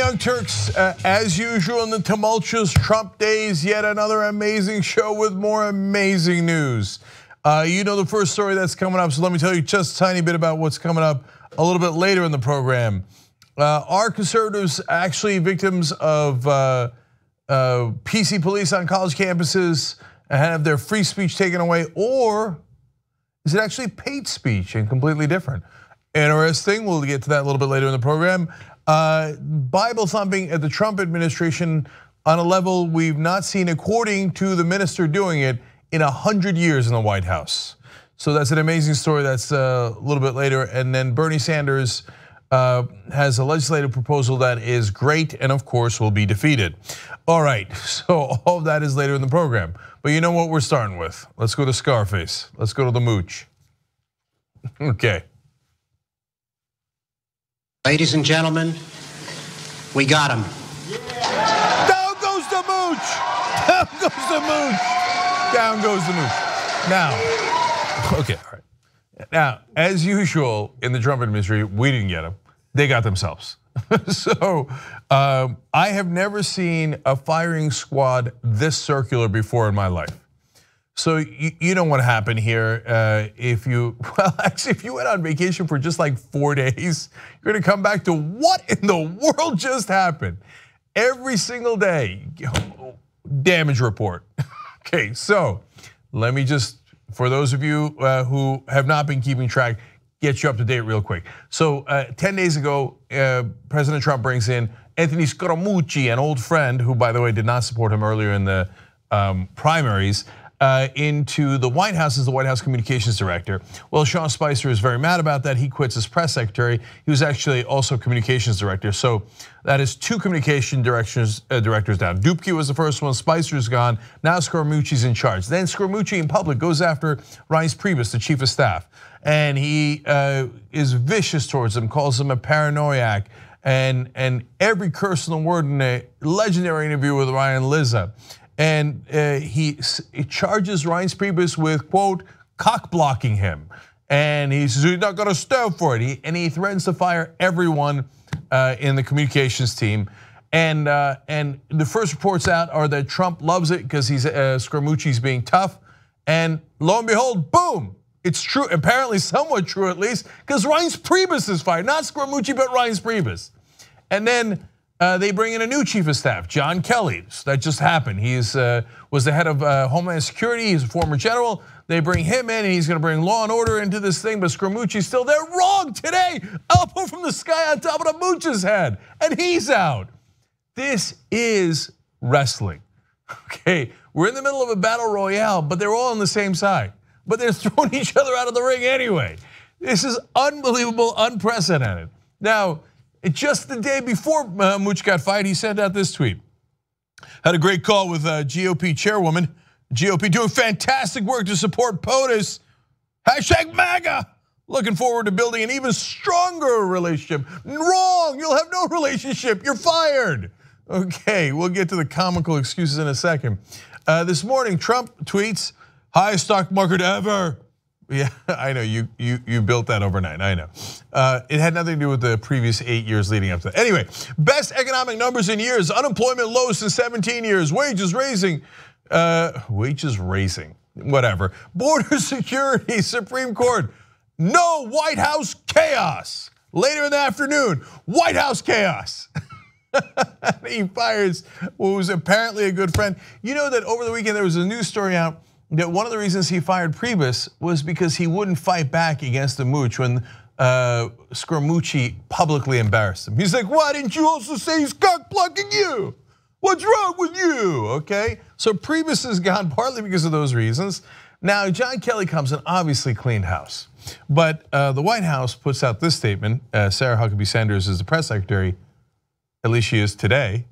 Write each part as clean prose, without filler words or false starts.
Young Turks, as usual in the tumultuous Trump days, yet another amazing show with more amazing news. You know the first story that's coming up, so let me tell you just a tiny bit about what's coming up a little bit later in the program. Are conservatives actually victims of PC police on college campuses and have their free speech taken away, or is it actually paid speech and completely different? Interesting, we'll get to that a little bit later in the program. Bible thumping at the Trump administration on a level we've not seen, according to the minister doing it, in 100 years in the White House. So that's an amazing story. That's a little bit later. And then Bernie Sanders has a legislative proposal that is great and of course will be defeated. All right, so all of that is later in the program. But you know what we're starting with? Let's go to Scarface. Let's go to the mooch. Okay. Ladies and gentlemen, we got him. Yeah. Down goes the mooch. Down goes the mooch. Down goes the mooch. Now, okay, all right. Now, as usual in the Trump administration, we didn't get them. They got themselves. So I have never seen a firing squad this circular before in my life. So you know what happened here. If you went on vacation for just like 4 days, you're gonna come back to what in the world just happened? Every single day, damage report. Okay, so let me just, for those of you who have not been keeping track, get you up to date real quick. So 10 days ago, President Trump brings in Anthony Scaramucci, an old friend who, by the way, did not support him earlier in the primaries, into the White House as the White House communications director. Well, Sean Spicer is very mad about that. He quits as press secretary. He was actually also communications director. So that is 2 communication directors down. Dupke was the first one, Spicer's gone. Now Scaramucci's in charge. Then Scaramucci in public goes after Reince Priebus, the chief of staff. And he is vicious towards him, calls him a paranoiac, and every curse in the word in a legendary interview with Ryan Lizza. And he charges Reince Priebus with, quote, cock blocking him. And he says he's not gonna stand for it. And he threatens to fire everyone in the communications team. And the first reports out are that Trump loves it because he's Scaramucci's being tough. And lo and behold, boom, it's true, apparently somewhat true at least, because Reince Priebus is fired, not Scaramucci, but Reince Priebus. And then they bring in a new chief of staff, John Kelly. So that just happened. He was the head of Homeland Security. He's a former general. They bring him in, and he's going to bring law and order into this thing. But Scaramucci's still there. Wrong today. Elbow from the sky on top of the mooch's head, and he's out. This is wrestling. Okay, we're in the middle of a battle royale, but they're all on the same side. But they're throwing each other out of the ring anyway. This is unbelievable, unprecedented. Now, just the day before Mooch got fired, he sent out this tweet. Had a great call with GOP chairwoman. GOP doing fantastic work to support POTUS. Hashtag MAGA. Looking forward to building an even stronger relationship. Wrong, you'll have no relationship, you're fired. Okay, we'll get to the comical excuses in a second. This morning, Trump tweets, highest stock market ever. Yeah, I know, you built that overnight, I know. It had nothing to do with the previous 8 years leading up to that. Anyway, best economic numbers in years, unemployment lowest in 17 years, wages raising, whatever. Border security, Supreme Court, no White House chaos. Later in the afternoon, White House chaos. He fires what was apparently a good friend. You know that over the weekend there was a news story out that one of the reasons he fired Priebus was because he wouldn't fight back against the mooch when Scaramucci publicly embarrassed him. He's like, why didn't you also say he's cock blocking you? What's wrong with you, okay? So Priebus is gone partly because of those reasons. Now, John Kelly comes and obviously cleaned house. But the White House puts out this statement. Sarah Huckabee Sanders is the press secretary, at least she is today.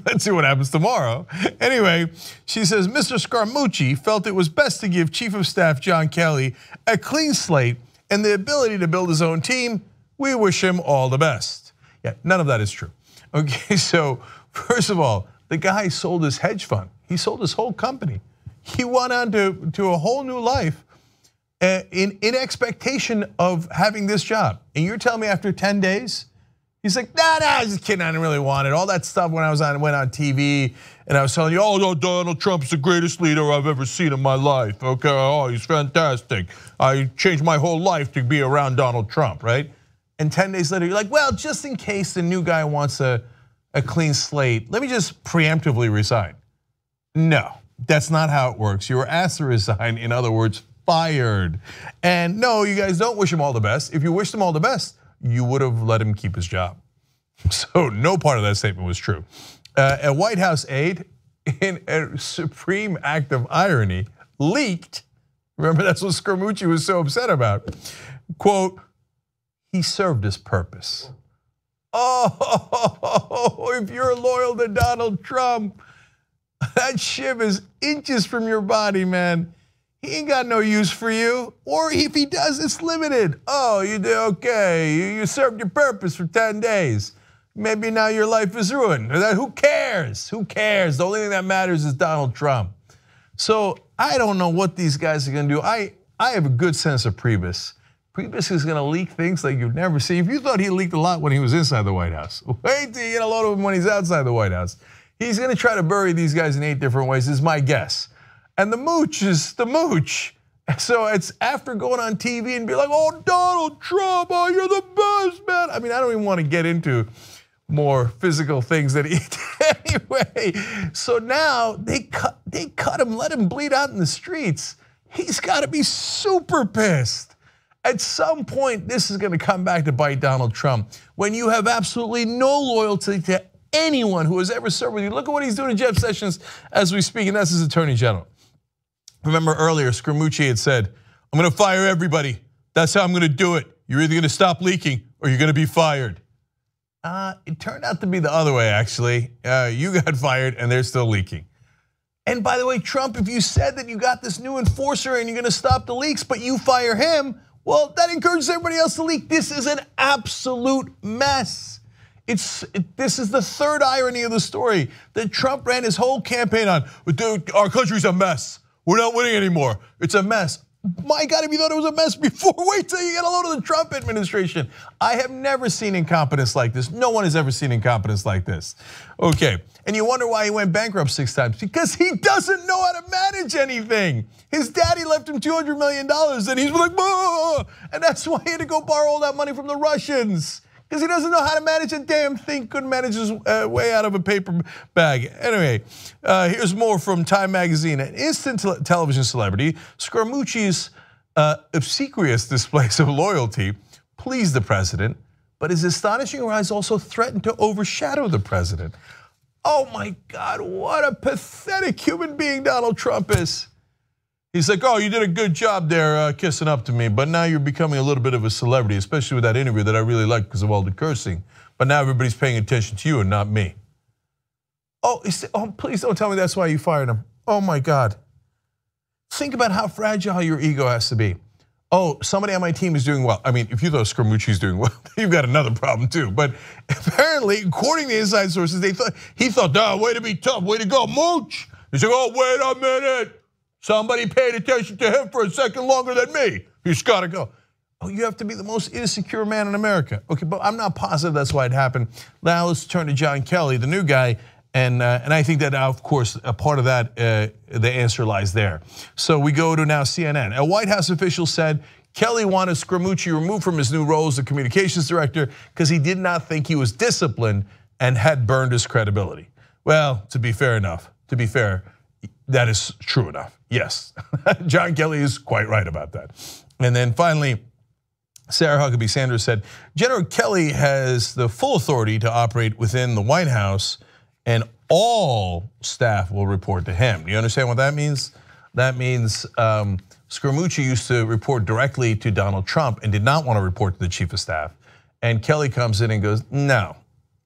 Let's see what happens tomorrow. Anyway, she says, Mr. Scaramucci felt it was best to give Chief of Staff John Kelly a clean slate and the ability to build his own team. We wish him all the best. Yeah, none of that is true. Okay, so first of all, the guy sold his hedge fund. He sold his whole company. He went on to a whole new life in expectation of having this job. And you're telling me after 10 days, He's like, nah, I was just kidding. I didn't really want it. All that stuff when I went on TV and I was telling you, oh, no, Donald Trump's the greatest leader I've ever seen in my life. Okay, oh, he's fantastic. I changed my whole life to be around Donald Trump, right? And 10 days later, you're like, well, just in case the new guy wants a clean slate, let me just preemptively resign. No, that's not how it works. You were asked to resign, in other words, fired. And no, you guys don't wish him all the best. If you wished him all the best, you would have let him keep his job. So no part of that statement was true. A White House aide, in a supreme act of irony, leaked, remember that's what Scaramucci was so upset about, quote, he served his purpose. Oh, if you're loyal to Donald Trump, that shiv is inches from your body, man. He ain't got no use for you, or if he does, it's limited. Oh, you did okay, you served your purpose for 10 days. Maybe now your life is ruined. Who cares? Who cares? The only thing that matters is Donald Trump. So I don't know what these guys are gonna do. I have a good sense of Priebus. Priebus is gonna leak things like you've never seen. If you thought he leaked a lot when he was inside the White House, wait till you get a load of him when he's outside the White House. He's gonna try to bury these guys in 8 different ways, is my guess. And the mooch is the mooch. So it's after going on TV and be like, oh, Donald Trump, oh, you're the best, man. I mean, I don't even want to get into more physical things that he did anyway. So now they cut him, let him bleed out in the streets. He's got to be super pissed. At some point, this is going to come back to bite Donald Trump when you have absolutely no loyalty to anyone who has ever served with you. Look at what he's doing to Jeff Sessions as we speak, and that's his attorney general. Remember earlier, Scaramucci had said, I'm gonna fire everybody. That's how I'm gonna do it. You're either gonna stop leaking or you're gonna be fired. It turned out to be the other way, actually. You got fired and they're still leaking. And by the way, Trump, if you said that you got this new enforcer and you're gonna stop the leaks, but you fire him, well, that encourages everybody else to leak. This is an absolute mess. This is the third irony of the story that Trump ran his whole campaign on. Dude, our country's a mess. We're not winning anymore. It's a mess. My God, if you thought it was a mess before, wait till you get a load of the Trump administration. I have never seen incompetence like this. No one has ever seen incompetence like this. Okay, and you wonder why he went bankrupt 6 times. Because he doesn't know how to manage anything. His daddy left him $200 million and he's like, bah! And that's why he had to go borrow all that money from the Russians. Because he doesn't know how to manage a damn thing, couldn't manage his way out of a paper bag. Anyway, here's more from Time Magazine. An instant television celebrity, Scaramucci's obsequious displays of loyalty pleased the president, but his astonishing rise also threatened to overshadow the president. Oh my God, what a pathetic human being Donald Trump is. He's like, oh, you did a good job there kissing up to me, but now you're becoming a little bit of a celebrity, especially with that interview that I really liked because of all the cursing. But now everybody's paying attention to you and not me. Oh, please don't tell me that's why you fired him. Oh my God. Think about how fragile your ego has to be. Oh, somebody on my team is doing well. I mean, if you thought Scaramucci's doing well, you've got another problem too. But apparently, according to inside sources, he thought, oh, way to be tough, way to go, mooch. He's like, oh, wait a minute. Somebody paid attention to him for a second longer than me. He's got to go. Oh, you have to be the most insecure man in America. Okay, but I'm not positive that's why it happened. Now let's turn to John Kelly, the new guy, and I think that, of course, a part of that, the answer lies there. So we go to now CNN. A White House official said Kelly wanted Scaramucci removed from his new role as the communications director because he did not think he was disciplined and had burned his credibility. Well, to be fair, that is true enough. Yes, John Kelly is quite right about that. And then finally, Sarah Huckabee Sanders said, General Kelly has the full authority to operate within the White House and all staff will report to him. Do you understand what that means? That means Scaramucci used to report directly to Donald Trump and did not want to report to the chief of staff. And Kelly comes in and goes, no,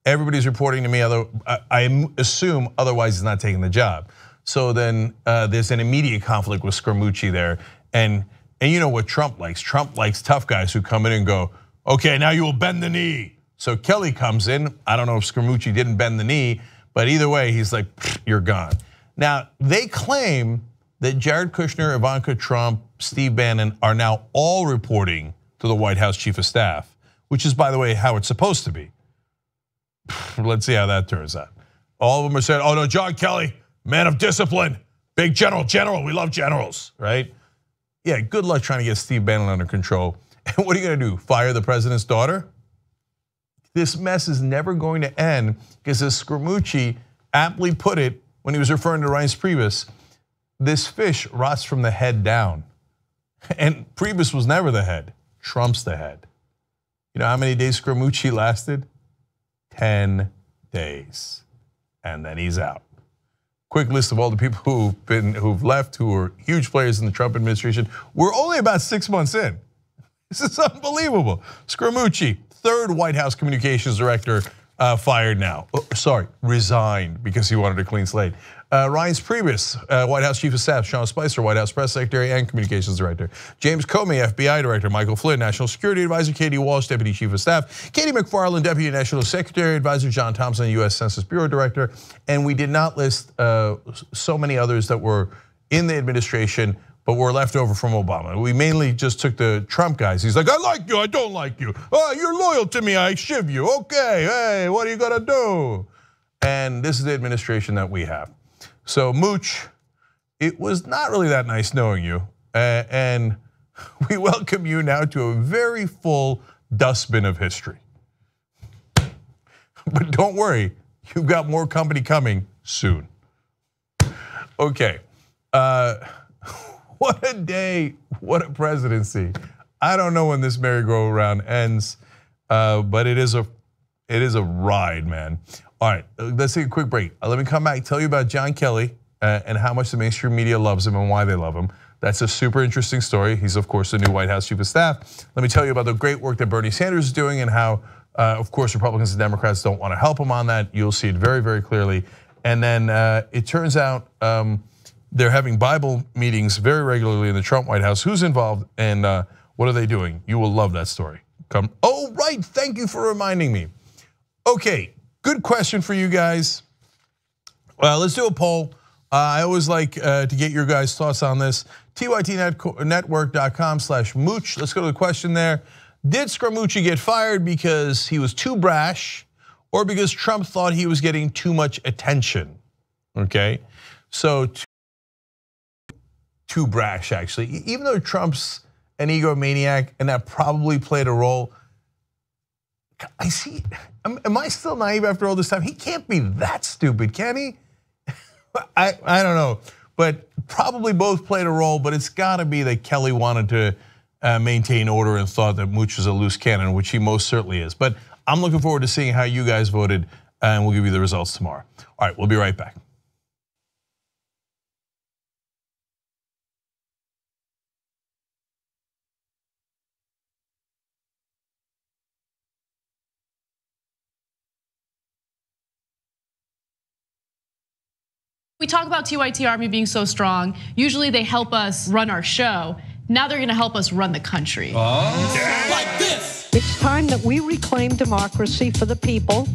everybody's reporting to me, I assume otherwise he's not taking the job. So then there's an immediate conflict with Scaramucci there. And you know what Trump likes? Trump likes tough guys who come in and go, okay, now you will bend the knee. So Kelly comes in, I don't know if Scaramucci didn't bend the knee, but either way, he's like, you're gone. Now, they claim that Jared Kushner, Ivanka Trump, Steve Bannon are now all reporting to the White House chief of staff, which is, by the way, how it's supposed to be. Let's see how that turns out. All of them are saying, oh no, John Kelly, man of discipline, big general, we love generals, right? Yeah, good luck trying to get Steve Bannon under control. And what are you gonna do, fire the president's daughter? This mess is never going to end because as Scaramucci aptly put it when he was referring to Reince Priebus, this fish rots from the head down. And Priebus was never the head, Trump's the head. You know how many days Scaramucci lasted? 10 days, and then he's out. Quick list of all the people who've left, who are huge players in the Trump administration. We're only about 6 months in. This is unbelievable. Scaramucci, third White House communications director, fired now. Resigned because he wanted a clean slate. Reince Priebus, White House Chief of Staff. Sean Spicer, White House Press Secretary and Communications Director. James Comey, FBI Director. Michael Flynn, National Security Advisor. Katie Walsh, Deputy Chief of Staff. Katie McFarland, Deputy National Secretary Advisor. John Thompson, U.S. Census Bureau Director. And we did not list so many others that were in the administration but were left over from Obama. We mainly just took the Trump guys. He's like, I like you, I don't like you. Oh, you're loyal to me, I shiv you. Okay, hey, what are you gonna do? And this is the administration that we have. So Mooch, it was not really that nice knowing you. And we welcome you now to a very full dustbin of history. But don't worry, you've got more company coming soon. Okay. What a day, what a presidency. I don't know when this merry-go-round ends, but it is a ride, man. All right, let's take a quick break. Let me come back, tell you about John Kelly and how much the mainstream media loves him and why they love him. That's a super interesting story. He's, of course, the new White House Chief of Staff. Let me tell you about the great work that Bernie Sanders is doing and how, of course, Republicans and Democrats don't want to help him on that. You'll see it very, very clearly. And then it turns out they're having Bible meetings very regularly in the Trump White House. Who's involved and what are they doing? You will love that story. Oh, right, thank you for reminding me. Okay, good question for you guys. Let's do a poll. I always like to get your guys' thoughts on this. tytnetwork.com/mooch. Let's go to the question there. Did Scaramucci get fired because he was too brash or because Trump thought he was getting too much attention? Okay, so too brash, actually. Even though Trump's an egomaniac and that probably played a role, I see, am I still naive after all this time? He can't be that stupid, can he? I don't know, but probably both played a role, but it's gotta be that Kelly wanted to maintain order and thought that Mooch was a loose cannon, which he most certainly is. But I'm looking forward to seeing how you guys voted and we'll give you the results tomorrow. All right, we'll be right back. We talk about TYT Army being so strong. Usually they help us run our show. Now they're gonna help us run the country. Oh. Like this. It's time that we reclaim democracy for the people.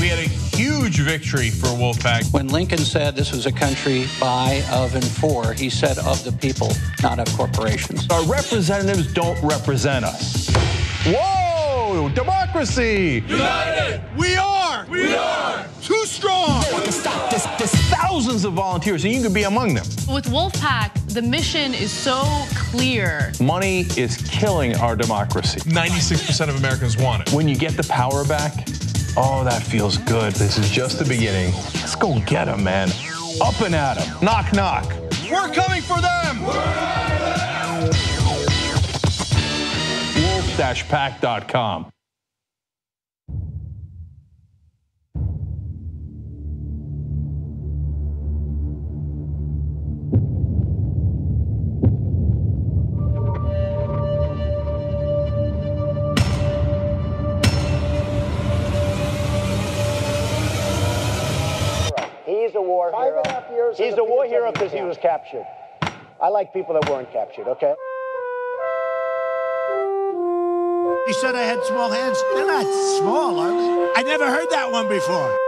We had a huge victory for Wolfpack. When Lincoln said this was a country by, of, and for, he said of the people, not of corporations. Our representatives don't represent us. Whoa, democracy! United, we are too strong. There's thousands of volunteers, and you could be among them. With Wolfpack, the mission is so clear. Money is killing our democracy. 96% of Americans want it. When you get the power back, oh, that feels good. This is just the beginning. Let's go get them, man. Up and at them. Knock, knock. We're coming for them. Wolf-pack.com. He's a war hero. 5.5 years. He's a war hero because he was captured. I like people that weren't captured, okay? He said I had small hands. They're not small, are they? I never heard that one before.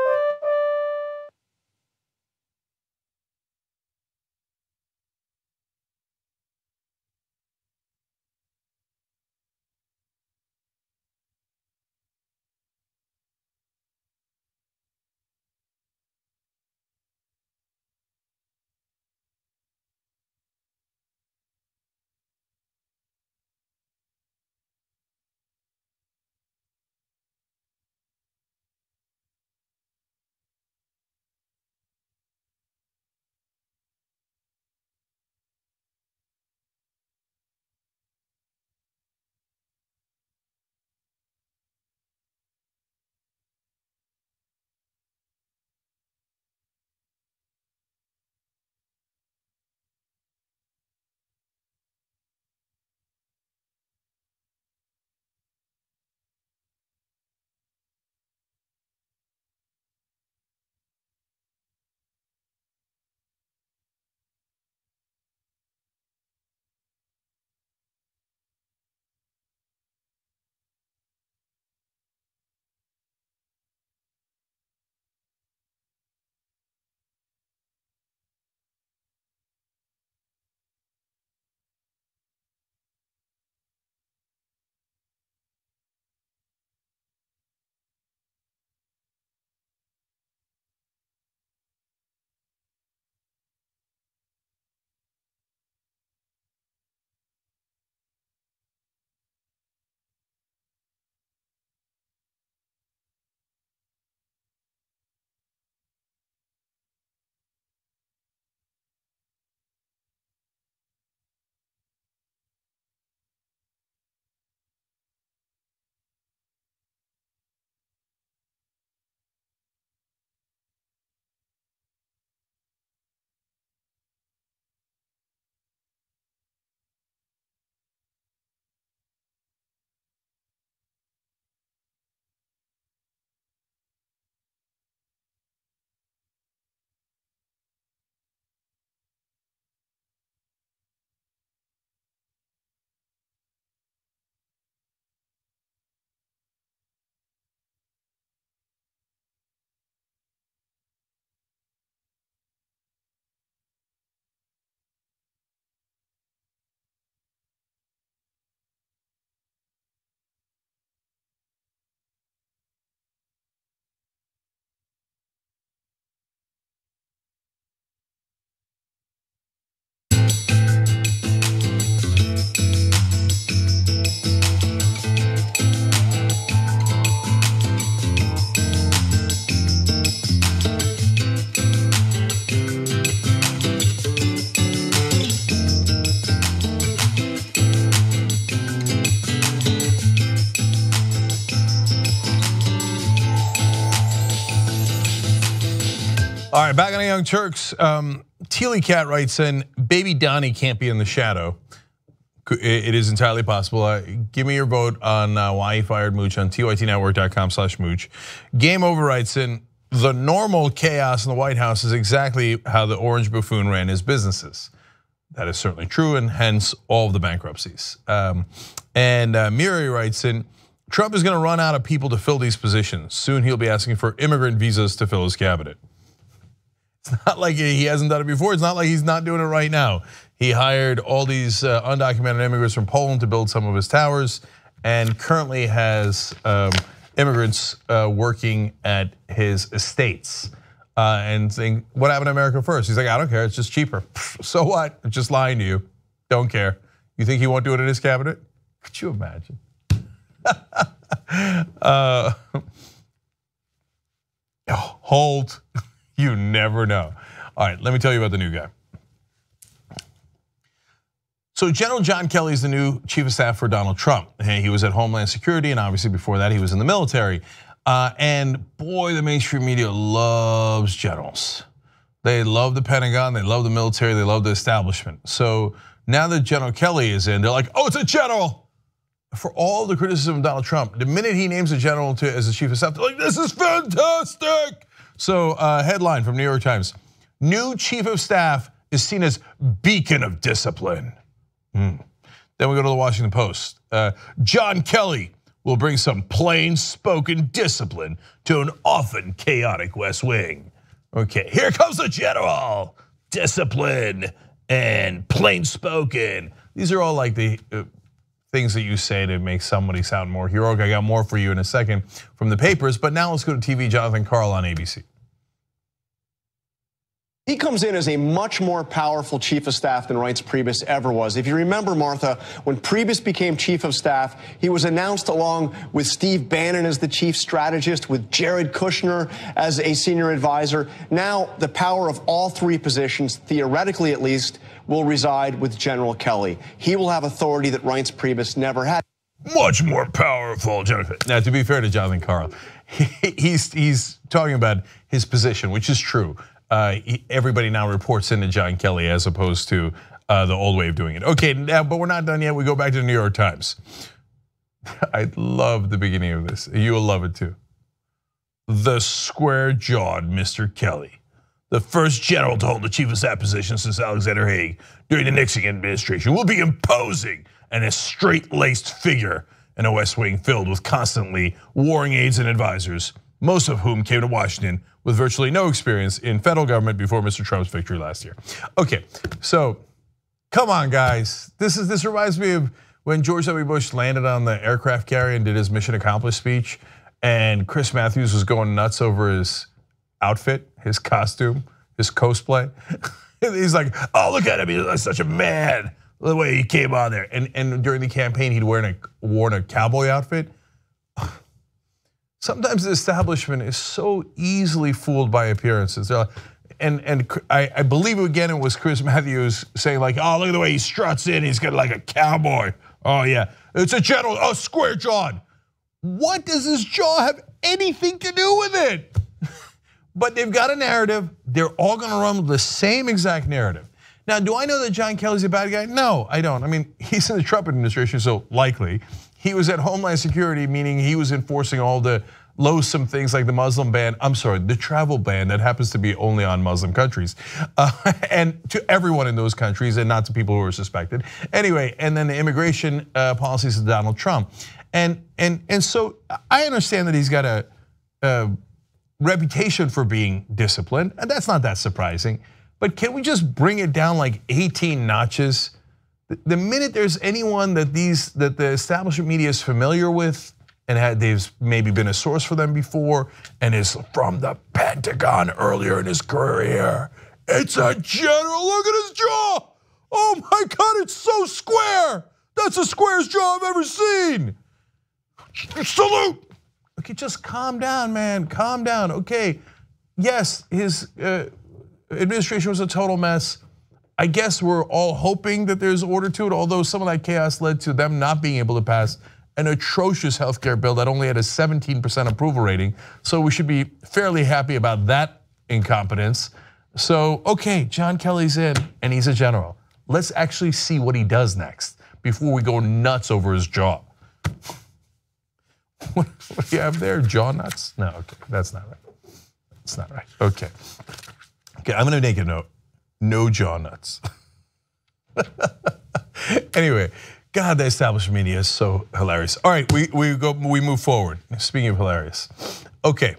All right, back on the Young Turks. Tealy Cat writes in, baby Donnie can't be in the shadow. It is entirely possible. Give me your vote on why he fired Mooch on tytnetwork.com/Mooch. Game Over writes in, the normal chaos in the White House is exactly how the orange buffoon ran his businesses. That is certainly true, and hence all of the bankruptcies. And Miri writes in, Trump is going to run out of people to fill these positions. Soon he'll be asking for immigrant visas to fill his cabinet. It's not like he hasn't done it before. It's not like he's not doing it right now. He hired all these undocumented immigrants from Poland to build some of his towers, and currently has immigrants working at his estates and saying, what happened to America First? He's like, I don't care, it's just cheaper. So what? I'm just lying to you. Don't care. You think he won't do it in his cabinet? Could you imagine? Hold. You never know. All right, let me tell you about the new guy. So General John Kelly is the new chief of staff for Donald Trump. He was at Homeland Security, and obviously before that he was in the military. And boy, the mainstream media loves generals. They love the Pentagon, they love the military, they love the establishment. So now that General Kelly is in, they're like, oh, it's a general. For all the criticism of Donald Trump, the minute he names a general as the chief of staff, they're like, this is fantastic. So headline from New York Times, new chief of staff is seen as beacon of discipline. Then we go to the Washington Post. John Kelly will bring some plain spoken discipline to an often chaotic West Wing. Okay, here comes the general. Discipline and plain spoken. These are all like the things that you say to make somebody sound more heroic. I got more for you in a second from the papers, but now let's go to TV. Jonathan Karl on ABC. He comes in as a much more powerful chief of staff than Reince Priebus ever was. If you remember, Martha, when Priebus became chief of staff, he was announced along with Steve Bannon as the chief strategist, with Jared Kushner as a senior advisor. Now, the power of all three positions, theoretically at least, will reside with General Kelly. He will have authority that Reince Priebus never had. Much more powerful, Jonathan. Now, to be fair to Jonathan Karl, he's talking about his position, which is true. Everybody now reports into John Kelly as opposed to the old way of doing it. Okay, now, but we're not done yet. We go back to the New York Times. I love the beginning of this. You will love it too. The square-jawed Mr. Kelly, the first general to hold the chief of staff position since Alexander Haig during the Nixon administration, will be imposing and a straight-laced figure in a West Wing filled with constantly warring aides and advisors, most of whom came to Washington with virtually no experience in federal government before Mr. Trump's victory last year. Okay, so come on, guys. This reminds me of when George W. Bush landed on the aircraft carrier and did his mission accomplished speech, and Chris Matthews was going nuts over his outfit, his costume, his cosplay. He's like, oh, look at him, he's such a man. The way he came on there. And during the campaign, he'd worn a cowboy outfit. Sometimes the establishment is so easily fooled by appearances. And I believe again it was Chris Matthews saying like, oh, look at the way he struts in, he's got like a cowboy. Oh yeah, it's a general, oh, square jawed. What does his jaw have anything to do with it? But they've got a narrative, they're all gonna run with the same exact narrative. Now, do I know that John Kelly's a bad guy? No, I don't. I mean, he's in the Trump administration, so likely. He was at Homeland Security, meaning he was enforcing all the loathsome things like the Muslim ban, the travel ban that happens to be only on Muslim countries, and to everyone in those countries and not to people who are suspected. Anyway, and then the immigration policies of Donald Trump. And so I understand that he's got a reputation for being disciplined, and that's not that surprising. But can we just bring it down like 18 notches? The minute there's anyone that the establishment media is familiar with, and they've maybe been a source for them before, and is from the Pentagon earlier in his career, it's a general. Look at his jaw. Oh my God, it's so square. That's the squarest jaw I've ever seen. Salute. Okay, just calm down, man. Calm down. Okay, yes, his administration was a total mess. I guess we're all hoping that there's order to it, although some of that chaos led to them not being able to pass an atrocious healthcare bill that only had a 17% approval rating. So we should be fairly happy about that incompetence. So, okay, John Kelly's in and he's a general. Let's actually see what he does next before we go nuts over his jaw. What do you have there? Jaw nuts? No, okay, that's not right. That's not right. Okay. Okay, I'm gonna make a note. No jaw nuts. Anyway, God, the establishment media is so hilarious. All right, we move forward. Speaking of hilarious. Okay.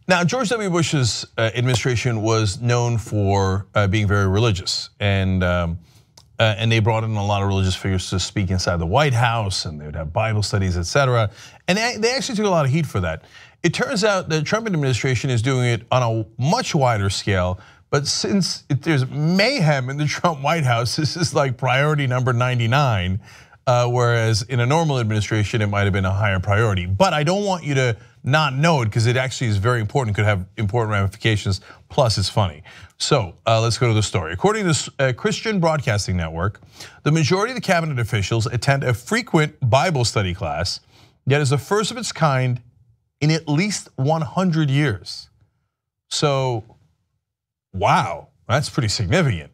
Now, George W. Bush's administration was known for being very religious, and they brought in a lot of religious figures to speak inside the White House, and they would have Bible studies, etc. And they actually took a lot of heat for that. It turns out the Trump administration is doing it on a much wider scale, but since there's mayhem in the Trump White House, this is like priority number 99, whereas in a normal administration, it might have been a higher priority. But I don't want you to not know it because it actually is very important, could have important ramifications, plus it's funny. So let's go to the story. According to Christian Broadcasting Network, the majority of the cabinet officials attend a frequent Bible study class that is the first of its kind in at least 100 years. So, wow, that's pretty significant.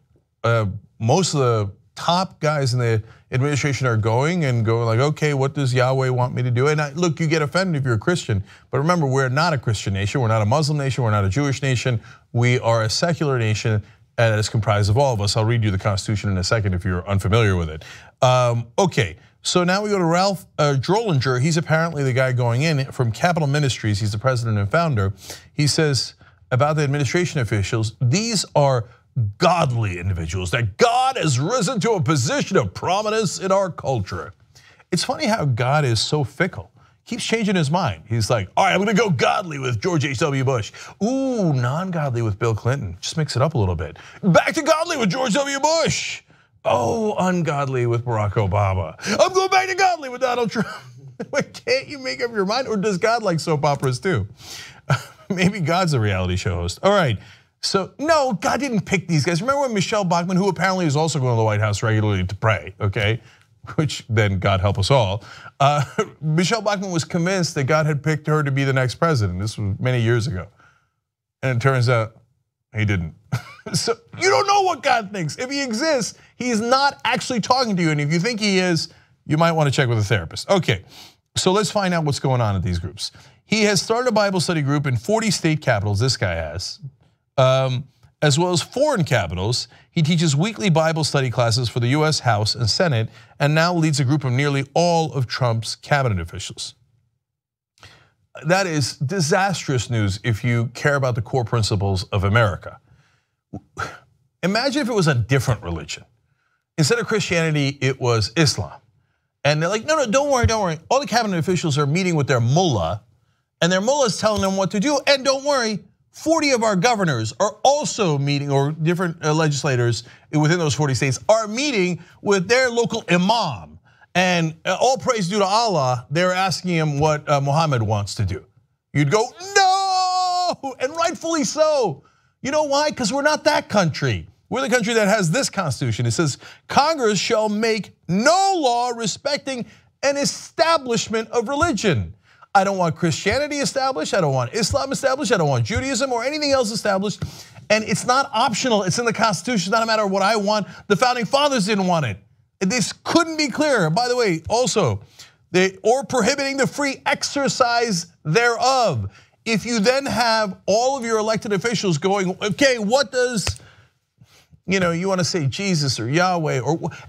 Most of the top guys in the administration are going like, okay, what does Yahweh want me to do? And look, you get offended if you're a Christian, but remember, we're not a Christian nation, we're not a Muslim nation, we're not a Jewish nation, we are a secular nation that is comprised of all of us. I'll read you the Constitution in a second if you're unfamiliar with it. Okay, so now we go to Ralph Drollinger. He's apparently the guy going in from Capital Ministries. He's the president and founder. He says about the administration officials, these are godly individuals, that God has risen to a position of prominence in our culture. It's funny how God is so fickle. Keeps changing his mind. He's like, all right, I'm gonna go godly with George H.W. Bush. Ooh, non-godly with Bill Clinton. Just mix it up a little bit. Back to godly with George W. Bush. Oh, ungodly with Barack Obama. I'm going back to godly with Donald Trump. Can't you make up your mind? Or does God like soap operas too? Maybe God's a reality show host. All right. So no, God didn't pick these guys. Remember when Michelle Bachmann, who apparently is also going to the White House regularly to pray, okay? Which then God help us all. Michelle Bachmann was convinced that God had picked her to be the next president. This was many years ago. And it turns out he didn't. So you don't know what God thinks. If he exists, he's not actually talking to you. And if you think he is, you might want to check with a therapist. Okay, so let's find out what's going on at these groups. He has started a Bible study group in 40 state capitals, this guy has. As well as foreign capitals. He teaches weekly Bible study classes for the US House and Senate, and now leads a group of nearly all of Trump's cabinet officials. That is disastrous news if you care about the core principles of America. Imagine if it was a different religion. Instead of Christianity, it was Islam. And they're like, no, don't worry, don't worry. All the cabinet officials are meeting with their mullah, and their mullah is telling them what to do, and don't worry, 40 of our governors are also meeting, or different legislators within those 40 states are meeting with their local imam. And all praise due to Allah, they're asking him what Muhammad wants to do. You'd go, no, and rightfully so. You know why? Because we're not that country. We're the country that has this constitution. It says, Congress shall make no law respecting an establishment of religion. I don't want Christianity established, I don't want Islam established, I don't want Judaism or anything else established. And it's not optional, it's in the Constitution, it's not a matter of what I want. The founding fathers didn't want it. This couldn't be clearer. By the way, also, or prohibiting the free exercise thereof. If you then have all of your elected officials going, okay, what does, you want to say Jesus or Yahweh,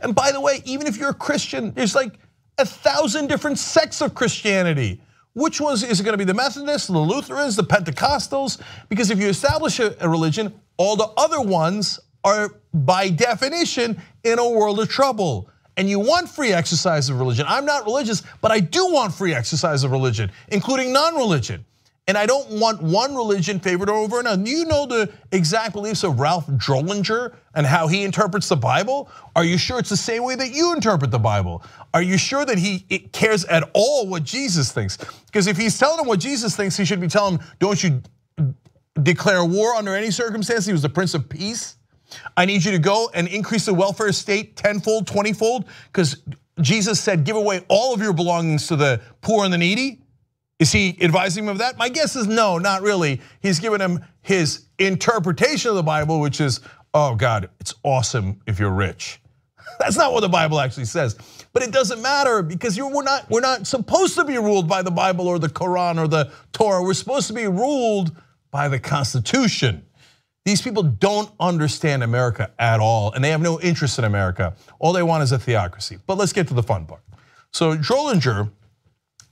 and by the way, even if you're a Christian, there's like 1,000 different sects of Christianity. Which ones is it going to be? The Methodists, the Lutherans, the Pentecostals? Because if you establish a religion, all the other ones are by definition in a world of trouble. And you want free exercise of religion. I'm not religious, but I do want free exercise of religion, including non-religion. And I don't want one religion favored over another. Do you know the exact beliefs of Ralph Drollinger and how he interprets the Bible? Are you sure it's the same way that you interpret the Bible? Are you sure that he cares at all what Jesus thinks? Because if he's telling him what Jesus thinks, he should be telling him, don't you declare war under any circumstance? He was the Prince of Peace. I need you to go and increase the welfare state tenfold, 20-fold, because Jesus said, give away all of your belongings to the poor and the needy. Is he advising him of that? My guess is no, not really. He's giving him his interpretation of the Bible, which is, oh God, it's awesome if you're rich. That's not what the Bible actually says. But it doesn't matter because we're not supposed to be ruled by the Bible or the Quran or the Torah. We're supposed to be ruled by the Constitution. These people don't understand America at all, and they have no interest in America. All they want is a theocracy. But let's get to the fun part. So Drollinger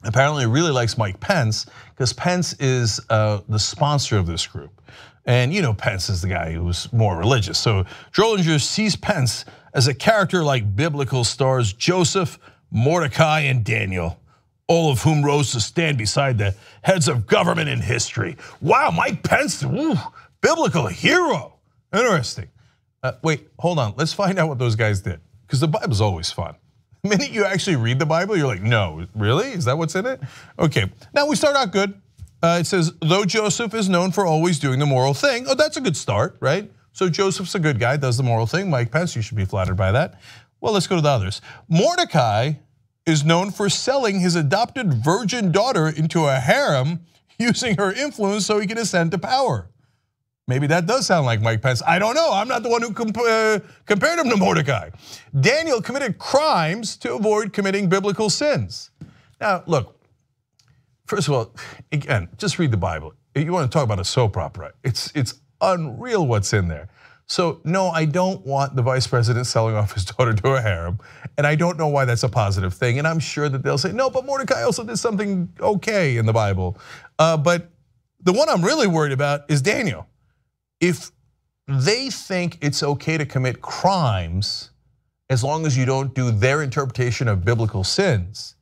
apparently really likes Mike Pence because Pence is the sponsor of this group. And you know Pence is the guy who's more religious. So Drollinger sees Pence as a character like biblical stars Joseph, Mordecai, and Daniel, all of whom rose to stand beside the heads of government in history. Wow, Mike Pence, biblical hero. Interesting. Wait, hold on. Let's find out what those guys did because the Bible's always fun. The minute you actually read the Bible, you're like, no, really? Is that what's in it? Okay, now we start out good. It says, though Joseph is known for always doing the moral thing. Oh, that's a good start, right? So Joseph's a good guy, does the moral thing. Mike Pence, you should be flattered by that. Well, let's go to the others. Mordecai is known for selling his adopted virgin daughter into a harem using her influence so he can ascend to power. Maybe that does sound like Mike Pence. I don't know. I'm not the one who compared him to Mordecai. Daniel committed crimes to avoid committing biblical sins. Now, look, first of all, again, just read the Bible. You want to talk about a soap opera. It's unreal what's in there. So no, I don't want the vice president selling off his daughter to a harem, and I don't know why that's a positive thing. And I'm sure that they'll say, no, but Mordecai also did something okay in the Bible. But the one I'm really worried about is Daniel. If they think it's okay to commit crimes as long as you don't do their interpretation of biblical sins,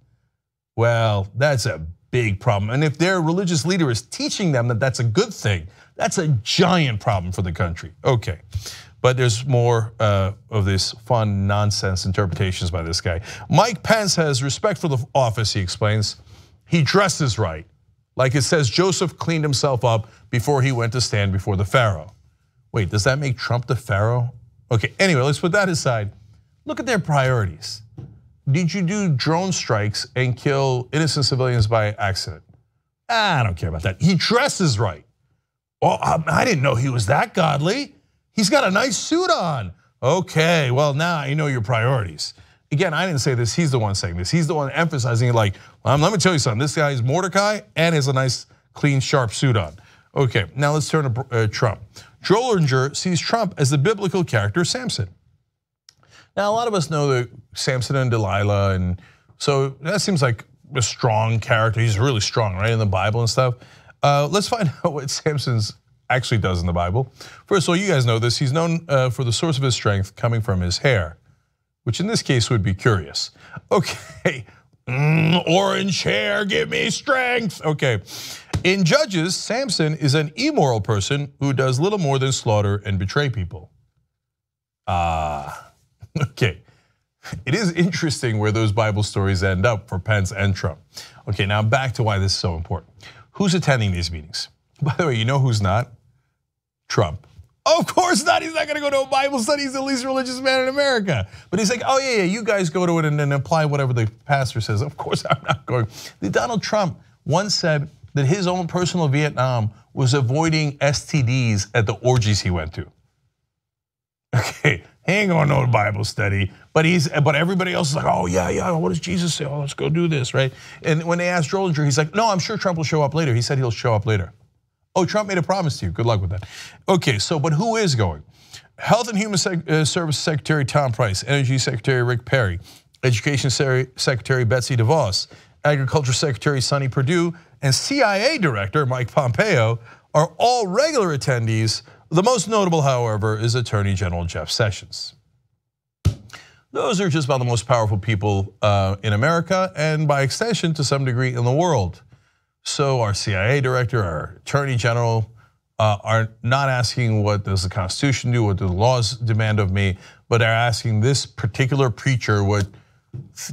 well, that's a big problem. And if their religious leader is teaching them that that's a good thing, that's a giant problem for the country. Okay, but there's more of this fun nonsense interpretations by this guy. Mike Pence has respect for the office, he explains. He dresses right. Like it says, Joseph cleaned himself up before he went to stand before the Pharaoh. Wait, does that make Trump the Pharaoh? Okay, anyway, let's put that aside. Look at their priorities. Did you do drone strikes and kill innocent civilians by accident? I don't care about that. He dresses right. Well, I didn't know he was that godly. He's got a nice suit on. Okay, well now I know your priorities. Again, I didn't say this, he's the one saying this. He's the one emphasizing it like, let me tell you something, this guy is Mordecai and has a nice, clean, sharp suit on. Okay, now let's turn to Trump. Drollinger sees Trump as the biblical character Samson. Now, a lot of us know the Samson and Delilah, and so that seems like a strong character. He's really strong, right, in the Bible and stuff. Let's find out what Samson actually does in the Bible. First of all, you guys know this. He's known for the source of his strength coming from his hair, which in this case would be curious. Okay, orange hair, give me strength. Okay, in Judges, Samson is an immoral person who does little more than slaughter and betray people. Okay, it is interesting where those Bible stories end up for Pence and Trump. Okay, now back to why this is so important. Who's attending these meetings? By the way, you know who's not? Trump. Of course not, he's not gonna go to a Bible study, he's the least religious man in America. But he's like, oh yeah, you guys go to it and then apply whatever the pastor says. Of course I'm not going. Donald Trump once said that his own personal Vietnam was avoiding STDs at the orgies he went to. Okay, he ain't going to no Bible study, but everybody else is like, oh yeah, what does Jesus say? Oh, let's go do this, right? And when they asked Drollinger, he's like, no, I'm sure Trump will show up later. He said he'll show up later. Oh, Trump made a promise to you, good luck with that. Okay, so, but who is going? Health and Human Services Secretary Tom Price, Energy Secretary Rick Perry, Education Secretary Betsy DeVos, Agriculture Secretary Sonny Perdue, and CIA Director Mike Pompeo are all regular attendees. The most notable, however, is Attorney General Jeff Sessions. Those are just about the most powerful people in America and by extension to some degree in the world. So our CIA director, our Attorney General are not asking what does the Constitution do, what do the laws demand of me, but are asking this particular preacher what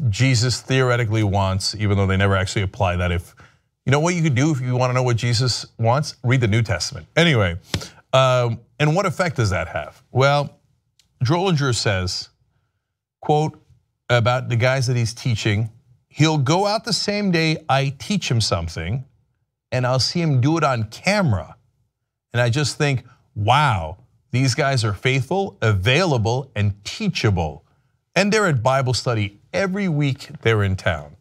Jesus theoretically wants, even though they never actually apply that. If you know what you could do if you want to know what Jesus wants, read the New Testament. Anyway, and what effect does that have? Well, Drollinger says, quote, about the guys that he's teaching, he'll go out the same day I teach him something, and I'll see him do it on camera. And I just think, wow, these guys are faithful, available, and teachable. And they're at Bible study every week they're in town.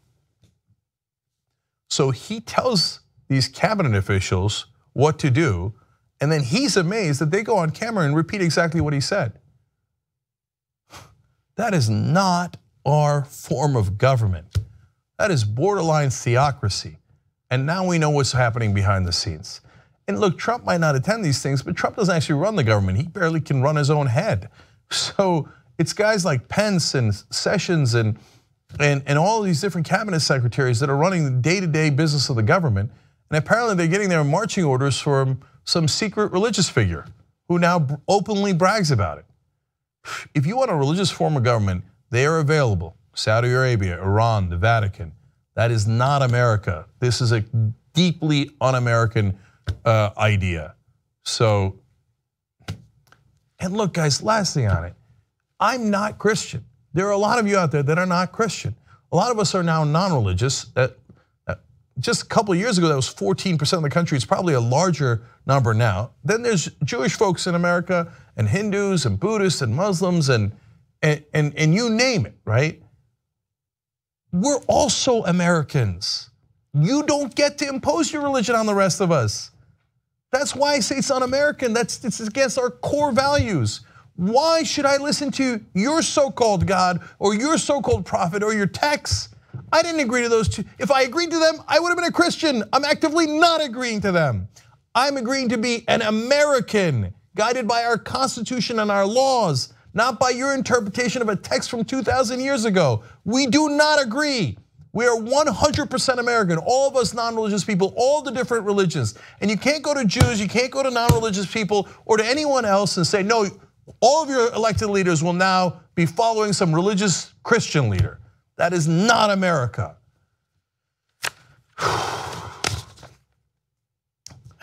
So he tells these cabinet officials what to do, and then he's amazed that they go on camera and repeat exactly what he said. That is not our form of government. That is borderline theocracy. And now we know what's happening behind the scenes. And look, Trump might not attend these things, but Trump doesn't actually run the government. He barely can run his own head. So it's guys like Pence and Sessions and all these different cabinet secretaries that are running the day-to-day business of the government. And apparently they're getting their marching orders from some secret religious figure who now openly brags about it. If you want a religious form of government, they are available. Saudi Arabia, Iran, the Vatican. That is not America. This is a deeply un-American idea. So, and look guys, last thing on it, I'm not Christian. There are a lot of you out there that are not Christian. A lot of us are now non-religious. Just a couple of years ago, that was 14% of the country. It's probably a larger number now. Then there's Jewish folks in America, and Hindus, and Buddhists, and Muslims, and you name it, right? We're also Americans. You don't get to impose your religion on the rest of us. That's why I say it's un-American. It's against our core values. Why should I listen to your so-called God or your so-called prophet or your texts? I didn't agree to those two. If I agreed to them, I would have been a Christian. I'm actively not agreeing to them. I'm agreeing to be an American, guided by our Constitution and our laws, not by your interpretation of a text from 2,000 years ago. We do not agree. We are 100% American, all of us non-religious people, all the different religions. And you can't go to Jews, you can't go to non-religious people or to anyone else and say, no, all of your elected leaders will now be following some religious Christian leader. That is not America.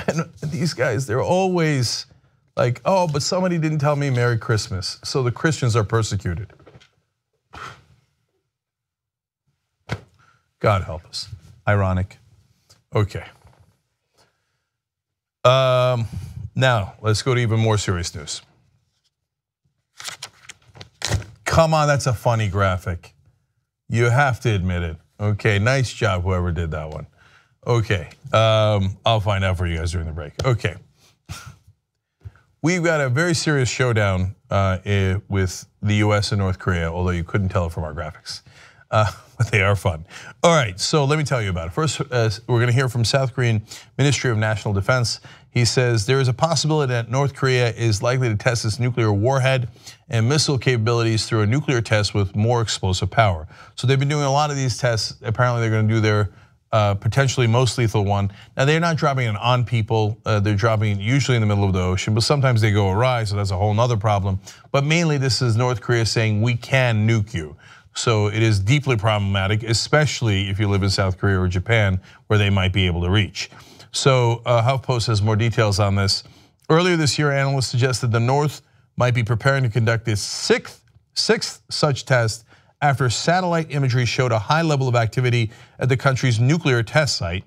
And these guys, they're always like, oh, but somebody didn't tell me Merry Christmas, so the Christians are persecuted. God help us. Ironic. Okay. Now, let's go to even more serious news. Come on, that's a funny graphic. You have to admit it. Okay, nice job, whoever did that one. Okay, I'll find out for you guys during the break. Okay. We've got a very serious showdown with the US and North Korea, although you couldn't tell it from our graphics. But they are fun. All right, so let me tell you about it. First, we're gonna hear from South Korean Ministry of National Defense. He says there is a possibility that North Korea is likely to test its nuclear warhead and missile capabilities through a nuclear test with more explosive power. So they've been doing a lot of these tests. Apparently they're gonna do their potentially most lethal one. Now they're not dropping it on people, they're dropping it usually in the middle of the ocean, but sometimes they go awry, so that's a whole nother problem. But mainly this is North Korea saying we can nuke you. So it is deeply problematic, especially if you live in South Korea or Japan, where they might be able to reach. So HuffPost has more details on this. Earlier this year, analysts suggested the North might be preparing to conduct its sixth such test after satellite imagery showed a high level of activity at the country's nuclear test site.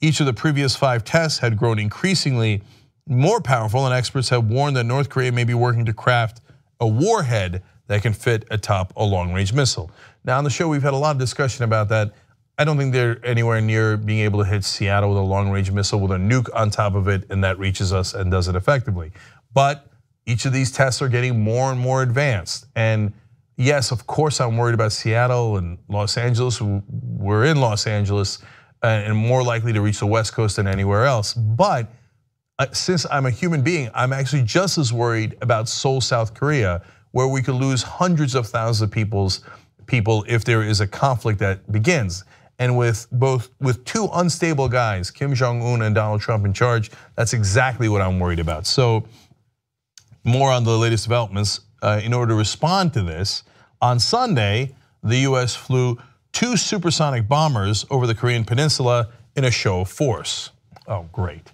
Each of the previous 5 tests had grown increasingly more powerful, and experts have warned that North Korea may be working to craft a warhead that can fit atop a long-range missile. Now on the show, we've had a lot of discussion about that. I don't think they're anywhere near being able to hit Seattle with a long-range missile with a nuke on top of it, and that reaches us and does it effectively. But each of these tests are getting more and more advanced. And yes, of course, I'm worried about Seattle and Los Angeles. We're in Los Angeles and more likely to reach the West Coast than anywhere else. But since I'm a human being, I'm actually just as worried about Seoul, South Korea, where we could lose hundreds of thousands of people if there is a conflict that begins. And with 2 unstable guys, Kim Jong-un and Donald Trump in charge, that's exactly what I'm worried about. So more on the latest developments. In order to respond to this, on Sunday, the US flew 2 supersonic bombers over the Korean peninsula in a show of force. Oh, great.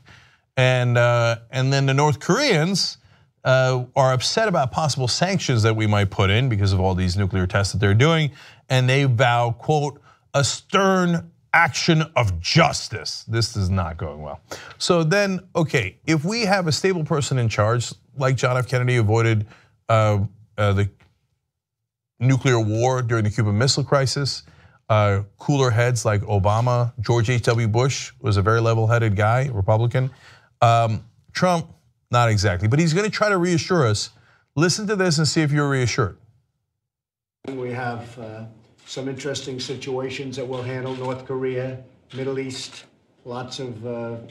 And then the North Koreans are upset about possible sanctions that we might put in because of all these nuclear tests that they're doing. And they vow, quote, a stern action of justice. This is not going well. So then, okay, if we have a stable person in charge, like John F. Kennedy avoided the nuclear war during the Cuban Missile Crisis, cooler heads like Obama, George H.W. Bush was a very level-headed guy, Republican. Trump, not exactly, but he's gonna try to reassure us. Listen to this and see if you're reassured. We have some interesting situations that we'll handle. North Korea, Middle East, lots of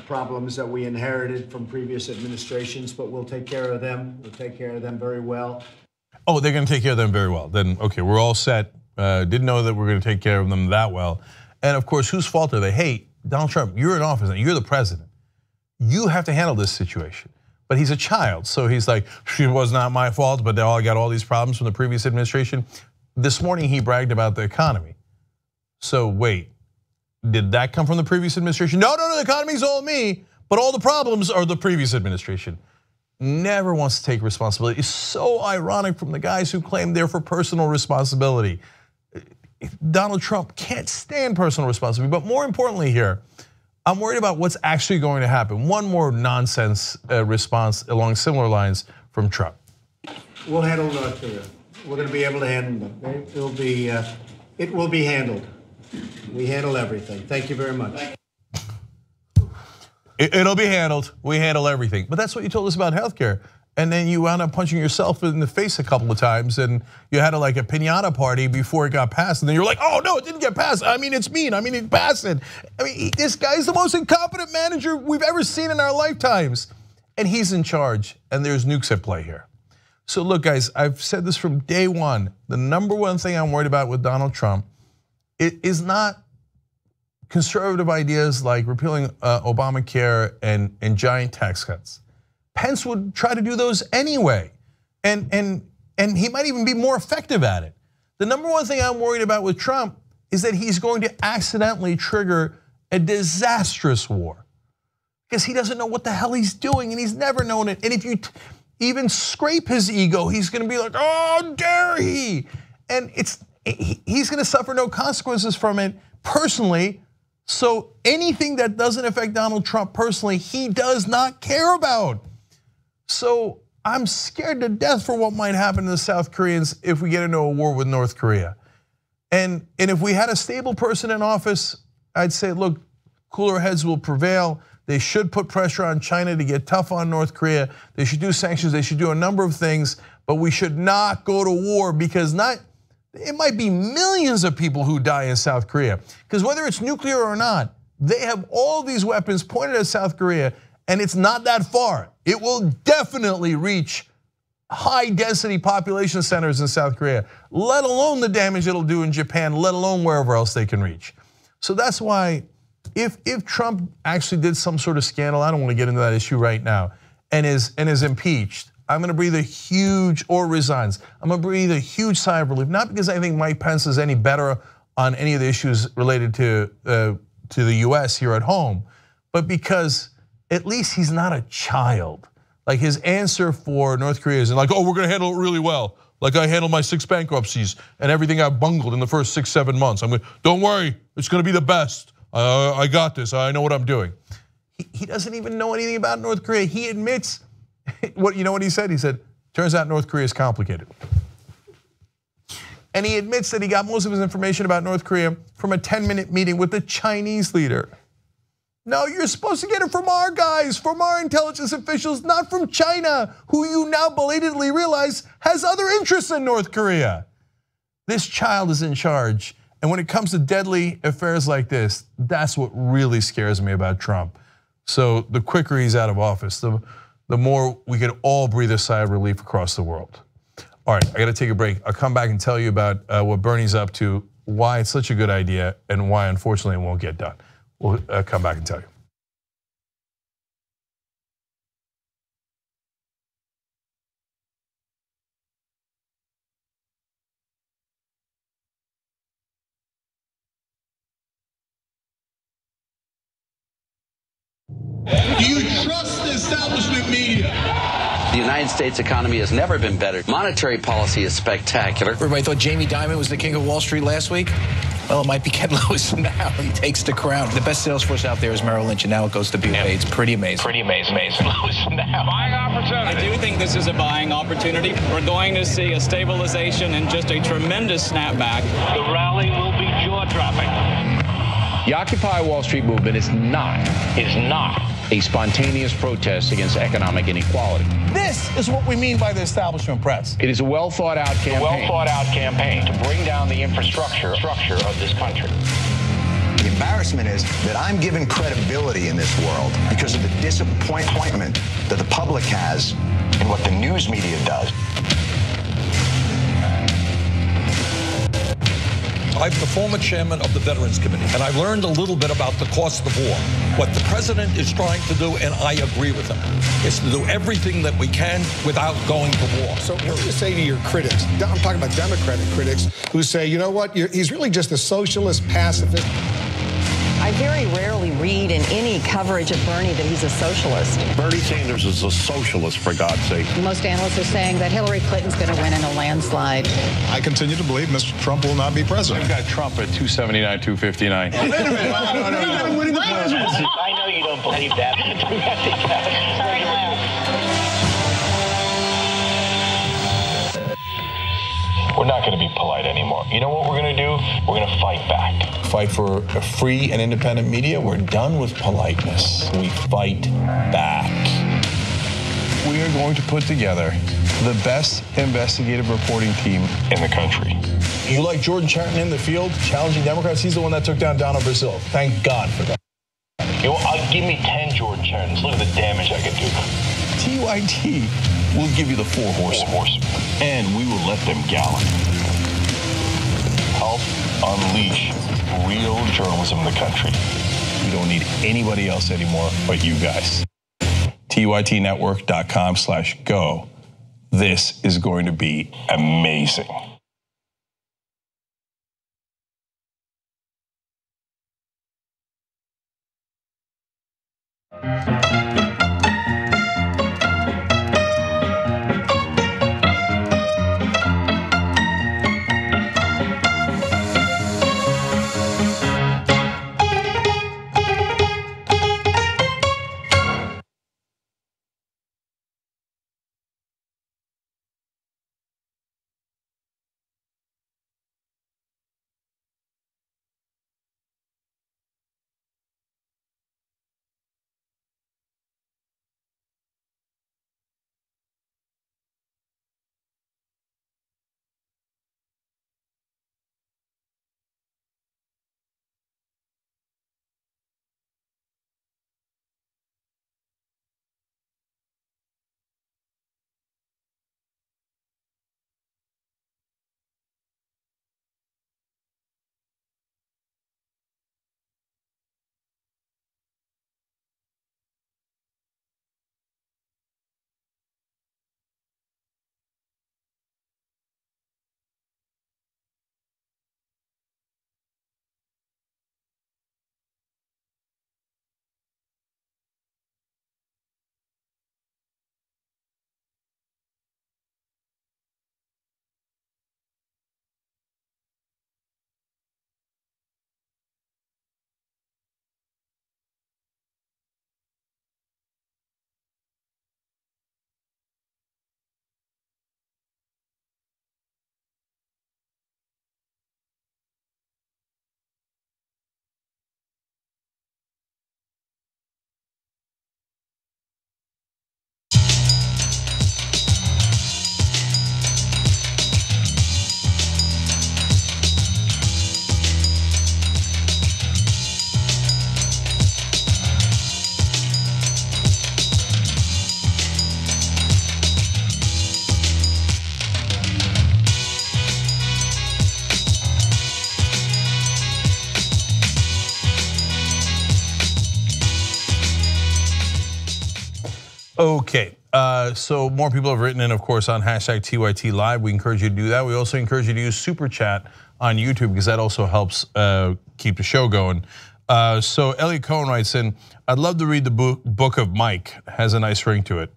problems that we inherited from previous administrations, but we'll take care of them. We'll take care of them very well. Oh, they're gonna take care of them very well. Then, okay, we're all set. Didn't know that we're gonna take care of them that well. And of course, whose fault are they? Hey, Donald Trump, you're in office, you're the president. You have to handle this situation. But he's a child, so he's like, it was not my fault, but I got all these problems from the previous administration. This morning he bragged about the economy. So wait, did that come from the previous administration? No, the economy's all me, but all the problems are the previous administration. Never wants to take responsibility. It's so ironic from the guys who claim they're for personal responsibility. Donald Trump can't stand personal responsibility, but more importantly here, I'm worried about what's actually going to happen. One more nonsense response along similar lines from Trump. We'll handle North Korea. We're going to be able to handle them. It will be handled. We handle everything. Thank you very much. It'll be handled. We handle everything. But that's what you told us about healthcare. And then you wound up punching yourself in the face a couple of times, and you had like a piñata party before it got passed, and then you're like, oh no, it didn't get passed. I mean, it's mean. I mean, it passed it. I mean, this guy's the most incompetent manager we've ever seen in our lifetimes. And he's in charge, and there's nukes at play here. So look, guys, I've said this from day one. The number one thing I'm worried about with Donald Trump, it is not conservative ideas like repealing Obamacare and giant tax cuts. Pence would try to do those anyway, and he might even be more effective at it. The number one thing I'm worried about with Trump is that he's going to accidentally trigger a disastrous war, because he doesn't know what the hell he's doing, and he's never known it. And if you even scrape his ego, he's gonna be like, oh, dare he? And he's gonna suffer no consequences from it personally. So anything that doesn't affect Donald Trump personally, he does not care about. So I'm scared to death for what might happen to the South Koreans if we get into a war with North Korea. And if we had a stable person in office, I'd say, look, cooler heads will prevail. They should put pressure on China to get tough on North Korea. They should do sanctions, they should do a number of things, but we should not go to war, because it might be millions of people who die in South Korea. Because whether it's nuclear or not, they have all these weapons pointed at South Korea, and it's not that far. It will definitely reach high density population centers in South Korea, let alone the damage it'll do in Japan, let alone wherever else they can reach. So that's why if Trump actually did some sort of scandal, I don't want to get into that issue right now, and is impeached, I'm going to breathe a huge, or resigns, I'm going to breathe a huge sigh of relief, not because I think Mike Pence is any better on any of the issues related to the US here at home, but because at least he's not a child. Like his answer for North Korea is like, oh, we're gonna handle it really well. Like I handled my 6 bankruptcies and everything got bungled in the first 6-7 months. Don't worry, it's gonna be the best. I got this, I know what I'm doing. He doesn't even know anything about North Korea. He admits, you know what he said? He said, turns out North Korea is complicated. And he admits that he got most of his information about North Korea from a 10-minute meeting with the Chinese leader. No, you're supposed to get it from our guys, from our intelligence officials, not from China, who you now belatedly realize has other interests in North Korea. This child is in charge, and when it comes to deadly affairs like this, that's what really scares me about Trump. So the quicker he's out of office, the more we can all breathe a sigh of relief across the world. All right, I gotta take a break. I'll come back and tell you about what Bernie's up to, why it's such a good idea, and why unfortunately it won't get done. We'll come back and tell you. Do you trust the establishment media? The United States economy has never been better. Monetary policy is spectacular. Everybody thought Jamie Dimon was the king of Wall Street last week. Well, it might be Ken Lewis now. He takes the crown. The best sales force out there is Merrill Lynch, and now it goes to BofA. It's pretty amazing. Pretty amazing. Lewis now. Buying opportunity. I do think this is a buying opportunity. We're going to see a stabilization and just a tremendous snapback. The rally will be jaw-dropping. The Occupy Wall Street movement is not a spontaneous protest against economic inequality. This is what we mean by the establishment press. It is a well-thought-out campaign. To bring down the infrastructure of this country. The embarrassment is that I'm given credibility in this world because of the disappointment that the public has in what the news media does. I'm the former chairman of the Veterans Committee, and I learned a little bit about the cost of war. What the president is trying to do, and I agree with him, is to do everything that we can without going to war. So what do you say to your critics? I'm talking about Democratic critics who say, you know what, he's really just a socialist pacifist. I very rarely read in any coverage of Bernie that he's a socialist. Bernie Sanders is a socialist, for God's sake. Most analysts are saying that Hillary Clinton's going to win in a landslide. I continue to believe Mr. Trump will not be president. We've got Trump at 279, 259. Wait a minute. I'm winning the presidency. I know you don't believe that. We're not going to be polite anymore. You know what we're going to do? We're going to fight back. Fight for a free and independent media. We're done with politeness. We fight back. We are going to put together the best investigative reporting team in the country. You like Jordan Chariton in the field, challenging Democrats? He's the one that took down Donald Brazil. Thank God for that. You know, give me 10 Jordan Charitons. Look at the damage I could do. TYT will give you the 4 horsemen, and we will let them gallop. Help unleash real journalism in the country. We don't need anybody else anymore but you guys. TYTnetwork.com/go. This is going to be amazing. Okay, so more people have written in, of course, on hashtag TYT Live. We encourage you to do that. We also encourage you to use Super Chat on YouTube because that also helps keep the show going. So Elliot Cohen writes in, I'd love to read the book of Mike. Has a nice ring to it.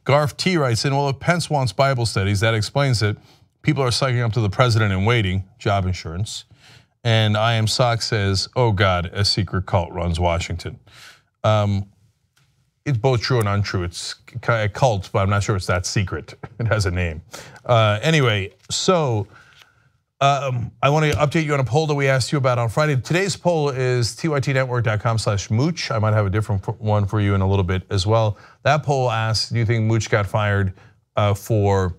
Garth T writes in, well, if Pence wants Bible studies, that explains it. People are psyching up to the president and waiting, job insurance. And I Am Sock says, oh God, a secret cult runs Washington. It's both true and untrue. It's a cult, but I'm not sure it's that secret. It has a name. Anyway, so I want to update you on a poll that we asked you about on Friday. Today's poll is tytnetwork.com/mooch. I might have a different one for you in a little bit as well. That poll asks, do you think Mooch got fired for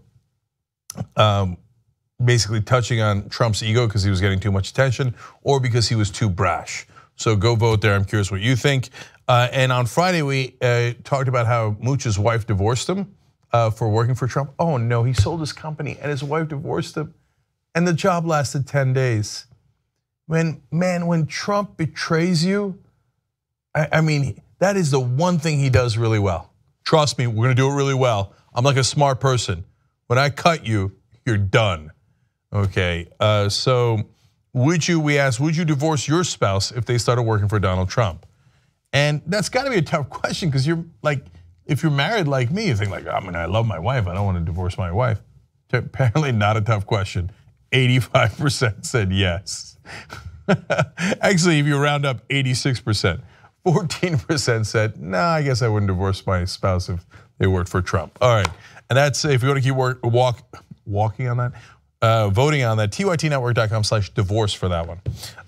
basically touching on Trump's ego because he was getting too much attention, or because he was too brash? So go vote there. I'm curious what you think. And on Friday, we talked about how Mooch's wife divorced him for working for Trump. Oh no, he sold his company and his wife divorced him. And the job lasted 10 days. When Trump betrays you, I mean, that is the one thing he does really well. Trust me, we're gonna do it really well. I'm like a smart person. When I cut you, you're done. Okay, so we asked, would you divorce your spouse if they started working for Donald Trump? And that's gotta be a tough question, because you're like, if you're married like me, you think like, I mean, I love my wife, I don't wanna divorce my wife. Apparently not a tough question. 85% said yes. Actually, if you round up, 86%. 14% said, nah, I guess I wouldn't divorce my spouse if they worked for Trump. All right, and that's, if you want to keep walking on that, voting on that, tytnetwork.com/divorce for that one.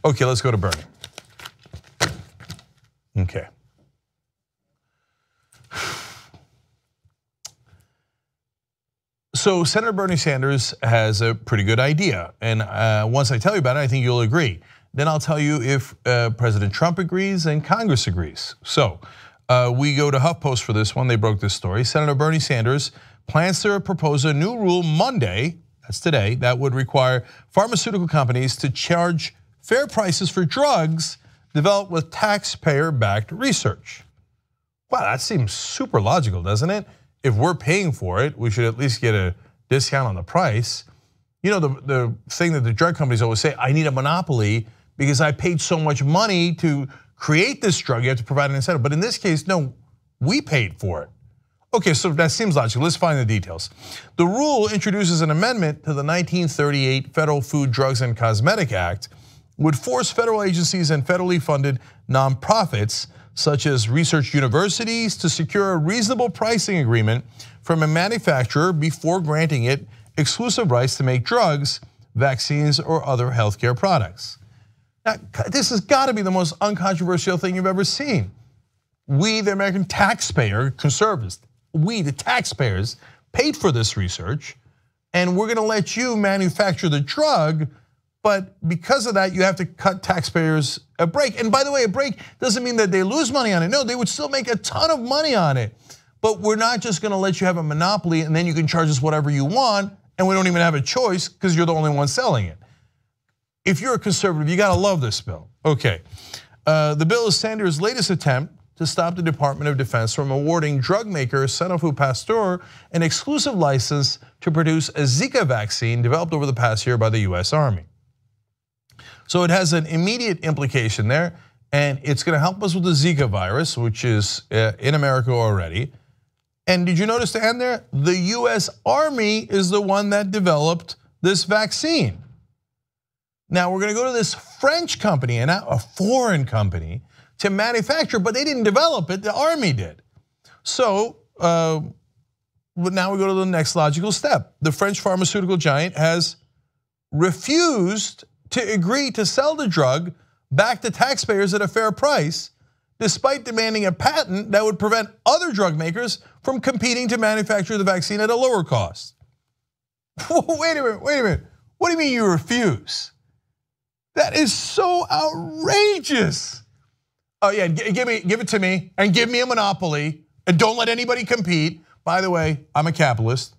Okay, let's go to Bernie. Okay. So Senator Bernie Sanders has a pretty good idea, and once I tell you about it, I think you'll agree. Then I'll tell you if President Trump agrees and Congress agrees. So we go to HuffPost for this one. They broke this story. Senator Bernie Sanders plans to propose a new rule Monday, that's today, that would require pharmaceutical companies to charge fair prices for drugs developed with taxpayer-backed research. Wow, that seems super logical, doesn't it? If we're paying for it, we should at least get a discount on the price. You know, the thing that the drug companies always say, I need a monopoly because I paid so much money to create this drug, you have to provide an incentive. But in this case, no, we paid for it. Okay, so that seems logical. Let's find the details. The rule introduces an amendment to the 1938 Federal Food, Drugs, and Cosmetic Act, would force federal agencies and federally funded nonprofits such as research universities to secure a reasonable pricing agreement from a manufacturer before granting it exclusive rights to make drugs, vaccines, or other healthcare products. Now, this has got to be the most uncontroversial thing you've ever seen. We, the American taxpayer, conservatives, we, the taxpayers, paid for this research, and we're going to let you manufacture the drug, but because of that, you have to cut taxpayers a break. And by the way, a break doesn't mean that they lose money on it. No, they would still make a ton of money on it. But we're not just gonna let you have a monopoly and then you can charge us whatever you want, and we don't even have a choice because you're the only one selling it. If you're a conservative, you gotta love this bill. Okay, the bill is Sanders' latest attempt to stop the Department of Defense from awarding drug maker Sanofi Pasteur an exclusive license to produce a Zika vaccine developed over the past year by the US Army. So it has an immediate implication there, and it's gonna help us with the Zika virus, which is in America already. And did you notice the end there? The US Army is the one that developed this vaccine. Now we're gonna go to this French company, and a foreign company, to manufacture, but they didn't develop it, the Army did. So now we go to the next logical step. The French pharmaceutical giant has refused to agree to sell the drug back to taxpayers at a fair price, despite demanding a patent that would prevent other drug makers from competing to manufacture the vaccine at a lower cost. Wait a minute. What do you mean you refuse? That is so outrageous. Oh yeah, give it to me and give me a monopoly and don't let anybody compete. By the way, I'm a capitalist.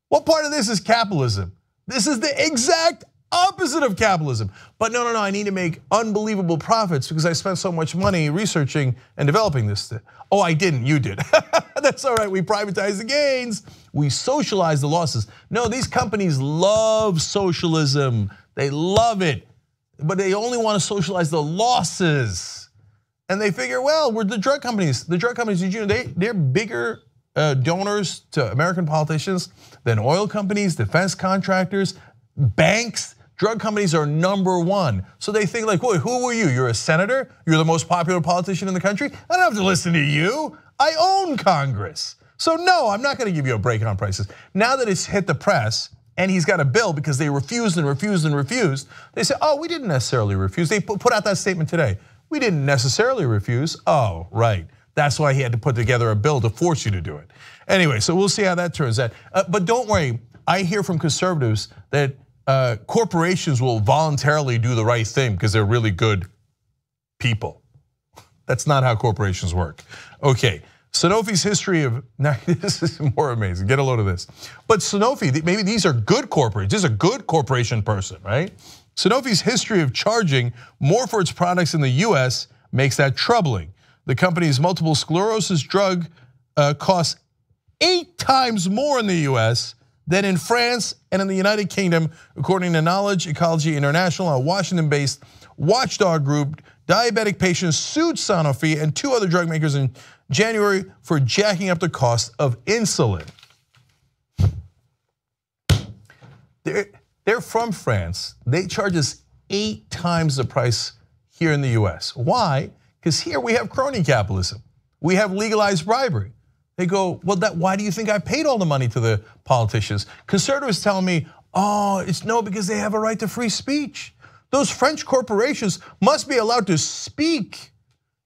What part of this is capitalism? This is the exact opposite of capitalism. But no, I need to make unbelievable profits because I spent so much money researching and developing this. Oh, I didn't, you did. That's all right, we privatize the gains, we socialize the losses. No, these companies love socialism, they love it, but they only want to socialize the losses. And they figure, well, we're the drug companies. The drug companies, did you know, they're bigger donors to American politicians than oil companies, defense contractors, banks. Drug companies are #1. So they think like, wait, who are you? You're a senator? You're the most popular politician in the country? I don't have to listen to you. I own Congress. So no, I'm not gonna give you a break on prices. Now that it's hit the press, and he's got a bill because they refused and refused and refused, they say, oh, we didn't necessarily refuse. They put out that statement today. We didn't necessarily refuse. Oh, right. That's why he had to put together a bill to force you to do it. Anyway, so we'll see how that turns out. But don't worry, I hear from conservatives that corporations will voluntarily do the right thing because they're really good people. That's not how corporations work. Okay, Sanofi's history of, now this is more amazing, get a load of this. But Sanofi, maybe these are good corporations, this is a good corporation person, right? Sanofi's history of charging more for its products in the US makes that troubling. The company's multiple sclerosis drug costs 8 times more in the US than in France and in the United Kingdom, according to Knowledge Ecology International, a Washington-based watchdog group. Diabetic patients sued Sanofi and 2 other drug makers in January for jacking up the cost of insulin. They're from France. They charge us 8 times the price here in the US. Why? Because here we have crony capitalism. We have legalized bribery. They go, well, why do you think I paid all the money to the politicians? Conservatives tell me, oh, it's no, because they have a right to free speech. Those French corporations must be allowed to speak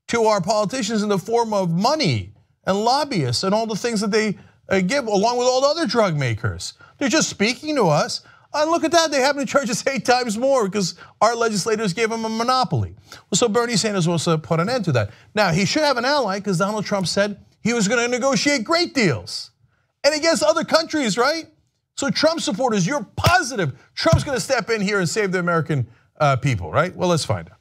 to our politicians in the form of money and lobbyists and all the things that they give, along with all the other drug makers. They're just speaking to us. And look at that, they happen to charge us 8 times more because our legislators gave them a monopoly. So Bernie Sanders wants to put an end to that. Now, he should have an ally because Donald Trump said he was gonna negotiate great deals. And against other countries, right? So Trump supporters, you're positive Trump's gonna step in here and save the American people, right? Well, let's find out.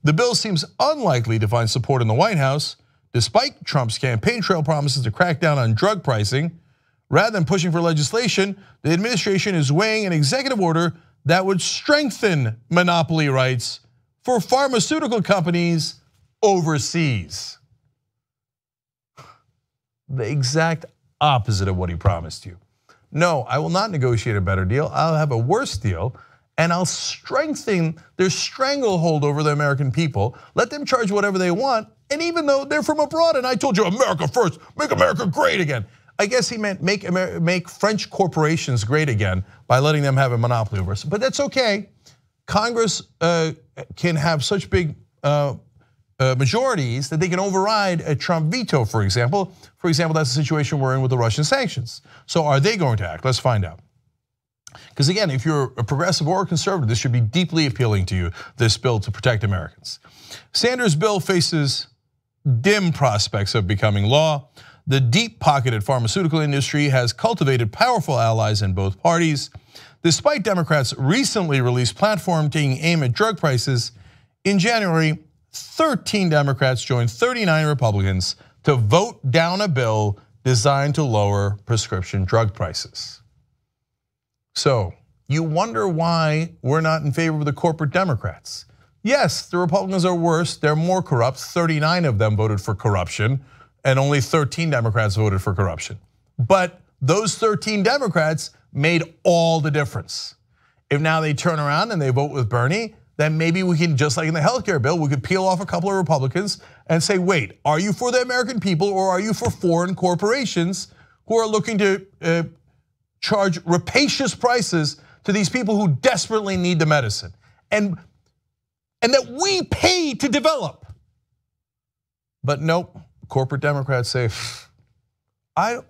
The bill seems unlikely to find support in the White House, despite Trump's campaign trail promises to crack down on drug pricing. Rather than pushing for legislation, the administration is weighing an executive order that would strengthen monopoly rights for pharmaceutical companies overseas. The exact opposite of what he promised you. No, I will not negotiate a better deal. I'll have a worse deal, and I'll strengthen their stranglehold over the American people. Let them charge whatever they want, and even though they're from abroad, and I told you America first, make America great again. I guess he meant make French corporations great again by letting them have a monopoly over us. But that's okay. Congress can have such big majorities that they can override a Trump veto, for example. For example, that's the situation we're in with the Russian sanctions. So are they going to act? Let's find out. Because again, if you're a progressive or a conservative, this should be deeply appealing to you, this bill to protect Americans. Sanders' bill faces dim prospects of becoming law. The deep-pocketed pharmaceutical industry has cultivated powerful allies in both parties. Despite Democrats' recently released platform taking aim at drug prices, in January, 13 Democrats joined 39 Republicans to vote down a bill designed to lower prescription drug prices. So, you wonder why we're not in favor of the corporate Democrats. Yes, the Republicans are worse, they're more corrupt. 39 of them voted for corruption, and only 13 Democrats voted for corruption. But those 13 Democrats made all the difference. If now they turn around and they vote with Bernie, then maybe we can, just like in the healthcare bill, we could peel off a couple of Republicans and say, wait, are you for the American people or are you for foreign corporations who are looking to charge rapacious prices to these people who desperately need the medicine and that we pay to develop? But nope. Corporate Democrats say, I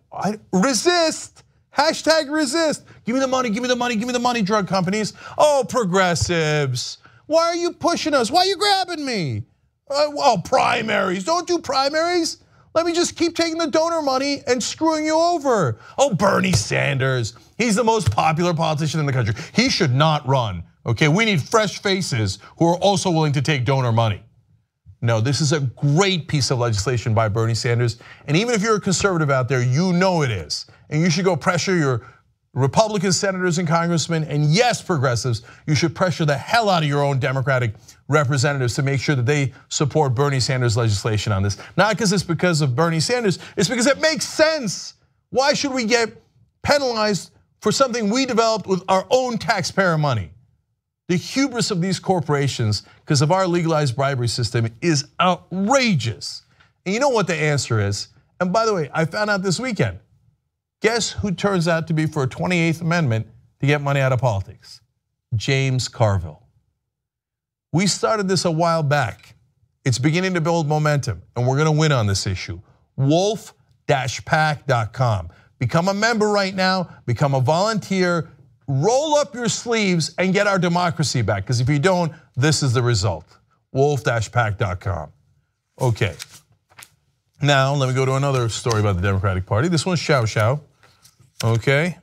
resist, hashtag resist. Give me the money, give me the money, give me the money, drug companies. Oh, progressives, why are you pushing us? Why are you grabbing me? Oh, primaries, don't do primaries. Let me just keep taking the donor money and screwing you over. Oh, Bernie Sanders, he's the most popular politician in the country. He should not run, okay? We need fresh faces who are also willing to take donor money. No, this is a great piece of legislation by Bernie Sanders. And even if you're a conservative out there, you know it is. And you should go pressure your Republican senators and congressmen, and yes, progressives, you should pressure the hell out of your own Democratic representatives to make sure that they support Bernie Sanders legislation on this. Not because it's because of Bernie Sanders, it's because it makes sense. Why should we get penalized for something we developed with our own taxpayer money? The hubris of these corporations because of our legalized bribery system is outrageous. And you know what the answer is? And by the way, I found out this weekend. Guess who turns out to be for a 28th Amendment to get money out of politics? James Carville. We started this a while back. It's beginning to build momentum, and we're gonna win on this issue. wolf-pac.com. Become a member right now, become a volunteer, roll up your sleeves and get our democracy back, because if you don't, this is the result. wolf-pac.com. Okay, now let me go to another story about the Democratic Party. This one's Xiao Xiao, okay?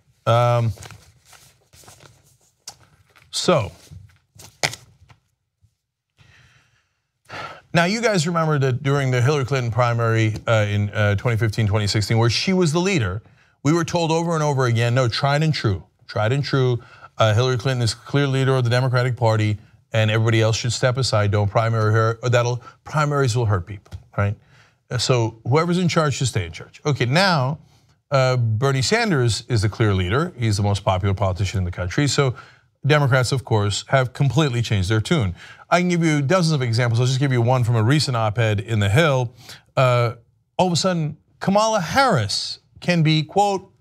So, now you guys remember that during the Hillary Clinton primary in 2015, 2016, where she was the leader, we were told over and over again, no, tried and true, Hillary Clinton is clear leader of the Democratic Party and everybody else should step aside, don't primary her, or primaries will hurt people, right? So whoever's in charge should stay in charge. Okay, now Bernie Sanders is the clear leader. He's the most popular politician in the country. So Democrats, of course, have completely changed their tune. I can give you dozens of examples. I'll just give you one from a recent op-ed in The Hill. All of a sudden, Kamala Harris can be, quote,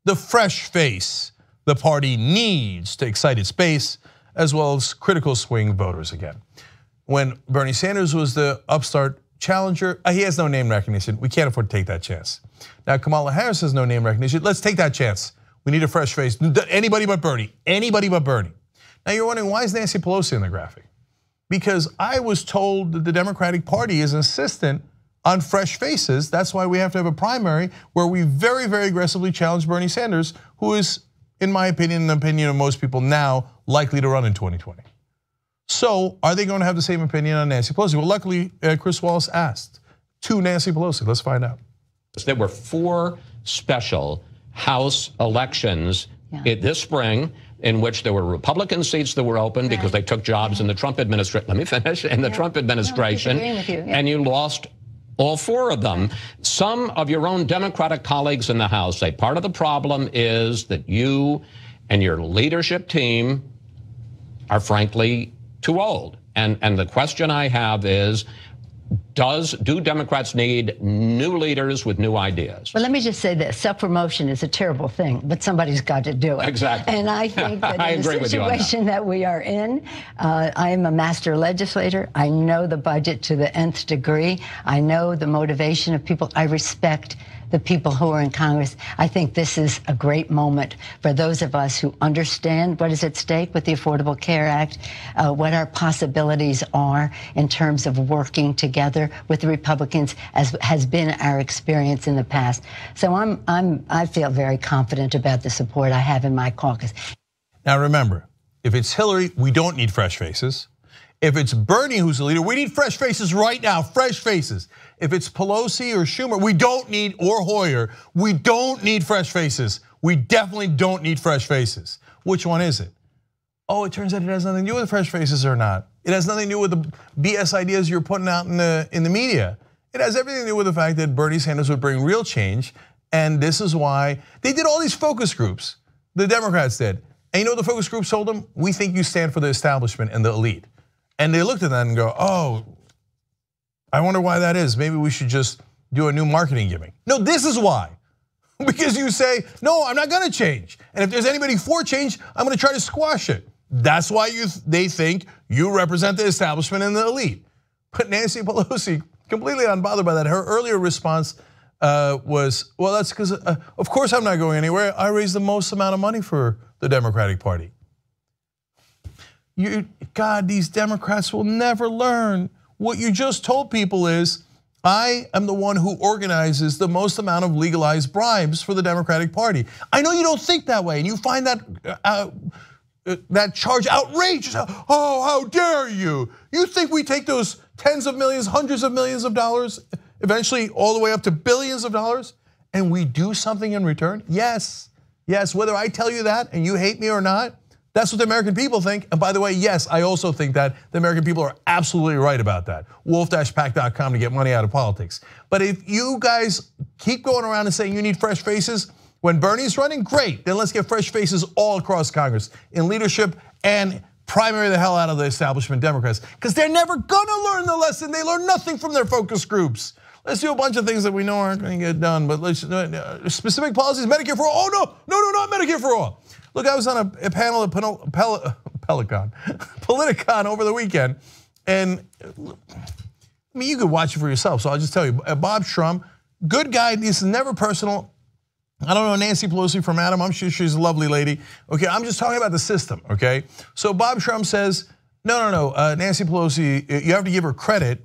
the fresh face the party needs to excite its base, as well as critical swing voters again. When Bernie Sanders was the upstart challenger, he has no name recognition. We can't afford to take that chance. Now Kamala Harris has no name recognition. Let's take that chance. We need a fresh face. Anybody but Bernie. Anybody but Bernie. Now you're wondering, why is Nancy Pelosi in the graphic? Because I was told that the Democratic Party is insistent on fresh faces. That's why we have to have a primary where we very, very aggressively challenge Bernie Sanders, who is, in my opinion, and the opinion of most people now, likely to run in 2020. So are they going to have the same opinion on Nancy Pelosi? Well, luckily, Chris Wallace asked to Nancy Pelosi. Let's find out. There were 4 special House elections this spring in which there were Republican seats that were open because they took jobs in the Trump administration. Let me finish. In the Trump administration, and you lost all 4 of them. Some of your own Democratic colleagues in the House say part of the problem is that you and your leadership team are frankly too old. And the question I have is, do Democrats need new leaders with new ideas? Well, let me just say this. Self-promotion is a terrible thing, but somebody's got to do it. Exactly. And I think that in the situation that we are in, I am a master legislator. I know the budget to the nth degree. I know the motivation of people. I respect the people who are in Congress. I think this is a great moment for those of us who understand what is at stake with the Affordable Care Act, what our possibilities are in terms of working together with the Republicans, as has been our experience in the past. So I feel very confident about the support I have in my caucus. Now remember, if it's Hillary, we don't need fresh faces. If it's Bernie who's the leader, we need fresh faces right now, fresh faces. If it's Pelosi or Schumer, we don't need, or Hoyer, we don't need fresh faces. We definitely don't need fresh faces. Which one is it? Oh, it turns out it has nothing to do with fresh faces or not. It has nothing to do with the BS ideas you're putting out in the media. It has everything to do with the fact that Bernie Sanders would bring real change, and this is why they did all these focus groups, the Democrats did. And you know what the focus groups told them? We think you stand for the establishment and the elite. And they looked at that and go, oh, I wonder why that is. Maybe we should just do a new marketing gimmick. No, this is why. Because you say, no, I'm not gonna change. And if there's anybody for change, I'm gonna try to squash it. That's why they think you represent the establishment and the elite. But Nancy Pelosi, completely unbothered by that. Her earlier response was, well, that's because, of course I'm not going anywhere. I raised the most amount of money for the Democratic Party. God, these Democrats will never learn. What you just told people is, I am the one who organizes the most amount of legalized bribes for the Democratic Party. I know you don't think that way, and you find that charge outrageous. Oh, how dare you? You think we take those tens of millions, hundreds of millions of dollars, eventually all the way up to billions of dollars, and we do something in return? Yes, whether I tell you that and you hate me or not, that's what the American people think. And by the way, yes, I also think that the American people are absolutely right about that. wolf-pac.com to get money out of politics. But if you guys keep going around and saying you need fresh faces, when Bernie's running, great, then let's get fresh faces all across Congress, in leadership and primary the hell out of the establishment Democrats, because they're never gonna learn the lesson. They learn nothing from their focus groups. Let's do a bunch of things that we know aren't gonna get done, but let's, specific policies, Medicare for all. Oh no, not Medicare for all. Look, I was on a panel at Politicon over the weekend, and I mean, you could watch it for yourself, so I'll just tell you, Bob Shrum, good guy, this is never personal. I don't know Nancy Pelosi from Adam, I'm sure she's a lovely lady. Okay, I'm just talking about the system, okay? So Bob Shrum says, no, Nancy Pelosi, you have to give her credit.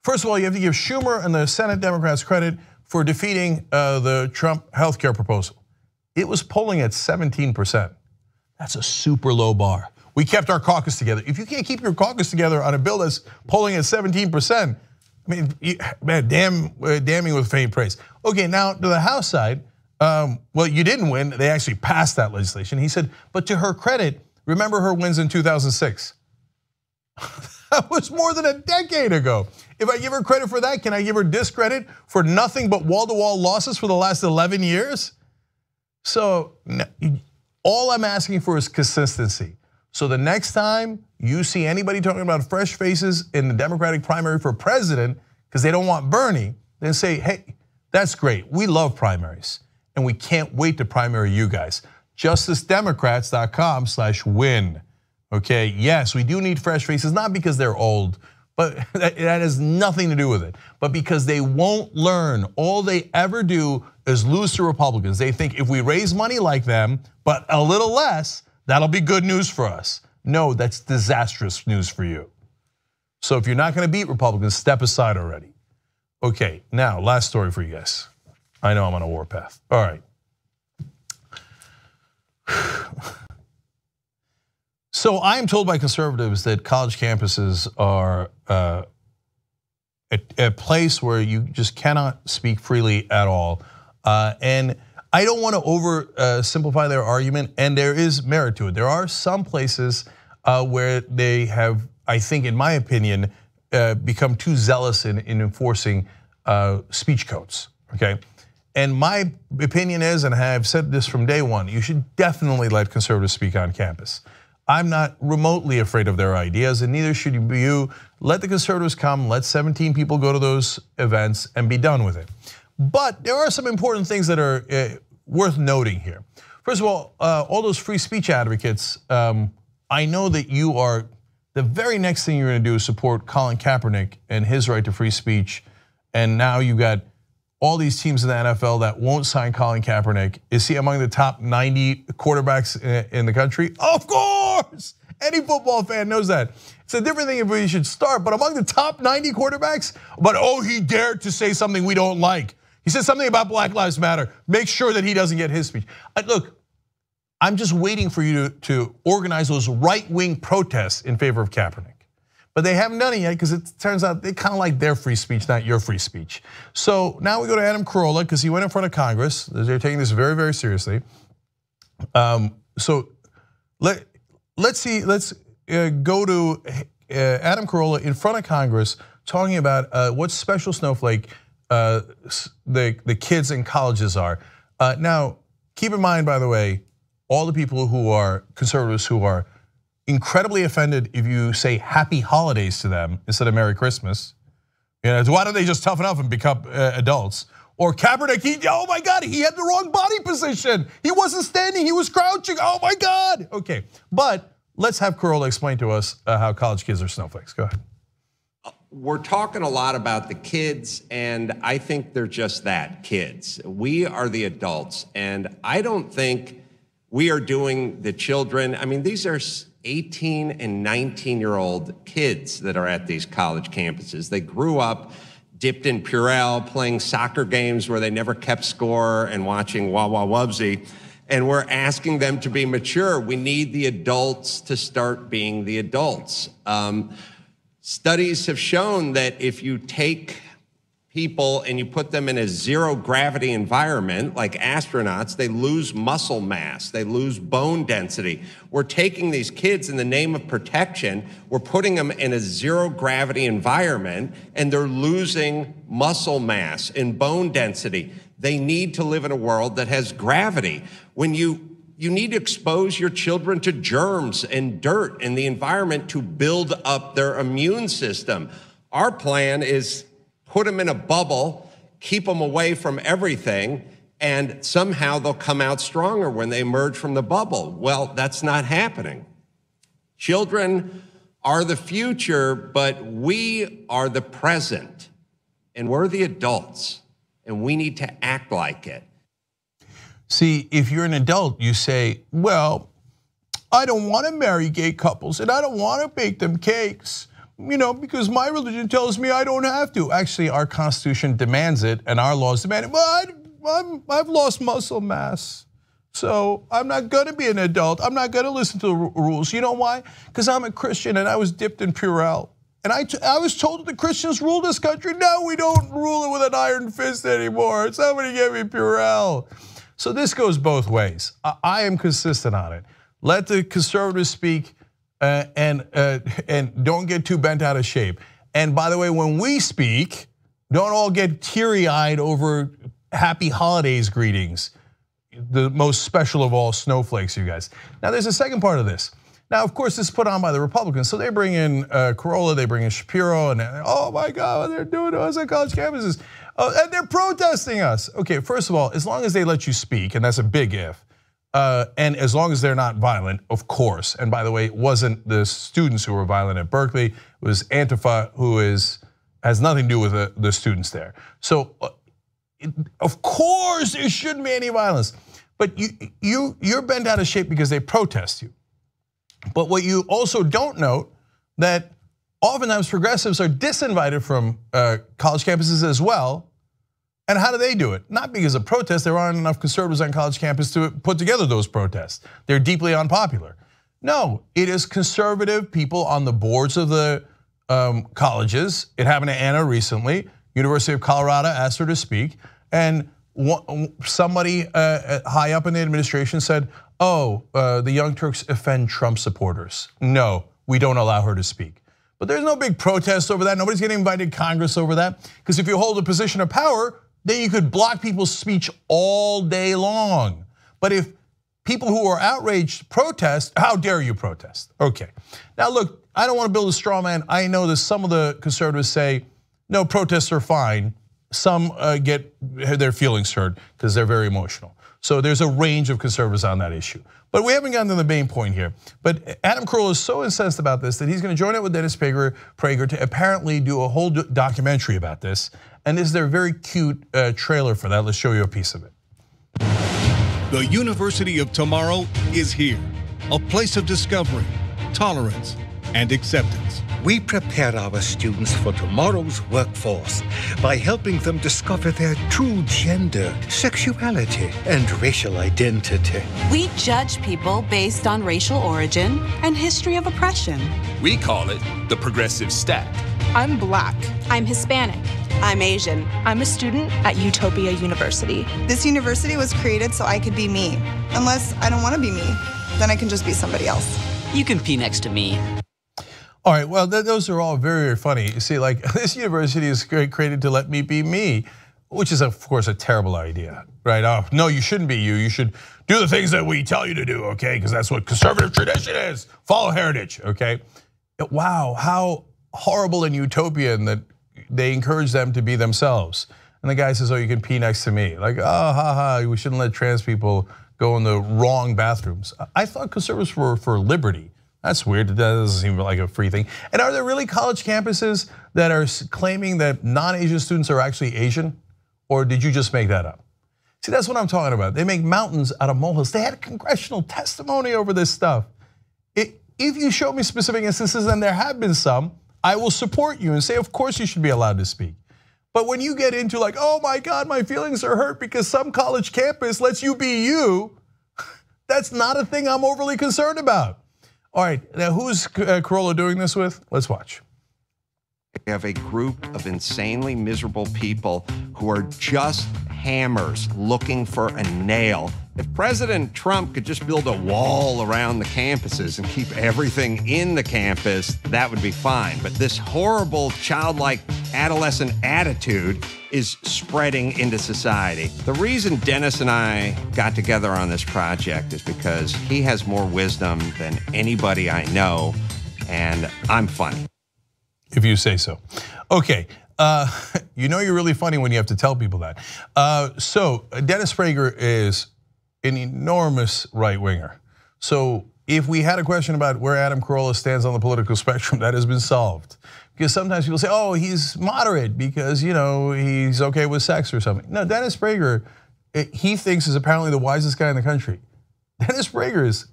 First of all, you have to give Schumer and the Senate Democrats credit for defeating the Trump healthcare proposal. It was polling at 17%. That's a super low bar. We kept our caucus together. If you can't keep your caucus together on a bill that's polling at 17%, I mean, man, damning with faint praise. Okay, now to the House side, well, you didn't win. They actually passed that legislation. He said, but to her credit, remember her wins in 2006. That was more than a decade ago. If I give her credit for that, can I give her discredit for nothing but wall-to-wall losses for the last 11 years? So all I'm asking for is consistency. So the next time you see anybody talking about fresh faces in the Democratic primary for president because they don't want Bernie, then say, hey, that's great. We love primaries and we can't wait to primary you guys. justicedemocrats.com/win. Okay, yes, we do need fresh faces, not because they're old, but that has nothing to do with it, but because they won't learn. All they ever do is lose to Republicans. They think if we raise money like them, but a little less, that'll be good news for us. No, that's disastrous news for you. So if you're not gonna beat Republicans, step aside already. Okay, now last story for you guys. I know I'm on a warpath. All right. So I am told by conservatives that college campuses are a place where you just cannot speak freely at all. And I don't want to oversimplify their argument, and there is merit to it. There are some places where they have, I think, in my opinion, become too zealous in enforcing speech codes, okay? And my opinion is, and I have said this from day one, you should definitely let conservatives speak on campus. I'm not remotely afraid of their ideas, and neither should you. Let the conservatives come, let 17 people go to those events and be done with it. But there are some important things that are worth noting here. First of all those free speech advocates, I know that you are, the very next thing you're gonna do is support Colin Kaepernick and his right to free speech. And now you got all these teams in the NFL that won't sign Colin Kaepernick. Is he among the top 90 quarterbacks in the country? Of course, any football fan knows that. It's a different thing if we should start, but among the top 90 quarterbacks, but he dared to say something we don't like. He said something about Black Lives Matter. Make sure that he doesn't get his speech. Look, I'm just waiting for you to organize those right-wing protests in favor of Kaepernick. But they haven't done it yet because it turns out they kind of like their free speech, not your free speech. So now we go to Adam Carolla because he went in front of Congress. They're taking this very, very seriously. So let's go to Adam Carolla in front of Congress talking about what special snowflake the kids in colleges are. Now, keep in mind, by the way, all the people who are conservatives who are incredibly offended if you say happy holidays to them instead of Merry Christmas. Why don't they just toughen up and become adults? Or Kaepernick, oh my God, he had the wrong body position. He wasn't standing, he was crouching, oh my God. Okay, but let's have Carolla explain to us how college kids are snowflakes. Go ahead. We're talking a lot about the kids, and I think they're just that, kids. We are the adults, and I don't think we are doing the children. I mean, these are 18 and 19-year-old kids that are at these college campuses. They grew up dipped in Purell, playing soccer games where they never kept score and watching Wah Wah Wubsy. And we're asking them to be mature. We need the adults to start being the adults. Studies have shown that if you take people and you put them in a zero gravity environment, like astronauts, they lose muscle mass, they lose bone density. We're taking these kids in the name of protection, we're putting them in a zero gravity environment, and they're losing muscle mass and bone density. They need to live in a world that has gravity. When you You need to expose your children to germs and dirt in the environment to build up their immune system. Our plan is put them in a bubble, keep them away from everything, and somehow they'll come out stronger when they emerge from the bubble. Well, that's not happening. Children are the future, but we are the present, and we're the adults, and we need to act like it. See, if you're an adult, you say, well, I don't want to marry gay couples and I don't want to bake them cakes, because my religion tells me I don't have to. Actually, our Constitution demands it and our laws demand it. Well, I've lost muscle mass, so I'm not going to be an adult. I'm not going to listen to the rules. You know why? Because I'm a Christian and I was dipped in Purell. And I was told that the Christians rule this country. No, we don't rule it with an iron fist anymore. Somebody give me Purell. So this goes both ways. I am consistent on it. Let the conservatives speak and don't get too bent out of shape. And by the way, when we speak, don't all get teary-eyed over happy holidays greetings. The most special of all snowflakes, you guys. Now there's a second part of this. Now, of course, this is put on by the Republicans. So they bring in Corolla, they bring in Shapiro, and oh my God, what they're doing to us at college campuses. Oh, and they're protesting us. Okay, first of all, as long as they let you speak, and that's a big if, and as long as they're not violent, of course. And by the way, it wasn't the students who were violent at Berkeley, it was Antifa, who has nothing to do with the students there. So, of course, there shouldn't be any violence. But you're bent out of shape because they protest you. But what you also don't note, that oftentimes progressives are disinvited from college campuses as well. And how do they do it? Not because of protests. There aren't enough conservatives on college campus to put together those protests. They're deeply unpopular. No, it is conservative people on the boards of the colleges. It happened to Anna recently. University of Colorado asked her to speak, and somebody high up in the administration said, oh, the Young Turks offend Trump supporters. No, we don't allow her to speak. But there's no big protest over that. Nobody's getting invited to Congress over that. Because if you hold a position of power, then you could block people's speech all day long. But if people who are outraged protest, how dare you protest? Okay, now look, I don't want to build a straw man. I know that some of the conservatives say, no, protests are fine. Some get their feelings hurt because they're very emotional. So there's a range of conservatives on that issue. But we haven't gotten to the main point here. But Adam Carolla is so incensed about this that he's going to join up with Dennis Prager to apparently do a whole documentary about this. And this is their very cute trailer for that. Let's show you a piece of it. The University of Tomorrow is here. A place of discovery, tolerance, and acceptance. We prepare our students for tomorrow's workforce by helping them discover their true gender, sexuality, and racial identity. We judge people based on racial origin and history of oppression. We call it the progressive stack. I'm Black. I'm Hispanic. I'm Asian. I'm a student at Utopia University. This university was created so I could be me. Unless I don't want to be me, then I can just be somebody else. You can pee next to me. All right, well, those are all very, very funny. You see, like, this university is created to let me be me, which is, of course, a terrible idea, right? Oh, no, you shouldn't be you. You should do the things that we tell you to do, okay? Because that's what conservative tradition is. Follow heritage, okay? Wow, how horrible and utopian that they encourage them to be themselves. And the guy says, oh, you can pee next to me. Like, oh, ha, ha, we shouldn't let trans people go in the wrong bathrooms. I thought conservatives were for liberty. That's weird, that doesn't seem like a free thing. And are there really college campuses that are claiming that non-Asian students are actually Asian? Or did you just make that up? See, that's what I'm talking about. They make mountains out of molehills. They had congressional testimony over this stuff. If you show me specific instances, and there have been some, I will support you and say, of course you should be allowed to speak. But when you get into like, oh my God, my feelings are hurt because some college campus lets you be you, that's not a thing I'm overly concerned about. All right, now who's Carolla doing this with? Let's watch. We have a group of insanely miserable people who are just hammers looking for a nail. If President Trump could just build a wall around the campuses and keep everything in the campus, that would be fine. But this horrible childlike adolescent attitude is spreading into society. The reason Dennis and I got together on this project is because he has more wisdom than anybody I know, and I'm funny. If you say so. Okay, you know you're really funny when you have to tell people that. So Dennis Prager is an enormous right-winger. So if we had a question about where Adam Carolla stands on the political spectrum, that has been solved. Because sometimes people say, oh, he's moderate because, you know, he's okay with sex or something. No, Dennis Prager, he thinks is apparently the wisest guy in the country. Dennis Prager is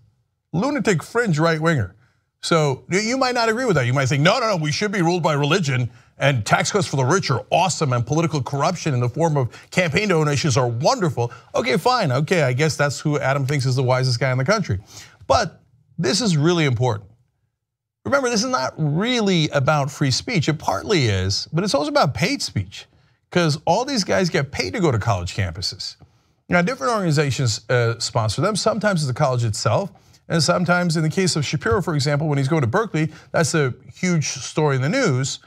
lunatic fringe right-winger. So you might not agree with that. You might think, no, we should be ruled by religion and tax cuts for the rich are awesome and political corruption in the form of campaign donations are wonderful. Okay, fine. Okay, I guess that's who Adam thinks is the wisest guy in the country. But this is really important. Remember, this is not really about free speech. It partly is, but it's also about paid speech because all these guys get paid to go to college campuses. Now, different organizations sponsor them. Sometimes it's the college itself. And sometimes in the case of Shapiro, for example, when he's going to Berkeley, that's a huge story in the news.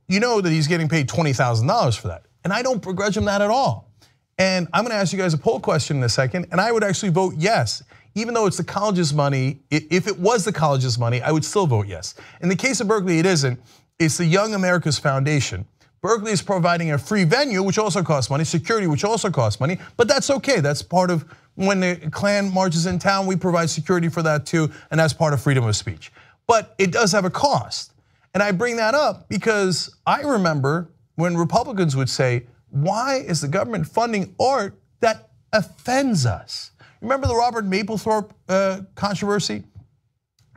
You know that he's getting paid $20,000 for that. And I don't begrudge him that at all. And I'm gonna ask you guys a poll question in a second, and I would actually vote yes. Even though it's the college's money, if it was the college's money, I would still vote yes. In the case of Berkeley, it isn't. It's the Young America's Foundation. Berkeley is providing a free venue, which also costs money, security, which also costs money, but that's okay. That's part of when the Klan marches in town, we provide security for that too, and that's part of freedom of speech. But it does have a cost. And I bring that up because I remember when Republicans would say, why is the government funding art that offends us? Remember the Robert Mapplethorpe controversy?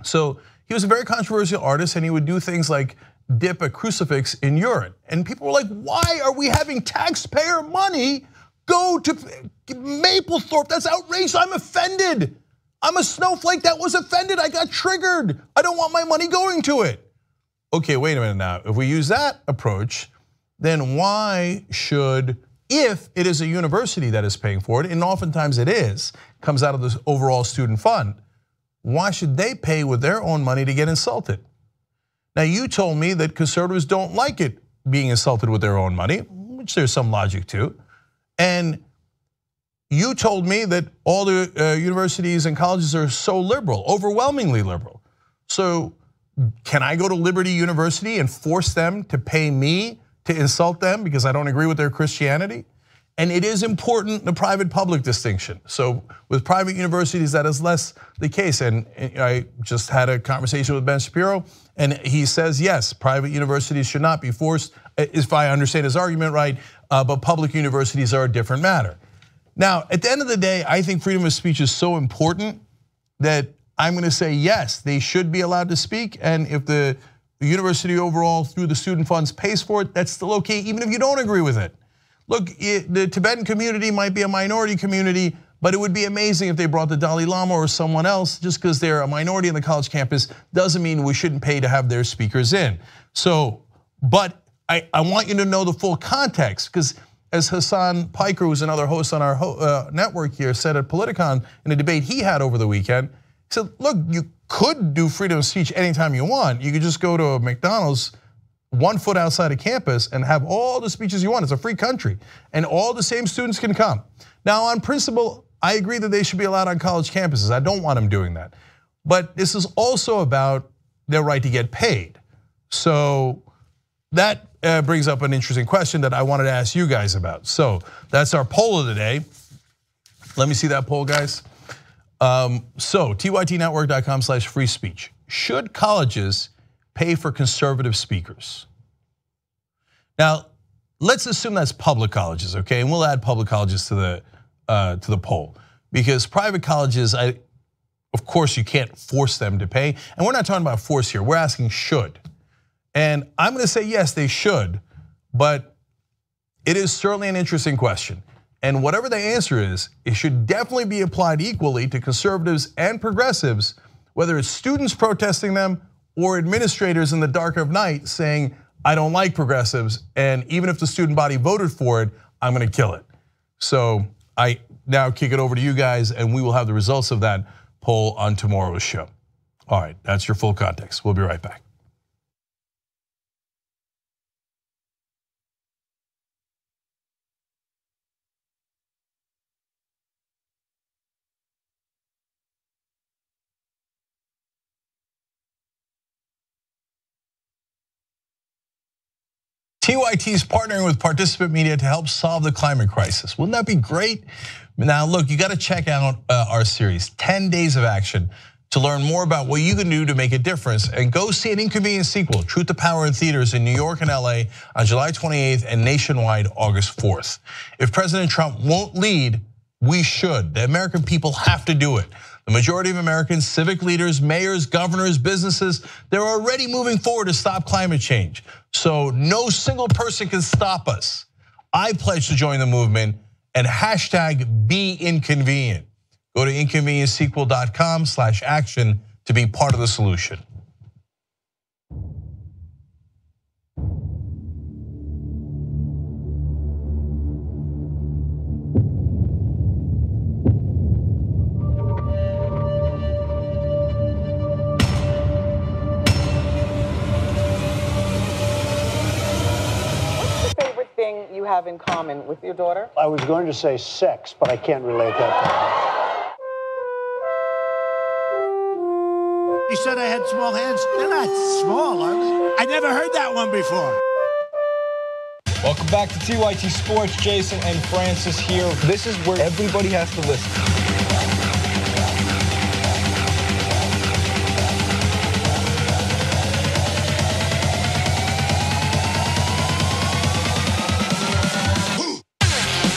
So he was a very controversial artist and he would do things like dip a crucifix in urine. And people were like, why are we having taxpayer money go to Mapplethorpe? That's outrageous, I'm offended. I'm a snowflake that was offended, I got triggered. I don't want my money going to it. Okay, wait a minute now. If we use that approach, then why should, if it is a university that is paying for it, and oftentimes it is, comes out of the overall student fund, why should they pay with their own money to get insulted? Now you told me that conservatives don't like it being insulted with their own money, which there's some logic to. And you told me that all the universities and colleges are so liberal, overwhelmingly liberal. So can I go to Liberty University and force them to pay me to insult them because I don't agree with their Christianity? And it is important, the private-public distinction. So with private universities, that is less the case. And I just had a conversation with Ben Shapiro, and he says, yes, private universities should not be forced, if I understand his argument right, but public universities are a different matter. Now, at the end of the day, I think freedom of speech is so important that I'm gonna say yes, they should be allowed to speak, and if the university overall through the student funds pays for it, that's still okay, even if you don't agree with it. Look, the Tibetan community might be a minority community, but it would be amazing if they brought the Dalai Lama or someone else. Just because they're a minority on the college campus doesn't mean we shouldn't pay to have their speakers in. So, but I want you to know the full context, because as Hassan Piker, who's another host on our network here, said at Politicon in a debate he had over the weekend, he said, look, you could do freedom of speech anytime you want. You could just go to a McDonald's 1 foot outside of campus and have all the speeches you want. It's a free country, and all the same students can come. Now, on principle, I agree that they should be allowed on college campuses. I don't want them doing that. But this is also about their right to get paid. So that brings up an interesting question that I wanted to ask you guys about. So that's our poll of the day. Let me see that poll, guys. So tytnetwork.com/free speech. Should colleges pay for conservative speakers? Now, let's assume that's public colleges, okay? And we'll add public colleges to the poll, because private colleges, of course, you can't force them to pay. And we're not talking about force here. We're asking should. And I'm going to say yes, they should, but it is certainly an interesting question. And whatever the answer is, it should definitely be applied equally to conservatives and progressives, whether it's students protesting them or administrators in the dark of night saying, I don't like progressives, and even if the student body voted for it, I'm gonna kill it. So I now kick it over to you guys, and we will have the results of that poll on tomorrow's show. All right, that's your full context. We'll be right back. TYT is partnering with Participant Media to help solve the climate crisis. Wouldn't that be great? Now, look, you got to check out our series, 10 Days of Action, to learn more about what you can do to make a difference. And go see an inconvenient sequel, Truth to Power, in theaters in New York and LA on July 28th and nationwide August 4th. If President Trump won't lead, we should. The American people have to do it. The majority of Americans, civic leaders, mayors, governors, businesses, they're already moving forward to stop climate change. So no single person can stop us. I pledge to join the movement and hashtag #BeInconvenient. Go to inconvenientsequel.com/action to be part of the solution. You have in common with your daughter? I was going to say sex, but I can't relate that to He said I had small hands. They're not small, are they? I never heard that one before. Welcome back to TYT Sports. Jason and Francis here. This is where everybody has to listen.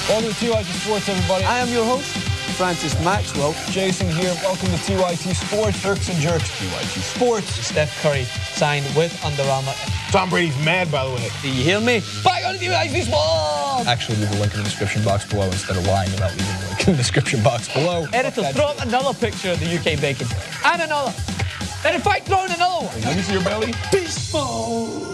Welcome to TYT Sports, everybody. I am your host, Francis Maxwell. Jason here. Welcome to TYT Sports. Turks and Jerks. TYT Sports. Steph Curry signed with Under Armour. Tom Brady's mad, by the way. Do you hear me? Back on TYT Sports! Actually, leave the link in the description box below instead of lying about leaving the link in the description box below. Editor, throw up another picture of the UK bacon. And another. And in fact, throw in another one. Let me see your belly. Beast mode.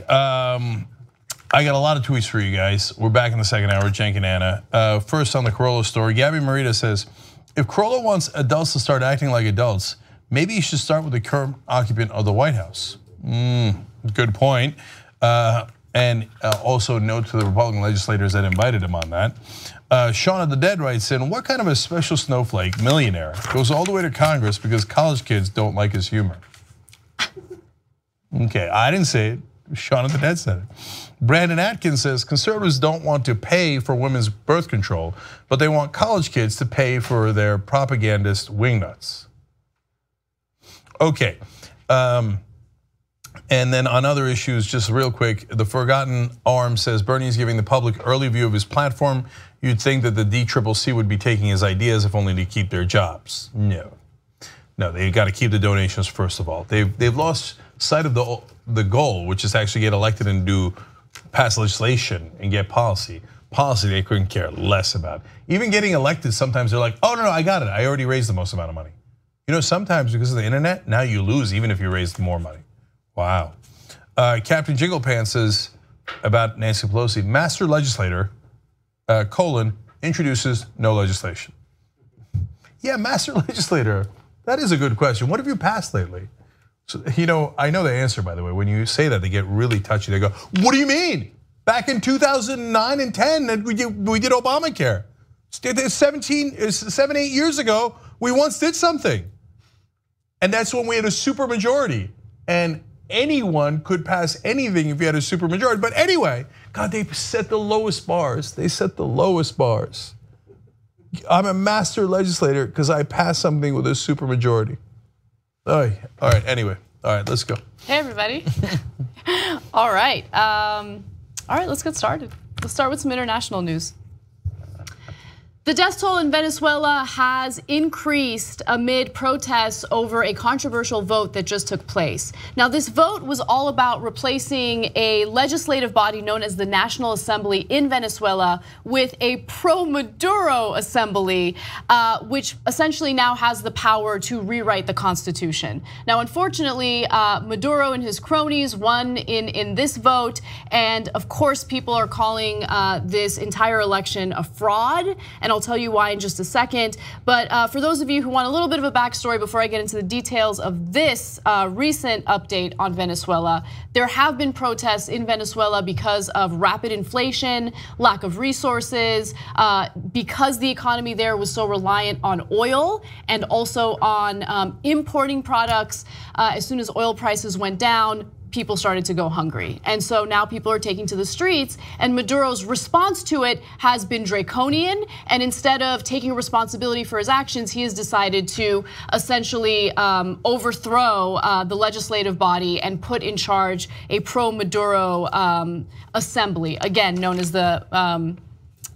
I got a lot of tweets for you guys. We're back in the second hour, Cenk and Anna. First on the Corolla story, Gabby Marita says, if Corolla wants adults to start acting like adults, maybe you should start with the current occupant of the White House. Good point. And also note to the Republican legislators that invited him on that. Shaun of the Dead writes in, what kind of a special snowflake millionaire goes all the way to Congress because college kids don't like his humor? Okay, I didn't say it. Shaun of the Dead said it. Brandon Atkins says, conservatives don't want to pay for women's birth control, but they want college kids to pay for their propagandist wingnuts. Okay. And then on other issues, just real quick, the Forgotten Arm says Bernie is giving the public early view of his platform. You'd think that the DCCC would be taking his ideas if only to keep their jobs. No, they got to keep the donations first of all. They've lost sight of the goal, which is actually get elected and pass legislation and get policy. Policy they couldn't care less about. Even getting elected, sometimes they're like, oh no, I got it. I already raised the most amount of money. You know, sometimes because of the internet, now you lose even if you raised more money. Wow. Captain Jinglepants says about Nancy Pelosi, master legislator, introduces no legislation. Yeah, master legislator, that is a good question. What have you passed lately? So, you know, I know the answer, by the way. When you say that, they get really touchy. They go, what do you mean? Back in 2009 and 10, we did Obamacare. 7, 8 years ago, we once did something. And that's when we had a supermajority. And anyone could pass anything if you had a supermajority. But anyway, God, they set the lowest bars. They set the lowest bars. I'm a master legislator because I passed something with a supermajority. All right, anyway. All right, let's go. Hey, everybody. All right, let's get started. Let's start with some international news. The death toll in Venezuela has increased amid protests over a controversial vote that just took place. Now, this vote was all about replacing a legislative body known as the National Assembly in Venezuela with a pro-Maduro assembly, which essentially now has the power to rewrite the Constitution. Now, unfortunately, Maduro and his cronies won in this vote, and of course, people are calling this entire election a fraud, and I'll tell you why in just a second. But for those of you who want a little bit of a backstory before I get into the details of this recent update on Venezuela, there have been protests in Venezuela because of rapid inflation, lack of resources, because the economy there was so reliant on oil and also on importing products. As soon as oil prices went down, people started to go hungry. And so now people are taking to the streets, and Maduro's response to it has been draconian. And instead of taking responsibility for his actions, he has decided to essentially overthrow the legislative body and put in charge a pro-Maduro assembly, again, known as the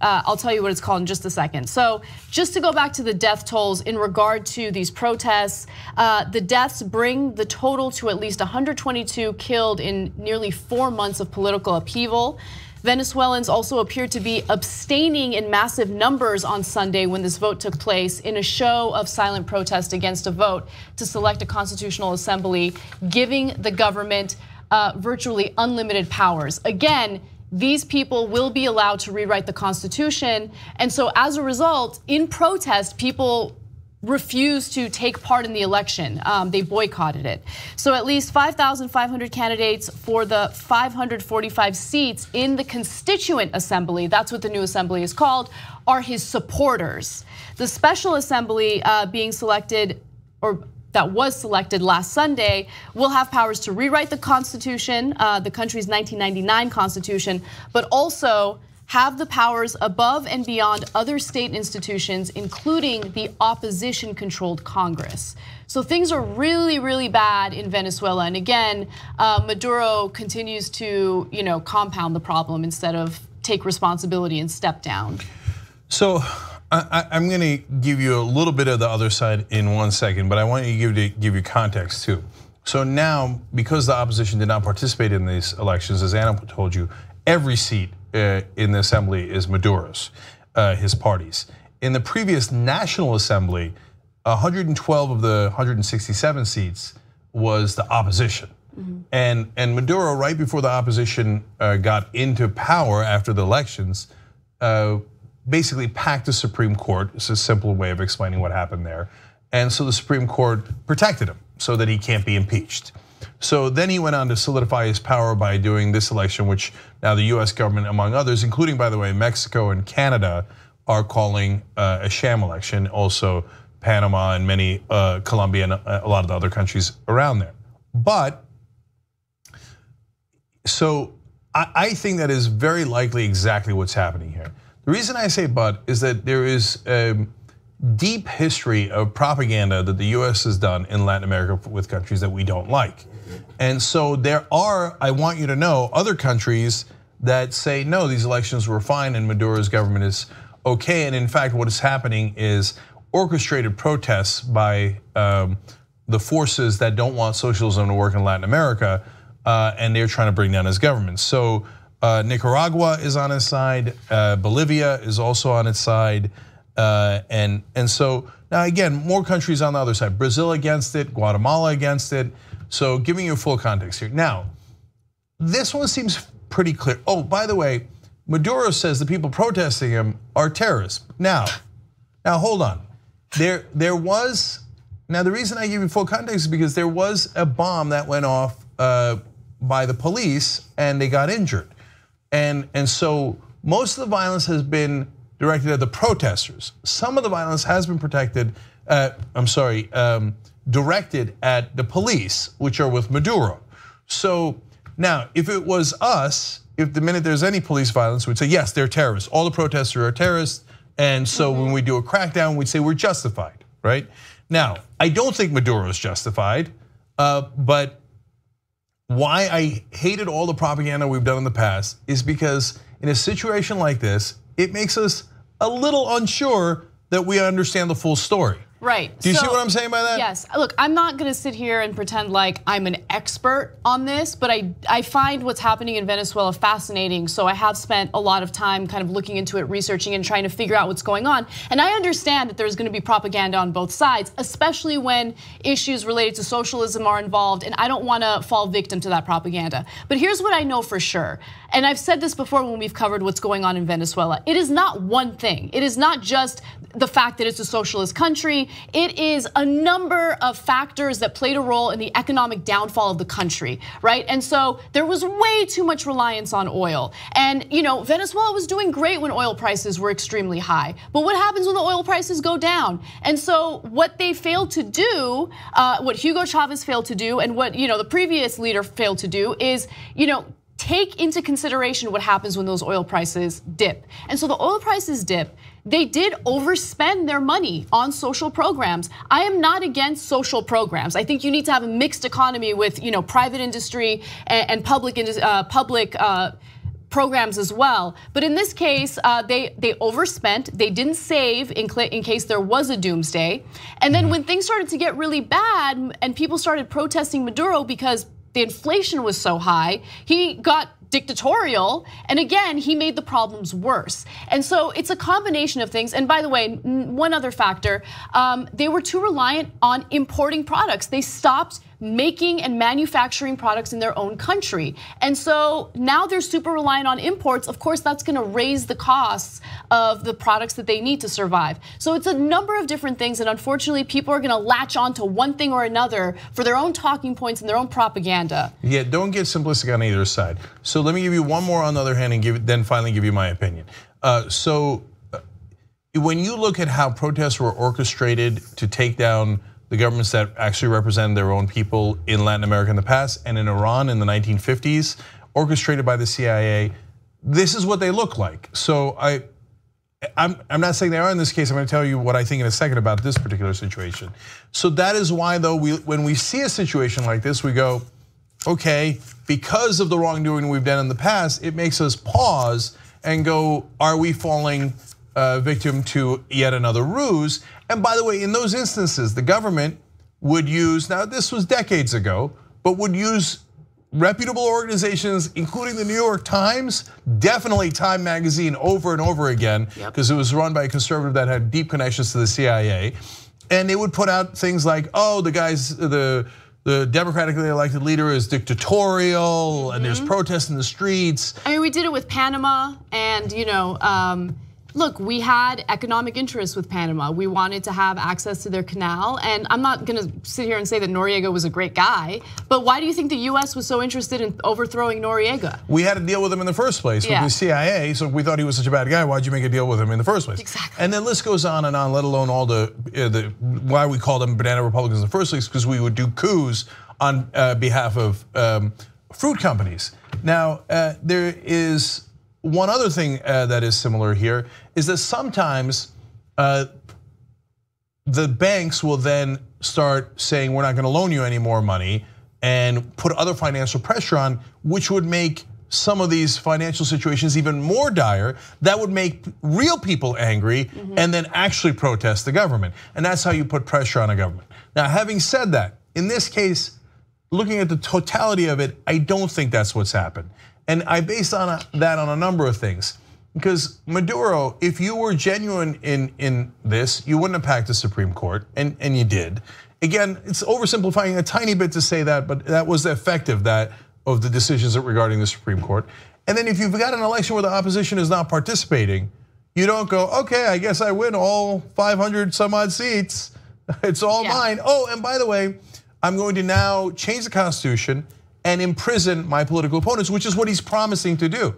I'll tell you what it's called in just a second. So just to go back to the death tolls in regard to these protests, the deaths bring the total to at least 122 killed in nearly 4 months of political upheaval. Venezuelans also appeared to be abstaining in massive numbers on Sunday when this vote took place in a show of silent protest against a vote to select a constitutional assembly, giving the government virtually unlimited powers. Again, these people will be allowed to rewrite the Constitution. And so as a result, in protest, people refused to take part in the election. They boycotted it. So at least 5,500 candidates for the 545 seats in the Constituent Assembly, that's what the new assembly is called, are his supporters. The special assembly being selected, or that was selected last Sunday, will have powers to rewrite the Constitution, the country's 1999 Constitution, but also have the powers above and beyond other state institutions, including the opposition-controlled Congress. So things are really, really bad in Venezuela. And again, Maduro continues to, compound the problem instead of take responsibility and step down. So I'm going to give you a little bit of the other side in 1 second, but I want to give you context too. So now, because the opposition did not participate in these elections, as Anna told you, every seat in the assembly is Maduro's, his party's. In the previous National Assembly, 112 of the 167 seats was the opposition. And Maduro, right before the opposition got into power after the elections, basically packed the Supreme Court. It's a simple way of explaining what happened there. And so the Supreme Court protected him so that he can't be impeached. So then he went on to solidify his power by doing this election, which now the US government, among others, including, by the way, Mexico and Canada, are calling a sham election. Also Panama and many, Colombia and a lot of the other countries around there. But, so I think that is very likely exactly what's happening here. The reason I say but is that there is a deep history of propaganda that the US has done in Latin America with countries that we don't like. And so there are, I want you to know, other countries that say, no, these elections were fine and Maduro's government is okay. And in fact, what is happening is orchestrated protests by the forces that don't want socialism to work in Latin America, and they're trying to bring down his government. So Nicaragua is on his side, Bolivia is also on its side, and so now again, more countries on the other side, Brazil against it, Guatemala against it. So giving you full context here. Now, this one seems pretty clear. Oh, by the way, Maduro says the people protesting him are terrorists. Now hold on. There was, now the reason I give you full context is because there was a bomb that went off by the police and they got injured. And so most of the violence has been directed at the protesters. Some of the violence has been directed at the police, which are with Maduro. So now, if it was us, if the minute there's any police violence, we'd say, yes, they're terrorists. All the protesters are terrorists. And so when we do a crackdown, we'd say we're justified, right? Now, I don't think Maduro is justified, but why I hated all the propaganda we've done in the past is because in a situation like this, it makes us a little unsure that we understand the full story. Right. Do you see what I'm saying by that? Yes. Look, I'm not going to sit here and pretend like I'm an expert on this, but I find what's happening in Venezuela fascinating. So I have spent a lot of time kind of looking into it, researching and trying to figure out what's going on. And I understand that there's going to be propaganda on both sides, especially when issues related to socialism are involved. And I don't want to fall victim to that propaganda. But here's what I know for sure. And I've said this before when we've covered what's going on in Venezuela. It is not one thing. It is not just the fact that it's a socialist country. It is a number of factors that played a role in the economic downfall of the country, right? And so there was way too much reliance on oil. And Venezuela was doing great when oil prices were extremely high. But what happens when the oil prices go down? And so what they failed to do, what Hugo Chavez failed to do, and what the previous leader failed to do is, take into consideration what happens when those oil prices dip. And so the oil prices dip. They did overspend their money on social programs. I am not against social programs. I think you need to have a mixed economy with private industry and public programs as well. But in this case, they overspent. They didn't save in case there was a doomsday. And then when things started to get really bad and people started protesting Maduro because the inflation was so high, he got dictatorial, and again, he made the problems worse. And so it's a combination of things. And by the way, one other factor, they were too reliant on importing products. They stopped making and manufacturing products in their own country. And so now they're super reliant on imports. Of course, that's gonna raise the costs of the products that they need to survive. So it's a number of different things, and unfortunately, people are gonna latch on to one thing or another for their own talking points and their own propaganda. Yeah, don't get simplistic on either side. So let me give you one more on the other hand and then finally give you my opinion. So when you look at how protests were orchestrated to take down the governments that actually represent their own people in Latin America in the past and in Iran in the 1950s, orchestrated by the CIA, this is what they look like. So I'm not saying they are in this case. I'm going to tell you what I think in a second about this particular situation. So that is why, though, when we see a situation like this, we go, okay, because of the wrongdoing we've done in the past, it makes us pause and go, are we falling victim to yet another ruse? And by the way, in those instances, the government would use, now this was decades ago, but would use reputable organizations, including the New York Times, definitely Time magazine over and over again, because it was run by a conservative that had deep connections to the CIA. And they would put out things like, oh, the guys, the the democratically elected leader is dictatorial and there's protests in the streets. I mean, we did it with Panama, and look, we had economic interests with Panama. We wanted to have access to their canal, and I'm not gonna sit here and say that Noriega was a great guy, but why do you think the US was so interested in overthrowing Noriega? We had to deal with him in the first place with the CIA, so if we thought he was such a bad guy, why'd you make a deal with him in the first place? Exactly. And the list goes on and on, let alone all the why we called them banana Republicans in the first place, because we would do coups on behalf of fruit companies. Now, there is one other thing that is similar here is that sometimes the banks will then start saying we're not going to loan you any more money and put other financial pressure on, which would make some of these financial situations even more dire. That would make real people angry and then actually protest the government. And that's how you put pressure on a government. Now, having said that, in this case, looking at the totality of it, I don't think that's what's happened. And I based that on a number of things. Because Maduro, if you were genuine in this, you wouldn't have packed the Supreme Court, and you did. Again, it's oversimplifying a tiny bit to say that, but that was the effective of the decisions regarding the Supreme Court. And then if you've got an election where the opposition is not participating, you don't go, okay, I guess I win all 500 some odd seats. It's all mine. Oh, and by the way, I'm going to now change the Constitution and imprison my political opponents, which is what he's promising to do.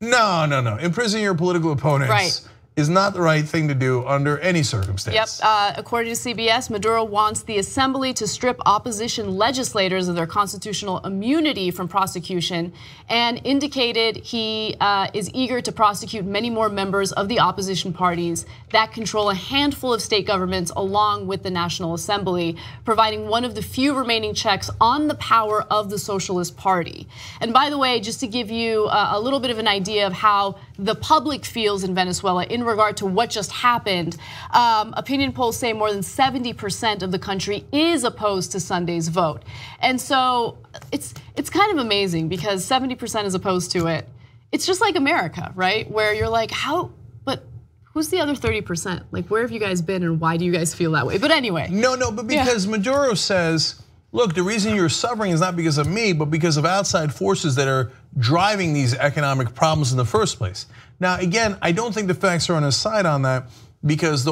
No. Imprisoning your political opponents is not the right thing to do under any circumstance. Yep, according to CBS, Maduro wants the assembly to strip opposition legislators of their constitutional immunity from prosecution, and indicated he is eager to prosecute many more members of the opposition parties that control a handful of state governments along with the National Assembly, providing one of the few remaining checks on the power of the Socialist Party. And by the way, just to give you a little bit of an idea of how the public feels in Venezuela in regard to what just happened, opinion polls say more than 70% of the country is opposed to Sunday's vote. And so it's kind of amazing because 70% is opposed to it. It's just like America, right? Where you're like, but who's the other 30%? Like, where have you guys been and why do you guys feel that way? But anyway. No, but because Maduro says, look, the reason you're suffering is not because of me, but because of outside forces that are driving these economic problems in the first place. Now, again, I don't think the facts are on his side on that because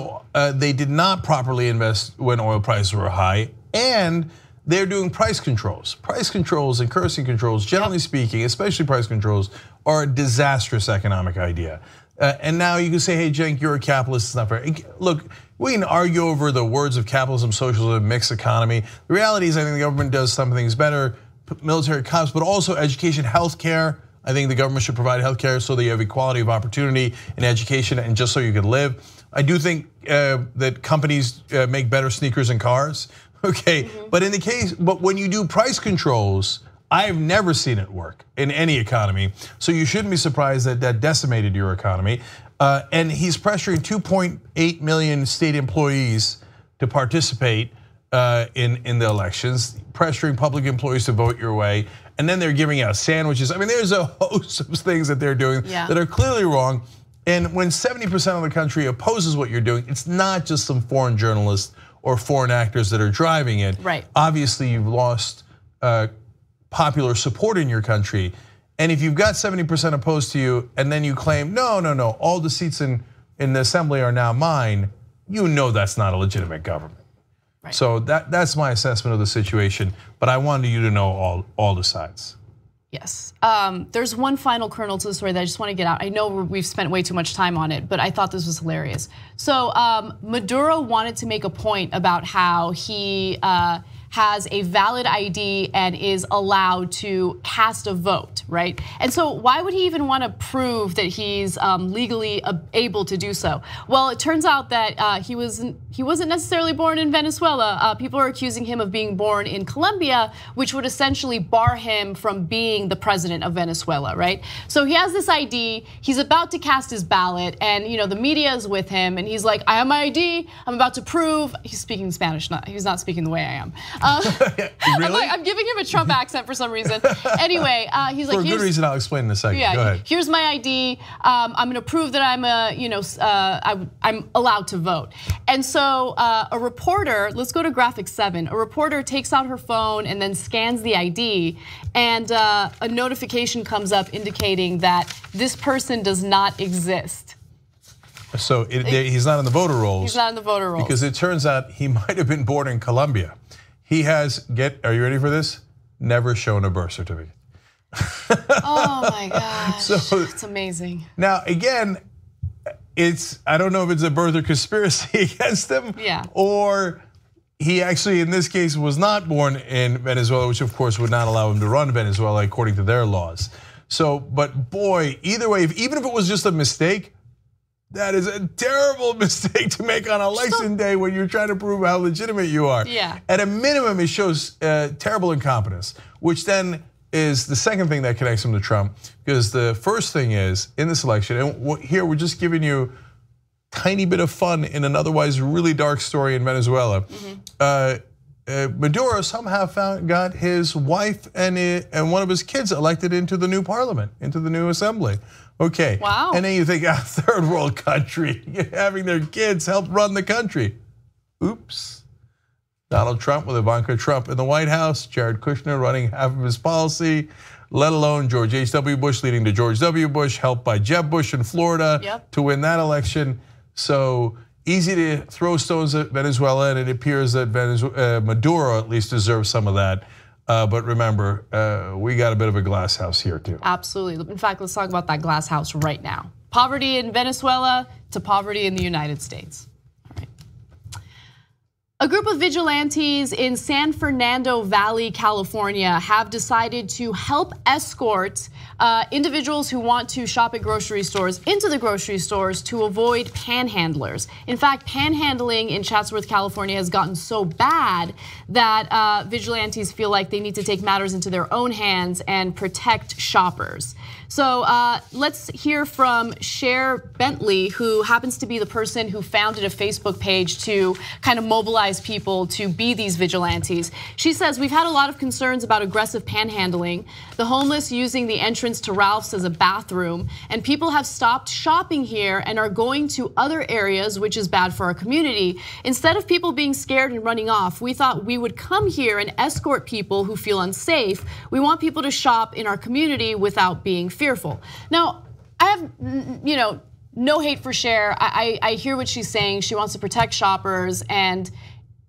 they did not properly invest when oil prices were high, and they're doing price controls. Price controls and currency controls, generally speaking, especially price controls, are a disastrous economic idea. And now you can say, hey, Cenk, you're a capitalist, it's not fair. Look, we can argue over the words of capitalism, socialism, mixed economy. The reality is I think the government does some things better, military cops, but also education, healthcare. I think the government should provide healthcare so that you have equality of opportunity in education and just so you can live. I do think that companies make better sneakers and cars, okay? But when you do price controls, I've never seen it work in any economy. So you shouldn't be surprised that that decimated your economy. And he's pressuring 2.8 million state employees to participate in the elections, pressuring public employees to vote your way. And then they're giving out sandwiches. I mean, there's a host of things that they're doing that are clearly wrong. And when 70% of the country opposes what you're doing, it's not just some foreign journalists or foreign actors that are driving it. Right. Obviously, you've lost popular support in your country. And if you've got 70% opposed to you and then you claim, no, all the seats in the assembly are now mine, you know that's not a legitimate government. Right. So that's my assessment of the situation, but I wanted you to know all the sides. Yes, there's one final kernel to the story that I just want to get out. I know we've spent way too much time on it, but I thought this was hilarious. So Maduro wanted to make a point about how he has a valid ID and is allowed to cast a vote, right? And so why would he even want to prove that he's legally able to do so? Well, it turns out that he wasn't necessarily born in Venezuela. People are accusing him of being born in Colombia, which would essentially bar him from being the president of Venezuela, right? So he has this ID, he's about to cast his ballot, and the media is with him, and he's like, I have my ID, I'm about to prove, he's speaking Spanish, he's not speaking the way I am. Really? I'm giving him a Trump accent for some reason. Anyway, he's like, for a good reason. I'll explain in a second. Go ahead. Here's my ID. I'm going to prove that I'm allowed to vote. And so a reporter, let's go to graphic 7. A reporter takes out her phone and then scans the ID, and a notification comes up indicating that this person does not exist. So he's not in the voter rolls. He's not in the voter rolls. Because it turns out he might have been born in Colombia. He has, are you ready for this? Never shown a birth certificate. Oh my gosh, it's amazing. Now again, I don't know if it's a birther conspiracy against him, or he actually, in this case, was not born in Venezuela, which of course would not allow him to run Venezuela according to their laws. So, but boy, either way, even if it was just a mistake, that is a terrible mistake to make on election day when you're trying to prove how legitimate you are. Yeah. At a minimum, it shows terrible incompetence, which then is the second thing that connects him to Trump. Because the first thing is, in this election, and here we're just giving you a tiny bit of fun in an otherwise really dark story in Venezuela. Maduro somehow got his wife and one of his kids elected into the new parliament, into the new assembly. Okay. Wow. And then you think, third world country, having their kids help run the country. Oops. Donald Trump with Ivanka Trump in the White House, Jared Kushner running half of his policy, let alone George H.W. Bush leading to George W. Bush, helped by Jeb Bush in Florida to win that election. So easy to throw stones at Venezuela, and it appears that Maduro at least deserves some of that. But remember, we got a bit of a glass house here too. Absolutely. In fact, let's talk about that glass house right now. Poverty in Venezuela to poverty in the United States. All right. A group of vigilantes in San Fernando Valley, California have decided to help escort individuals who want to shop at grocery stores into the grocery stores to avoid panhandlers. In fact, panhandling in Chatsworth, California has gotten so bad that vigilantes feel like they need to take matters into their own hands and protect shoppers. So let's hear from Cher Bentley, who happens to be the person who founded a Facebook page to kind of mobilize people to be these vigilantes. She says, we've had a lot of concerns about aggressive panhandling, the homeless using the entrance to Ralph's as a bathroom, and people have stopped shopping here and are going to other areas, which is bad for our community. Instead of people being scared and running off, we thought we would come here and escort people who feel unsafe. We want people to shop in our community without being fearful. Now, I have, no hate for Cher. I hear what she's saying. She wants to protect shoppers, and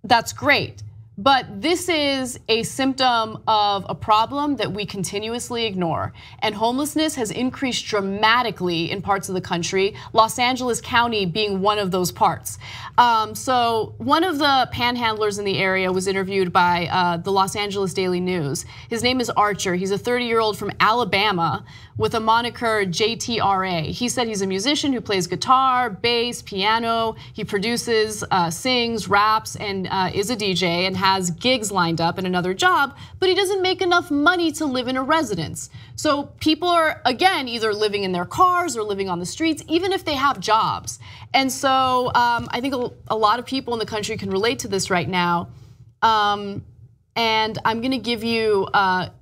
that's great. But this is a symptom of a problem that we continuously ignore. And homelessness has increased dramatically in parts of the country, Los Angeles County being one of those parts. So one of the panhandlers in the area was interviewed by the Los Angeles Daily News. His name is Archer. He's a 30-year-old from Alabama with a moniker JTRA. He said he's a musician who plays guitar, bass, piano. He produces, sings, raps, and is a DJ and has gigs lined up and another job, but he doesn't make enough money to live in a residence. So people are, again, either living in their cars or living on the streets, even if they have jobs. And so I think a lot of people in the country can relate to this right now. And I'm gonna give you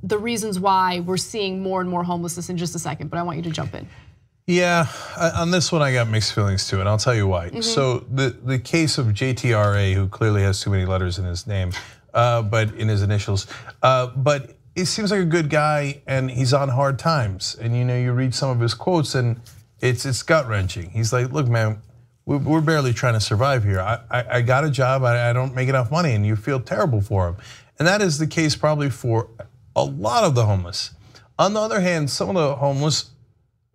the reasons why we're seeing more and more homelessness in just a second, but I want you to jump in. Yeah, on this one I got mixed feelings too, and I'll tell you why. So the case of JTRA, who clearly has too many letters in his name, but in his initials, but it seems like a good guy, and he's on hard times. And you read some of his quotes, and it's gut wrenching. He's like, look, man, we're barely trying to survive here. I got a job, I don't make enough money, and you feel terrible for him. And that is the case probably for a lot of the homeless. On the other hand, some of the homeless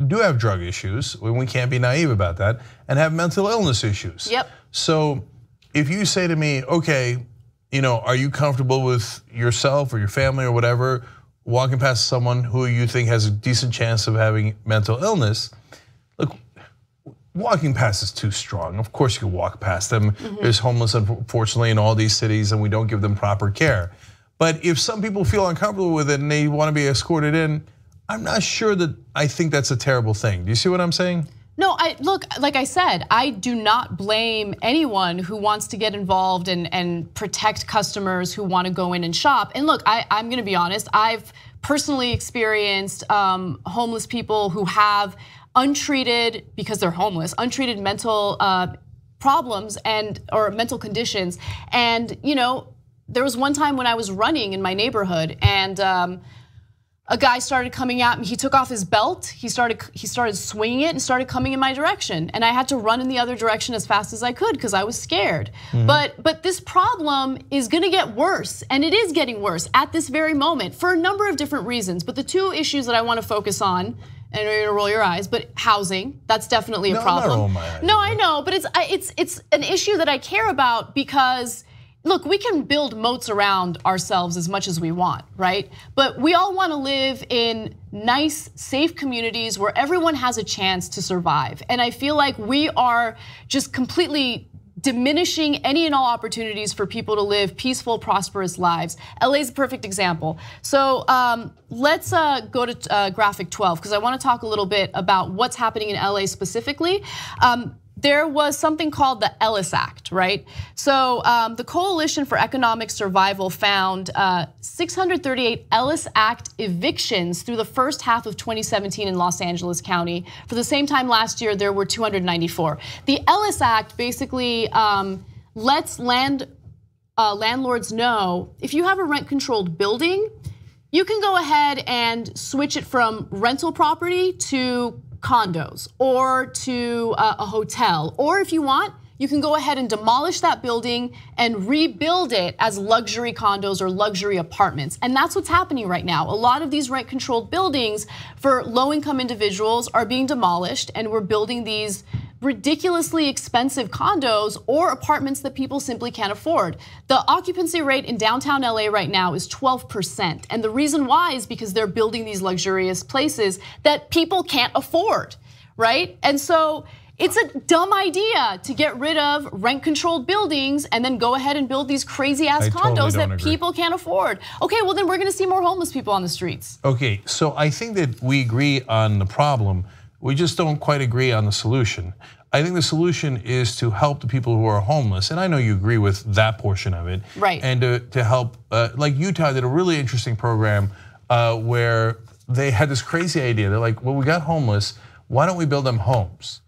do have drug issues, and we can't be naive about that, and have mental illness issues. Yep. So if you say to me, okay, are you comfortable with yourself or your family or whatever, walking past someone who you think has a decent chance of having mental illness, look, walking past is too strong. Of course you can walk past them. There's homeless, unfortunately, in all these cities, and we don't give them proper care. But if some people feel uncomfortable with it and they want to be escorted in, I'm not sure that I think that's a terrible thing. Do you see what I'm saying? No, look, like I said, I do not blame anyone who wants to get involved and protect customers who want to go in and shop. And look, I'm going to be honest, I've personally experienced homeless people who have untreated, because they're homeless, untreated mental problems or mental conditions. And there was one time when I was running in my neighborhood, and a guy started coming at me. He took off his belt. He started swinging it and started coming in my direction. And I had to run in the other direction as fast as I could because I was scared. But this problem is going to get worse, and it is getting worse at this very moment for a number of different reasons. But the two issues that I want to focus on, and you're going to roll your eyes, but housing, that's definitely a problem. I'm not rolling my eyes. No, I know, but it's an issue that I care about because, look, we can build moats around ourselves as much as we want, right? But we all want to live in nice, safe communities where everyone has a chance to survive. And I feel like we are just completely diminishing any and all opportunities for people to live peaceful, prosperous lives. LA is a perfect example. So let's go to graphic 12, because I want to talk a little bit about what's happening in LA specifically. There was something called the Ellis Act, right? So the Coalition for Economic Survival found 638 Ellis Act evictions through the first half of 2017 in Los Angeles County. For the same time last year, there were 294. The Ellis Act basically lets landlords know if you have a rent-controlled building, you can go ahead and switch it from rental property to condos or to a hotel, or if you want, you can go ahead and demolish that building and rebuild it as luxury condos or luxury apartments. And that's what's happening right now. A lot of these rent-controlled buildings for low-income individuals are being demolished, and we're building these ridiculously expensive condos or apartments that people simply can't afford. The occupancy rate in downtown LA right now is 12%. And the reason why is because they're building these luxurious places that people can't afford, right? And so it's a dumb idea to get rid of rent-controlled buildings and then go ahead and build these crazy-ass condos that people can't afford. Okay, well then we're gonna see more homeless people on the streets. Okay, so I think that we agree on the problem. We just don't quite agree on the solution. I think the solution is to help the people who are homeless, and I know you agree with that portion of it. Right. And to help, like Utah did a really interesting program where they had this crazy idea. They're like, well, we got homeless, why don't we build them homes?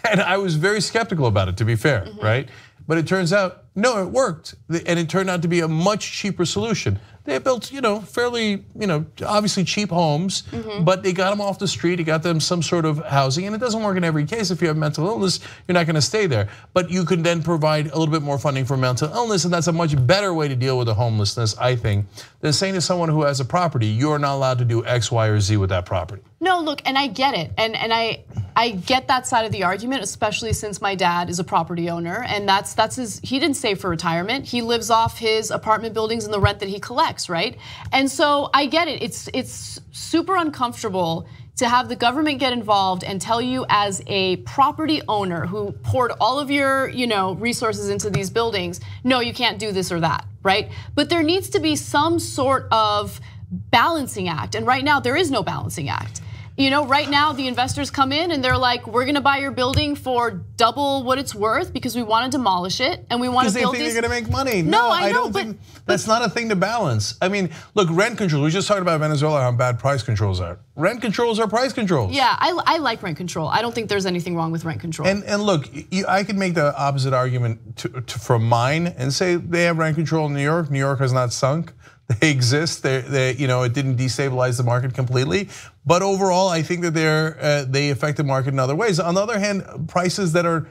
And I was very skeptical about it, to be fair, right? But it turns out, no, it worked. And it turned out to be a much cheaper solution. They built, fairly, obviously cheap homes, but they got them off the street, they got them some sort of housing, and it doesn't work in every case. If you have mental illness, you're not gonna stay there. But you can then provide a little bit more funding for mental illness, and that's a much better way to deal with the homelessness, I think, than saying to someone who has a property, you're not allowed to do X, Y, or Z with that property. No, look, and I get it, and I get that side of the argument, especially since my dad is a property owner, and that's his. He didn't save for retirement. He lives off his apartment buildings and the rent that he collects, right? And so I get it. It's super uncomfortable to have the government get involved and tell you as a property owner who poured all of your resources into these buildings, no, you can't do this or that, right? But there needs to be some sort of balancing act, and right now there is no balancing act. Right now the investors come in and they're like, we're gonna buy your building for double what it's worth because we wanna demolish it and we wanna build this. Because they think they're gonna make money. No, I know, don't think that's not a thing to balance. I mean, look, rent control, we just talked about Venezuela, how bad price controls are. Rent controls are price controls. Yeah, I like rent control. I don't think there's anything wrong with rent control. And look, I could make the opposite argument for mine and say they have rent control in New York. New York has not sunk. They exist. It didn't destabilize the market completely, but overall, I think that they affect the market in other ways. On the other hand, prices that are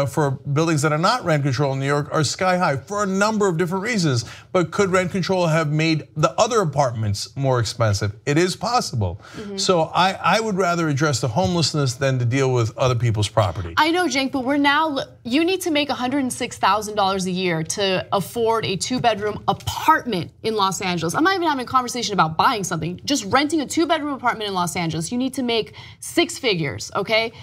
for buildings that are not rent control in New York are sky high for a number of different reasons. But could rent control have made the other apartments more expensive? It is possible. So I would rather address the homelessness than to deal with other people's property. I know, Cenk, but you need to make $106,000 a year to afford a 2-bedroom apartment in Los Angeles. I'm not even having a conversation about buying something, just renting a 2-bedroom apartment in Los Angeles. You need to make 6 figures, okay?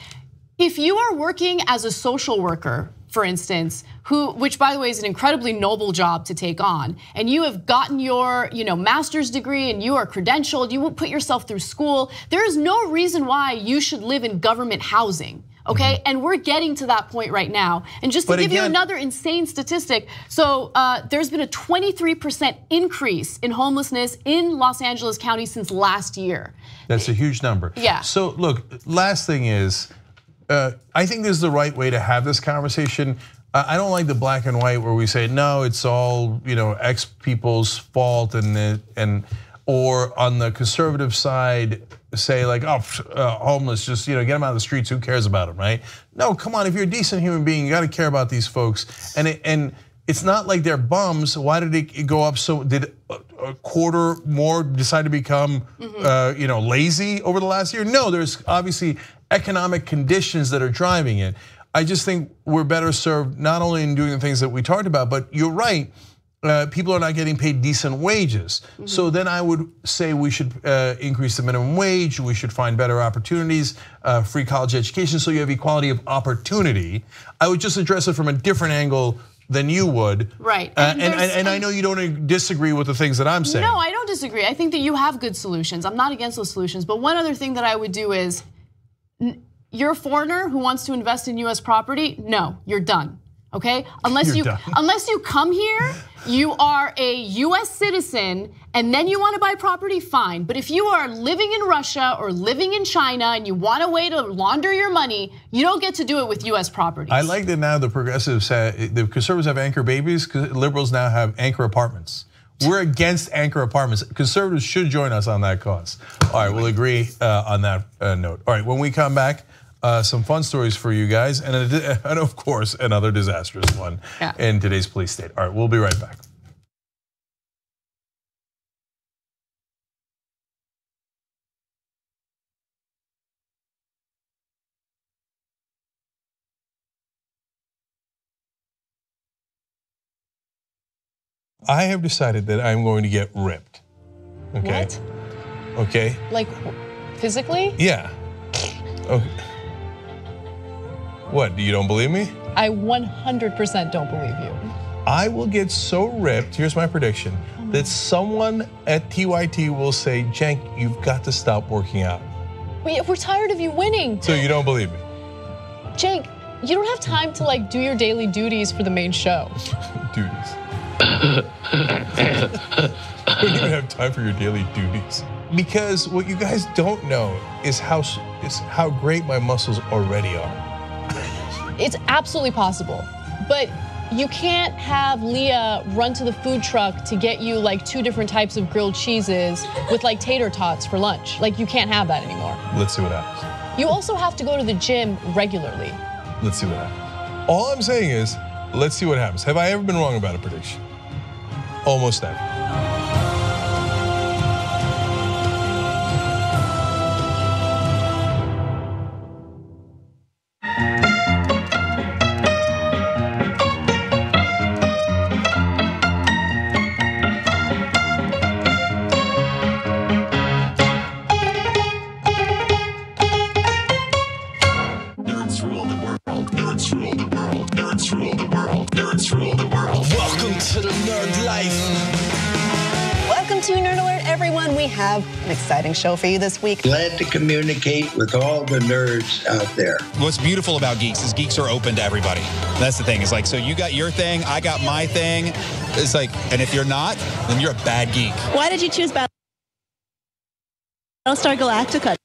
If you are working as a social worker, for instance, which by the way is an incredibly noble job to take on, and you have gotten your master's degree and you are credentialed, you will put yourself through school, there is no reason why you should live in government housing. okay? And we're getting to that point right now. And just to give you another insane statistic, so there's been a 23% increase in homelessness in Los Angeles County since last year. That's a huge number. Yeah. So look, last thing is, I think this is the right way to have this conversation. I don't like the black and white where we say, no, it's all X people's fault, or on the conservative side say like, oh, homeless, just get them out of the streets. Who cares about them, right? No, come on. If you're a decent human being, you got to care about these folks. And it's not like they're bums. Why did it go up so? Did a quarter more decide to become, lazy over the last year? No, there's obviously economic conditions that are driving it. I just think we're better served not only in doing the things that we talked about, but you're right. People are not getting paid decent wages. So then I would say we should increase the minimum wage. We should find better opportunities, free college education, so you have equality of opportunity. I would just address it from a different angle than you would. Right. And I know you don't disagree with the things that I'm saying. No, I don't disagree. I think that you have good solutions. I'm not against those solutions. But one other thing that I would do is, you're a foreigner who wants to invest in US property, no, you're done. Okay? Unless you come here, you are a US citizen, and then you want to buy property, fine. But if you are living in Russia or living in China and you want a way to launder your money, you don't get to do it with US properties. I like that now the progressives the conservatives have anchor babies, liberals now have anchor apartments. We're against anchor apartments. Conservatives should join us on that cause. All right, we'll agree on that note. All right, when we come back, some fun stories for you guys, and of course, another disastrous one in today's police state. All right, we'll be right back. I have decided that I'm going to get ripped. Okay. What? Okay. Like physically? Yeah. Okay. What, you don't believe me? I 100% don't believe you. I will get so ripped, here's my prediction, that someone at TYT will say, Cenk, you've got to stop working out. We're tired of you winning. So you don't believe me? Cenk, you don't have time to do your daily duties for the main show. Duties. I don't even have time for your daily duties. Because what you guys don't know is how great my muscles already are. It's absolutely possible, but you can't have Leah run to the food truck to get you 2 different types of grilled cheeses with tater tots for lunch. You can't have that anymore. Let's see what happens. You also have to go to the gym regularly. Let's see what happens. All I'm saying is, let's see what happens. Have I ever been wrong about a prediction? Almost never. An exciting show for you this week. Glad to communicate with all the nerds out there. What's beautiful about Geeks is Geeks are open to everybody. That's the thing. It's so you got your thing, I got my thing. It's and if you're not, then you're a bad geek. Why did you choose Battlestar Galactica?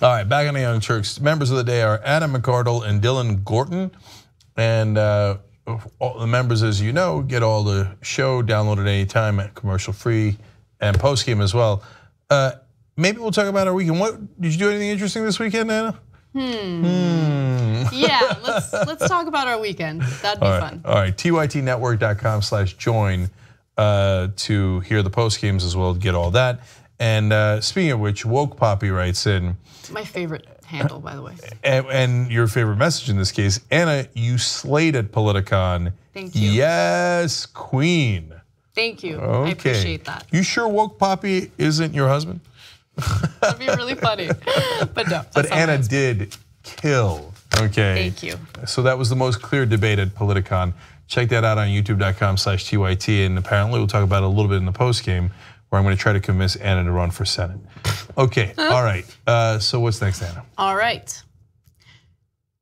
All right, back on the Young Turks. Members of the day are Adam McArdle and Dylan Gorton. And all the members, as you know, get all the show downloaded anytime, commercial free, and post game as well. Maybe we'll talk about our weekend. What did you do anything interesting this weekend, Anna? Yeah, let's talk about our weekend. That'd be fun. All right, tytnetwork.com/join to hear the post games as well, to get all that. And speaking of which, Woke Poppy writes in. My favorite handle, by the way. And your favorite message in this case, Anna, you slayed at Politicon. Thank you. Yes, queen. Thank you. Okay. I appreciate that. You sure Woke Poppy isn't your husband? That'd be really funny. But no. But Anna did kill. Okay. Thank you. So that was the most clear debate at Politicon. Check that out on youtube.com/TYT. And apparently we'll talk about it a little bit in the post game, where I'm going to try to convince Anna to run for Senate. Okay, all right. So what's next, Anna? All right.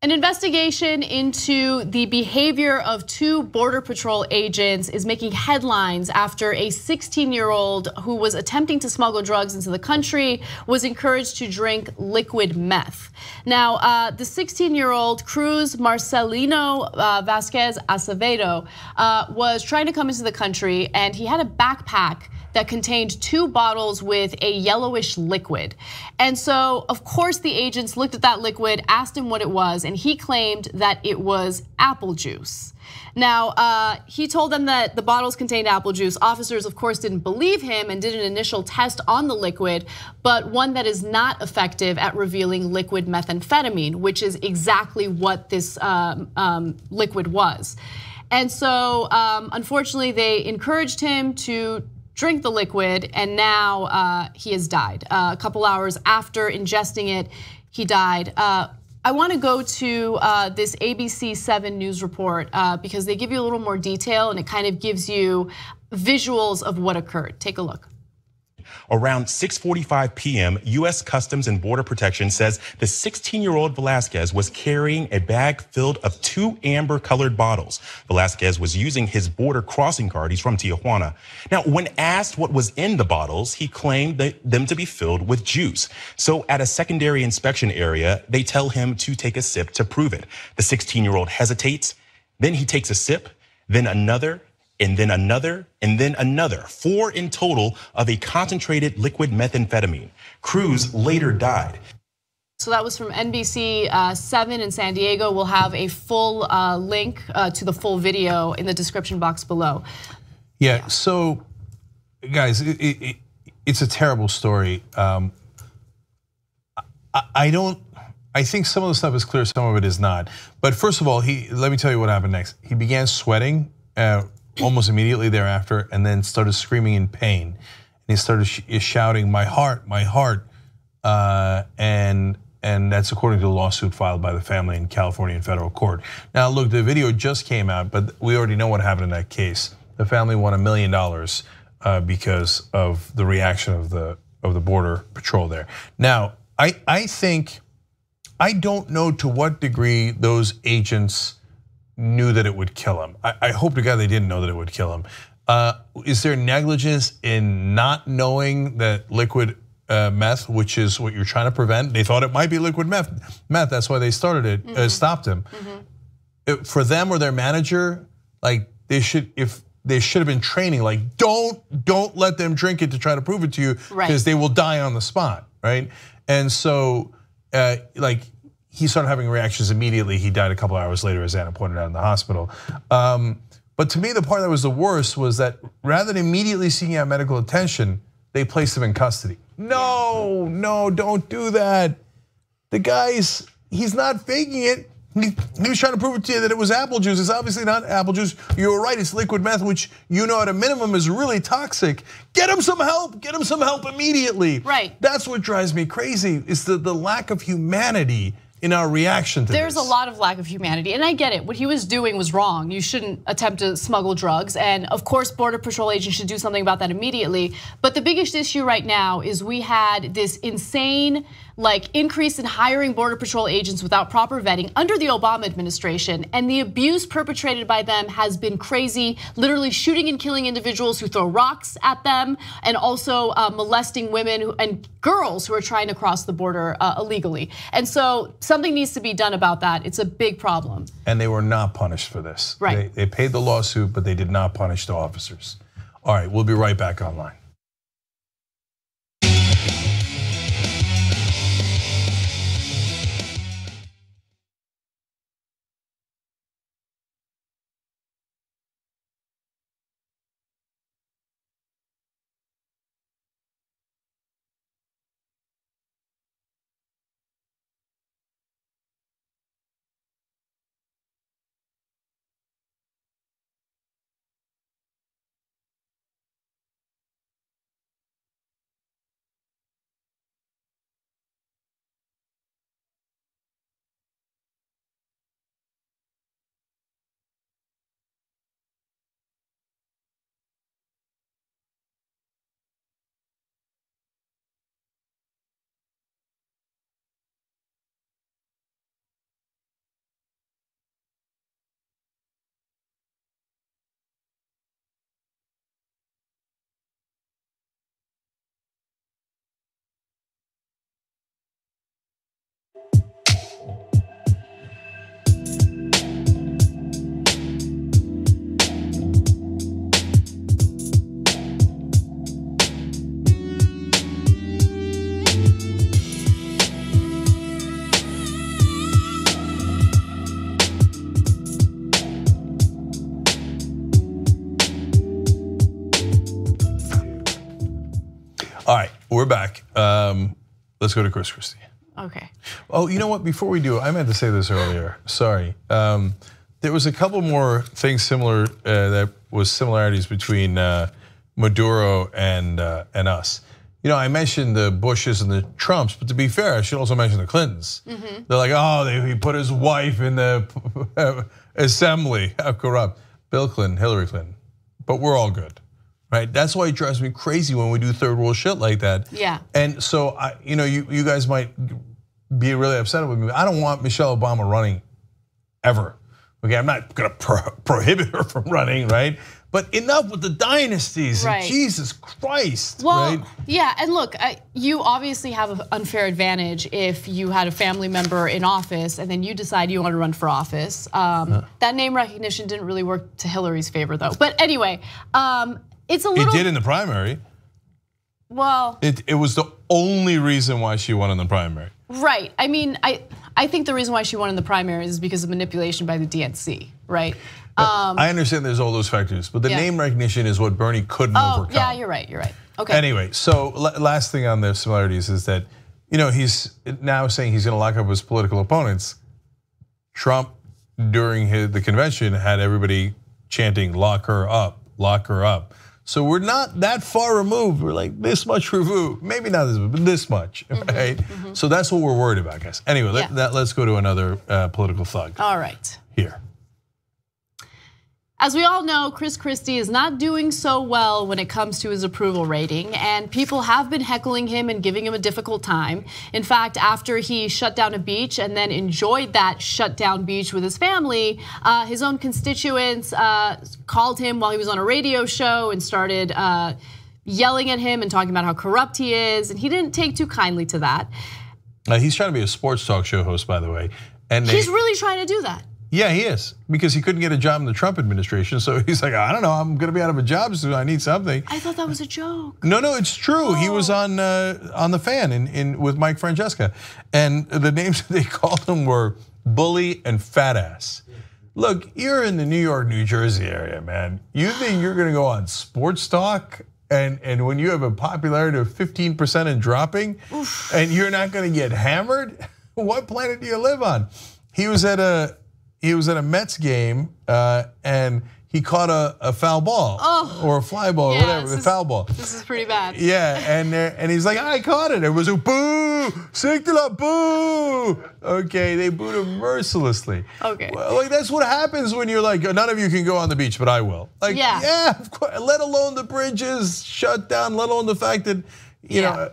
An investigation into the behavior of 2 Border Patrol agents is making headlines after a 16-year-old who was attempting to smuggle drugs into the country was encouraged to drink liquid meth. Now, the 16-year-old Cruz Marcelino Vasquez Acevedo was trying to come into the country, and he had a backpack that contained 2 bottles with a yellowish liquid. And so, of course, the agents looked at that liquid, asked him what it was, and he claimed that it was apple juice. Now, he told them that the bottles contained apple juice. Officers, of course, didn't believe him and did an initial test on the liquid, but one that is not effective at revealing liquid methamphetamine, which is exactly what this liquid was. And so, unfortunately, they encouraged him to drink the liquid, and now he has died. A couple hours after ingesting it, he died. I want to go to this ABC 7 news report because they give you a little more detail, and it kind of gives you visuals of what occurred. Take a look. Around 6:45 p.m., U.S. Customs and Border Protection says the 16-year-old Velasquez was carrying a bag filled of 2 amber-colored bottles. Velasquez was using his border crossing card. He's from Tijuana. Now, when asked what was in the bottles, he claimed them to be filled with juice. So at a secondary inspection area, they tell him to take a sip to prove it. The 16-year-old hesitates, then he takes a sip, then another, and then another, and then another. 4 in total of a concentrated liquid methamphetamine. Cruz later died. So that was from NBC 7 in San Diego. We'll have a full link to the full video in the description box below. Yeah, so guys, it's a terrible story. I think some of the stuff is clear, some of it is not. But first of all, let me tell you what happened next. He began sweating almost immediately thereafter, and then started screaming in pain. And he started shouting, "My heart, my heart," and that's according to the lawsuit filed by the family in California in federal court. Now, look, the video just came out, but we already know what happened in that case. The family won $1 million because of the reaction of the Border Patrol there. Now, I don't know to what degree those agents knew that it would kill him. I hope to God they didn't know that it would kill him. Is there negligence in not knowing that liquid meth, which is what you're trying to prevent? They thought it might be liquid meth. That's why they started it, stopped him. For them or their manager, like they should have been training. Like don't let them drink it to try to prove it to you, because they will die on the spot, right? And so, like, he started having reactions immediately. He died a couple hours later, as Anna pointed out, in the hospital. But to me, the part that was the worst was that rather than immediately seeking out medical attention, they placed him in custody. No, don't do that. The guy's, he's not faking it. He was trying to prove it to you that it was apple juice. It's obviously not apple juice. You're right, it's liquid meth, which you know at a minimum is really toxic. Get him some help, immediately. Right. That's what drives me crazy, is the lack of humanity in our reaction to There's a lot of lack of humanity, and I get it. What he was doing was wrong. You shouldn't attempt to smuggle drugs, and of course, Border Patrol agents should do something about that immediately. But the biggest issue right now is we had this insane like increase in hiring Border Patrol agents without proper vetting under the Obama administration, and the abuse perpetrated by them has been crazy, literally shooting and killing individuals who throw rocks at them, and also molesting women and girls who are trying to cross the border illegally. And so something needs to be done about that. It's a big problem. And they were not punished for this. Right. They paid the lawsuit, but they did not punish the officers. All right, we'll be right back online. All right, we're back. Let's go to Chris Christie. Okay. Oh, you know what? Before we do, I meant to say this earlier. Sorry. There was a couple more things similar that was similarities between Maduro and us. You know, I mentioned the Bushes and the Trumps, but to be fair, I should also mention the Clintons. Mm-hmm. They're like, oh, he put his wife in the assembly. How corrupt. Bill Clinton, Hillary Clinton. But we're all good. Right, that's why it drives me crazy when we do third world shit like that. Yeah. And so, you guys might be really upset with me. I don't want Michelle Obama running ever. Okay, I'm not gonna prohibit her from running, right? But enough with the dynasties. Right. And Jesus Christ. Well, right? yeah, and look, you obviously have an unfair advantage if you had a family member in office and then you decide you want to run for office. That name recognition didn't really work to Hillary's favor, though. But anyway, it's a little. It did in the primary. Well, it was the only reason why she won in the primary. Right. I mean, I think the reason why she won in the primary is because of manipulation by the DNC, right? I understand there's all those factors, but the name recognition is what Bernie couldn't overcome. Yeah, you're right. You're right. Okay. Anyway, so last thing on the similarities is that, he's now saying he's going to lock up his political opponents. Trump, during the convention, had everybody chanting, "Lock her up, lock her up." So we're not that far removed. We're like this much removed, maybe not this, but this much, right? So that's what we're worried about, guys. Anyway, let's go to another political thug. All right. Here. As we all know, Chris Christie is not doing so well when it comes to his approval rating, and people have been heckling him and giving him a difficult time. In fact, after he shut down a beach and then enjoyed that shut down beach with his family, his own constituents called him while he was on a radio show and started yelling at him and talking about how corrupt he is, and he didn't take too kindly to that. He's trying to be a sports talk show host, by the way. And he's really trying to do that. Yeah, he is, because he couldn't get a job in the Trump administration. So he's like, I don't know, I'm gonna be out of a job soon, I need something. I thought that was a joke. No, it's true. He was on the Fan with Mike Francesca. And the names they called him were Bully and Fat Ass. Look, you're in the New York, New Jersey area, man. You think you're gonna go on sports talk and when you have a popularity of 15% and dropping, and you're not gonna get hammered? What planet do you live on? He was at a Mets game and he caught a foul ball or a fly ball or whatever, the foul ball. This is pretty bad. Yeah, and he's like, I caught it. It was a boo, Sigtula, boo. Okay, they booed him mercilessly. Okay. Well, like that's what happens when you're like, none of you can go on the beach, but I will. Like, yeah, of course, let alone the bridges shut down, let alone the fact that You know,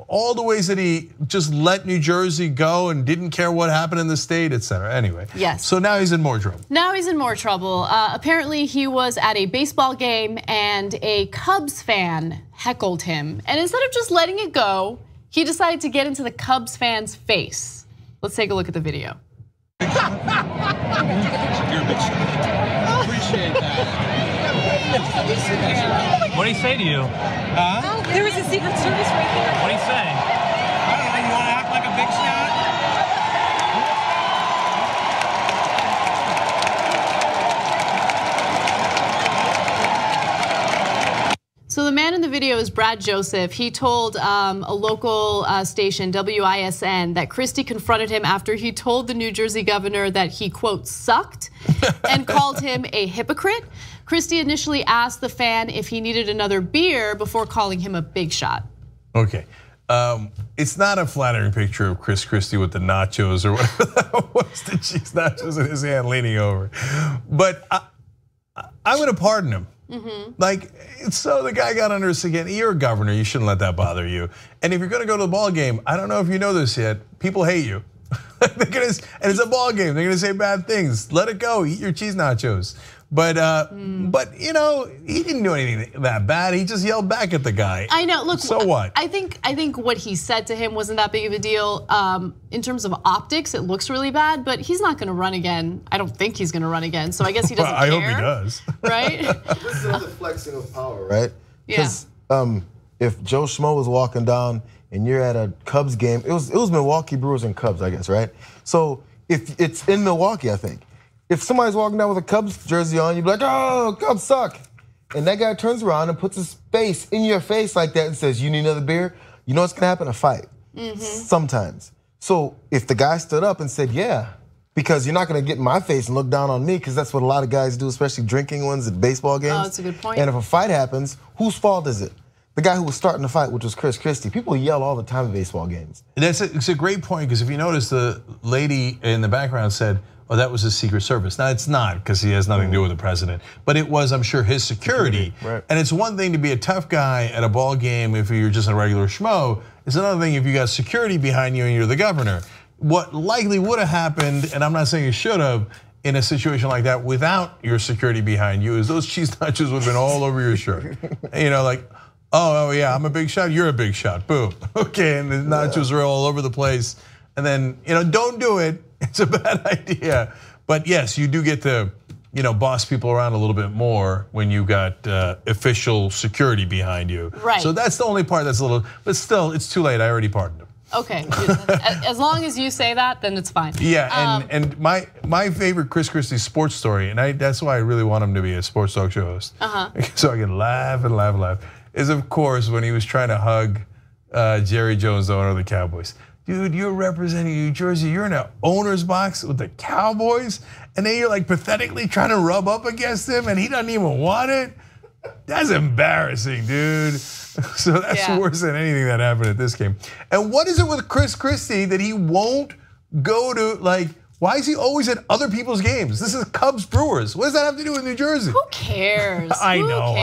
all the ways that he just let New Jersey go and didn't care what happened in the state, et cetera. Anyway, yes. So now he's in more trouble. Now he's in more trouble. Apparently, he was at a baseball game and a Cubs fan heckled him. And instead of just letting it go, he decided to get into the Cubs fan's face. Let's take a look at the video. You're a big shot. Appreciate that. What did he say to you? There was a Secret Service right there. What did he say? I don't know. You want to act like a big shot? So the man in the video is Brad Joseph. He told a local station, WISN, that Christie confronted him after he told the New Jersey governor that he, quote, sucked and called him a hypocrite. Christie initially asked the fan if he needed another beer before calling him a big shot. Okay, it's not a flattering picture of Chris Christie with the nachos or whatever that was, the cheese nachos in his hand leaning over. But I'm gonna pardon him. Like, so the guy got under us again. You're a governor, you shouldn't let that bother you. And if you're gonna go to the ball game, I don't know if you know this yet, people hate you. And it's a ball game, they're gonna say bad things. Let it go, eat your cheese nachos. But you know, he didn't do anything that bad. He just yelled back at the guy. I know. Look, so what? I think what he said to him wasn't that big of a deal. In terms of optics, it looks really bad. But he's not going to run again. I don't think he's going to run again. So I guess he doesn't care. I hope he does. Right? This is another flexing of power, right? Yeah. If Joe Schmo was walking down and you're at a Cubs game, it was Milwaukee Brewers and Cubs, I guess, right? So if it's in Milwaukee, I think. If somebody's walking down with a Cubs jersey on, you'd be like, oh, Cubs suck. And that guy turns around and puts his face in your face like that and says, you need another beer? You know what's gonna happen? A fight, sometimes. So if the guy stood up and said, yeah, because you're not gonna get in my face and look down on me, because that's what a lot of guys do, especially drinking ones at baseball games. Oh, that's a good point. And if a fight happens, whose fault is it? The guy who was starting the fight, which was Chris Christie. People yell all the time at baseball games. It's a great point, because if you notice, the lady in the background said, oh, that was his Secret Service. Now, it's not, because he has nothing to do with the president. But it was, I'm sure, his security. Right. And it's one thing to be a tough guy at a ball game if you're just a regular schmo. It's another thing if you got security behind you and you're the governor. What likely would have happened, and I'm not saying it should have, in a situation like that without your security behind you, is those cheese nachos would have been all over your shirt. You know, like, oh yeah, I'm a big shot, you're a big shot, boom. Okay, and the nachos are all over the place. And then, you know, don't do it. It's a bad idea. But yes, you do get to, you know, boss people around a little bit more when you got official security behind you. Right. So that's the only part that's a little, but still, it's too late. I already pardoned him. Okay, as long as you say that, then it's fine. Yeah, and my favorite Chris Christie sports story, and that's why I really want him to be a sports talk show host, so I can laugh and laugh and laugh, is of course when he was trying to hug Jerry Jones, the owner of the Cowboys. Dude, you're representing New Jersey. You're in an owner's box with the Cowboys, and then you're like pathetically trying to rub up against him, and he doesn't even want it. That's embarrassing, dude. So that's worse than anything that happened at this game. And what is it with Chris Christie that he won't go to, like, why is he always at other people's games? This is Cubs Brewers. What does that have to do with New Jersey? Who cares? I know.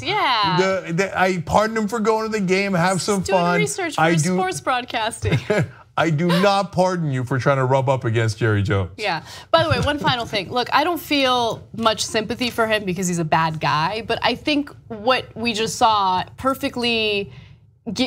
Yeah. I pardon him for going to the game, have some fun. Doing research for sports broadcasting. I do not pardon you for trying to rub up against Jerry Jones. Yeah. By the way, one final thing. Look, I don't feel much sympathy for him because he's a bad guy, but I think what we just saw perfectly,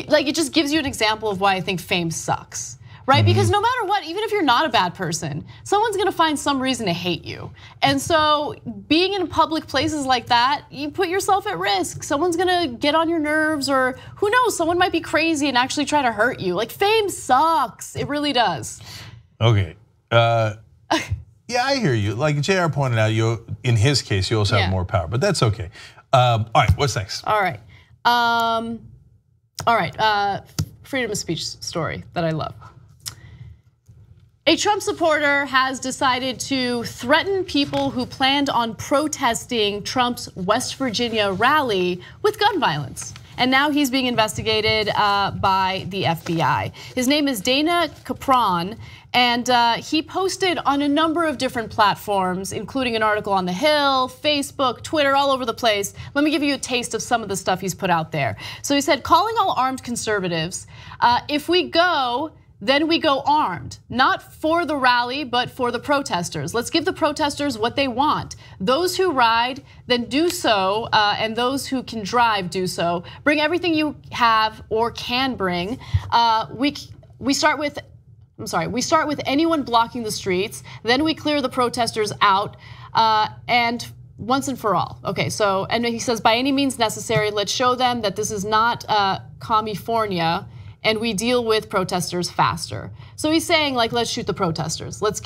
like, it just gives you an example of why I think fame sucks. Right? Because no matter what, even if you're not a bad person, someone's gonna find some reason to hate you. And so being in public places like that, you put yourself at risk. Someone's gonna get on your nerves, or who knows, someone might be crazy and actually try to hurt you. Like, fame sucks, it really does. Okay, yeah, I hear you. Like JR pointed out, in his case, you also have more power, but that's okay. All right, what's next? All right, freedom of speech story that I love. A Trump supporter has decided to threaten people who planned on protesting Trump's West Virginia rally with gun violence. and now he's being investigated by the FBI. His name is Dana Capron, and he posted on a number of different platforms, including an article on The Hill, Facebook, Twitter, all over the place. Let me give you a taste of some of the stuff he's put out there. So he said, calling all armed conservatives, if we go, then we go armed, not for the rally, but for the protesters. Let's give the protesters what they want. Those who ride, then do so, and those who can drive, do so. Bring everything you have or can bring. We start with anyone blocking the streets, then we clear the protesters out, and once and for all. Okay, so, and he says, by any means necessary, let's show them that this is not California, and we deal with protesters faster. So he's saying, like, let's shoot the protesters. Let's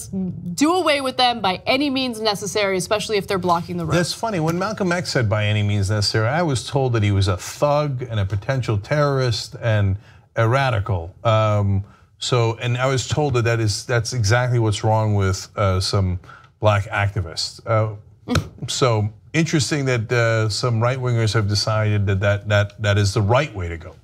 do away with them by any means necessary, especially if they're blocking the road. That's funny. When Malcolm X said by any means necessary, I was told that he was a thug and a potential terrorist and a radical. And I was told that that's exactly what's wrong with some black activists. So interesting that some right wingers have decided that is the right way to go.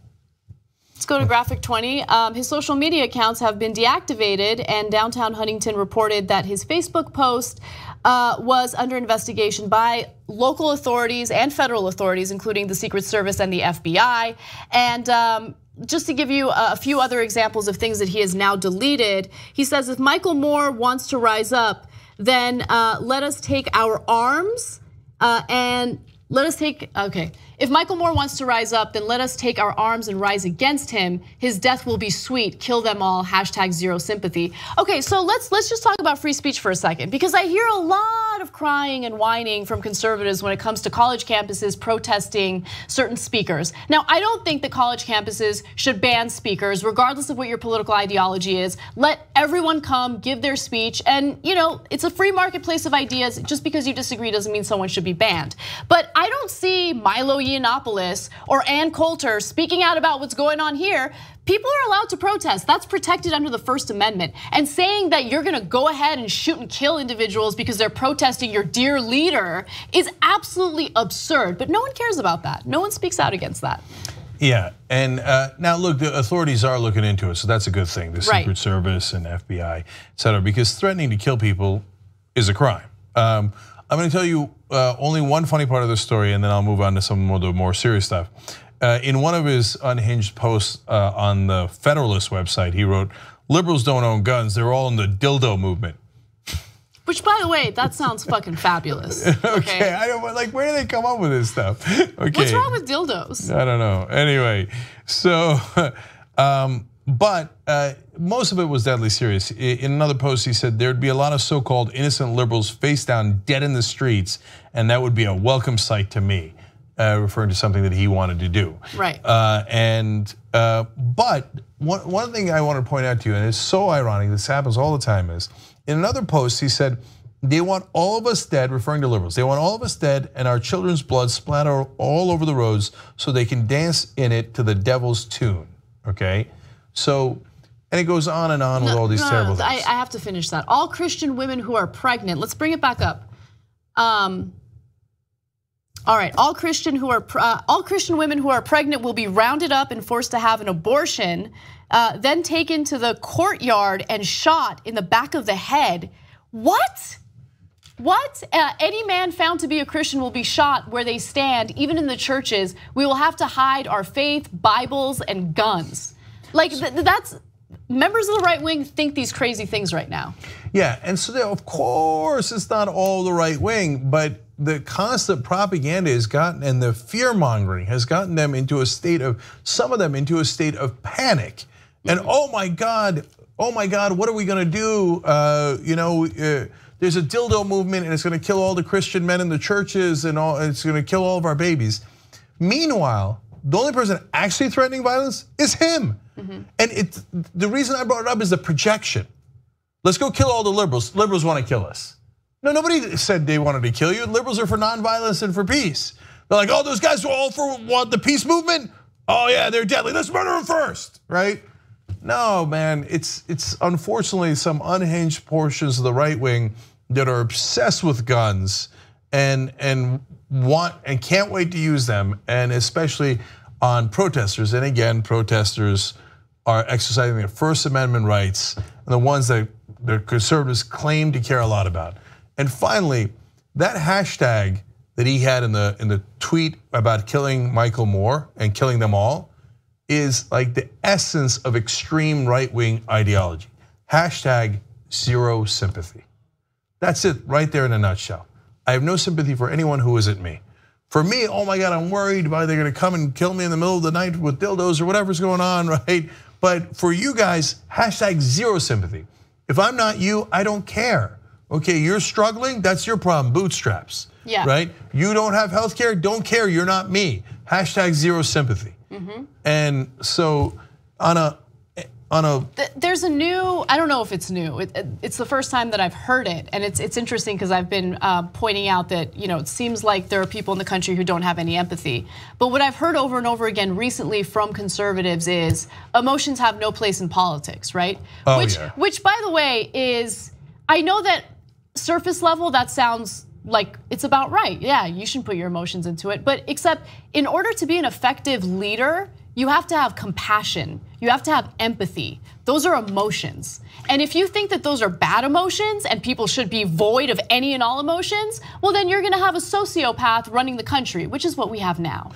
Let's go to graphic 20. His social media accounts have been deactivated, and Downtown Huntington reported that his Facebook post was under investigation by local authorities and federal authorities, including the Secret Service and the FBI. And just to give you a few other examples of things that he has now deleted, he says, if Michael Moore wants to rise up, then let us take our arms and let us take, okay. If Michael Moore wants to rise up, then let us take our arms and rise against him. His death will be sweet, kill them all, #zero sympathy. Okay, so let's just talk about free speech for a second, because I hear a lot of crying and whining from conservatives when it comes to college campuses protesting certain speakers. Now, I don't think that college campuses should ban speakers, regardless of what your political ideology is. Let everyone come, give their speech, and it's a free marketplace of ideas. Just because you disagree doesn't mean someone should be banned. But I don't see Milo Yiannopoulos or Ann Coulter speaking out about what's going on here. People are allowed to protest. That's protected under the First Amendment. And saying that you're gonna go ahead and shoot and kill individuals because they're protesting your dear leader is absolutely absurd. But no one cares about that. No one speaks out against that. Yeah, and now look, the authorities are looking into it, so that's a good thing. The Secret Service and FBI, et cetera, because threatening to kill people is a crime. I'm gonna tell you only one funny part of the story, and then I'll move on to some of the more serious stuff. In one of his unhinged posts on the Federalist website, he wrote, liberals don't own guns, they're all in the dildo movement. Which, by the way, that sounds fucking fabulous. Okay, I don't like, where do they come up with this stuff? Okay. What's wrong with dildos? I don't know. Anyway, so, but most of it was deadly serious. In another post, he said there'd be a lot of so-called innocent liberals face down dead in the streets, and that would be a welcome sight to me, referring to something that he wanted to do. Right. But one thing I want to point out to you, and it's so ironic, this happens all the time, is in another post he said, they want all of us dead, referring to liberals. They want all of us dead and our children's blood splatter all over the roads so they can dance in it to the devil's tune, okay? So, and it goes on and on with all these terrible things. I have to finish that. All Christian women who are pregnant, let's bring it back up. All right, all Christian women who are pregnant will be rounded up and forced to have an abortion, then taken to the courtyard and shot in the back of the head. What? What? Any man found to be a Christian will be shot where they stand, even in the churches. We will have to hide our faith, Bibles, and guns. Like, that's, members of the right wing think these crazy things right now. Yeah, and so of course it's not all the right wing, but the constant propaganda has gotten, and the fear mongering has gotten them into a state of, some of them into a state of panic. And oh my God, what are we gonna do? There's a dildo movement and it's gonna kill all the Christian men in the churches and it's gonna kill all of our babies. Meanwhile, the only person actually threatening violence is him. And the reason I brought it up is the projection. Let's go kill all the liberals. Liberals want to kill us. No, nobody said they wanted to kill you. Liberals are for nonviolence and for peace. They're like, oh, those guys are all for what, the peace movement? Oh yeah, they're deadly. Let's murder them first, right? No, man, it's unfortunately some unhinged portions of the right wing that are obsessed with guns and can't wait to use them, and especially on protesters. And again, protesters are exercising their First Amendment rights, and the ones that the conservatives claim to care a lot about. And finally, that hashtag that he had in the tweet about killing Michael Moore and killing them all is like the essence of extreme right-wing ideology. Hashtag zero sympathy. That's it right there in a nutshell. I have no sympathy for anyone who isn't me. For me, oh my God, I'm worried about they're gonna come and kill me in the middle of the night with dildos or whatever's going on, right? But for you guys, hashtag zero sympathy. If I'm not you, I don't care. Okay, you're struggling, that's your problem, bootstraps. Yeah. Right? You don't have health care, don't care, you're not me. Hashtag zero sympathy. And so on a there's a new, I don't know if it's new. It's the first time that I've heard it, and it's interesting because I've been pointing out that it seems like there are people in the country who don't have any empathy. But what I've heard over and over again recently from conservatives is emotions have no place in politics, right? Which by the way is, I know that surface level that sounds like it's about right. Yeah, you shouldn't put your emotions into it. But except in order to be an effective leader, you have to have compassion. You have to have empathy. Those are emotions. And if you think that those are bad emotions and people should be void of any and all emotions, well then you're gonna have a sociopath running the country, which is what we have now.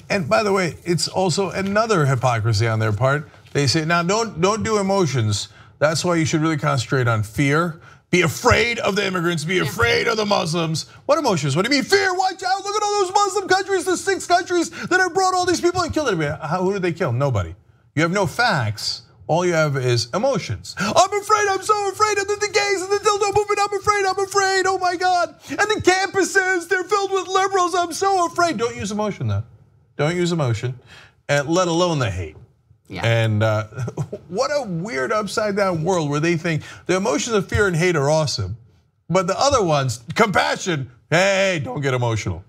And by the way, it's also another hypocrisy on their part. They say, now don't do emotions. That's why you should really concentrate on fear. Be afraid of the immigrants, be afraid of the Muslims. What emotions? What do you mean? Fear, watch out, look at all those Muslim countries, the 6 countries that have brought all these people and killed everybody. Who did they kill? Nobody. You have no facts, all you have is emotions. I'm afraid, I'm so afraid of the gays and the dildo movement, I'm afraid, oh my God. And the campuses, they're filled with liberals, I'm so afraid. Don't use emotion though. Don't use emotion, and let alone the hate. Yeah. And what a weird upside down world where they think the emotions of fear and hate are awesome, but the other ones, compassion, hey, don't get emotional.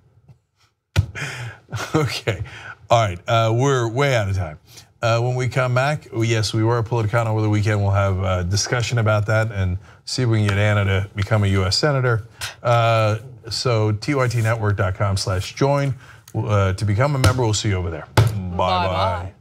Okay, all right, we're way out of time. When we come back, yes, we were at Politicon over the weekend. We'll have a discussion about that and see if we can get Anna to become a US Senator. So tytnetwork.com/join to become a member. We'll see you over there. Bye-bye.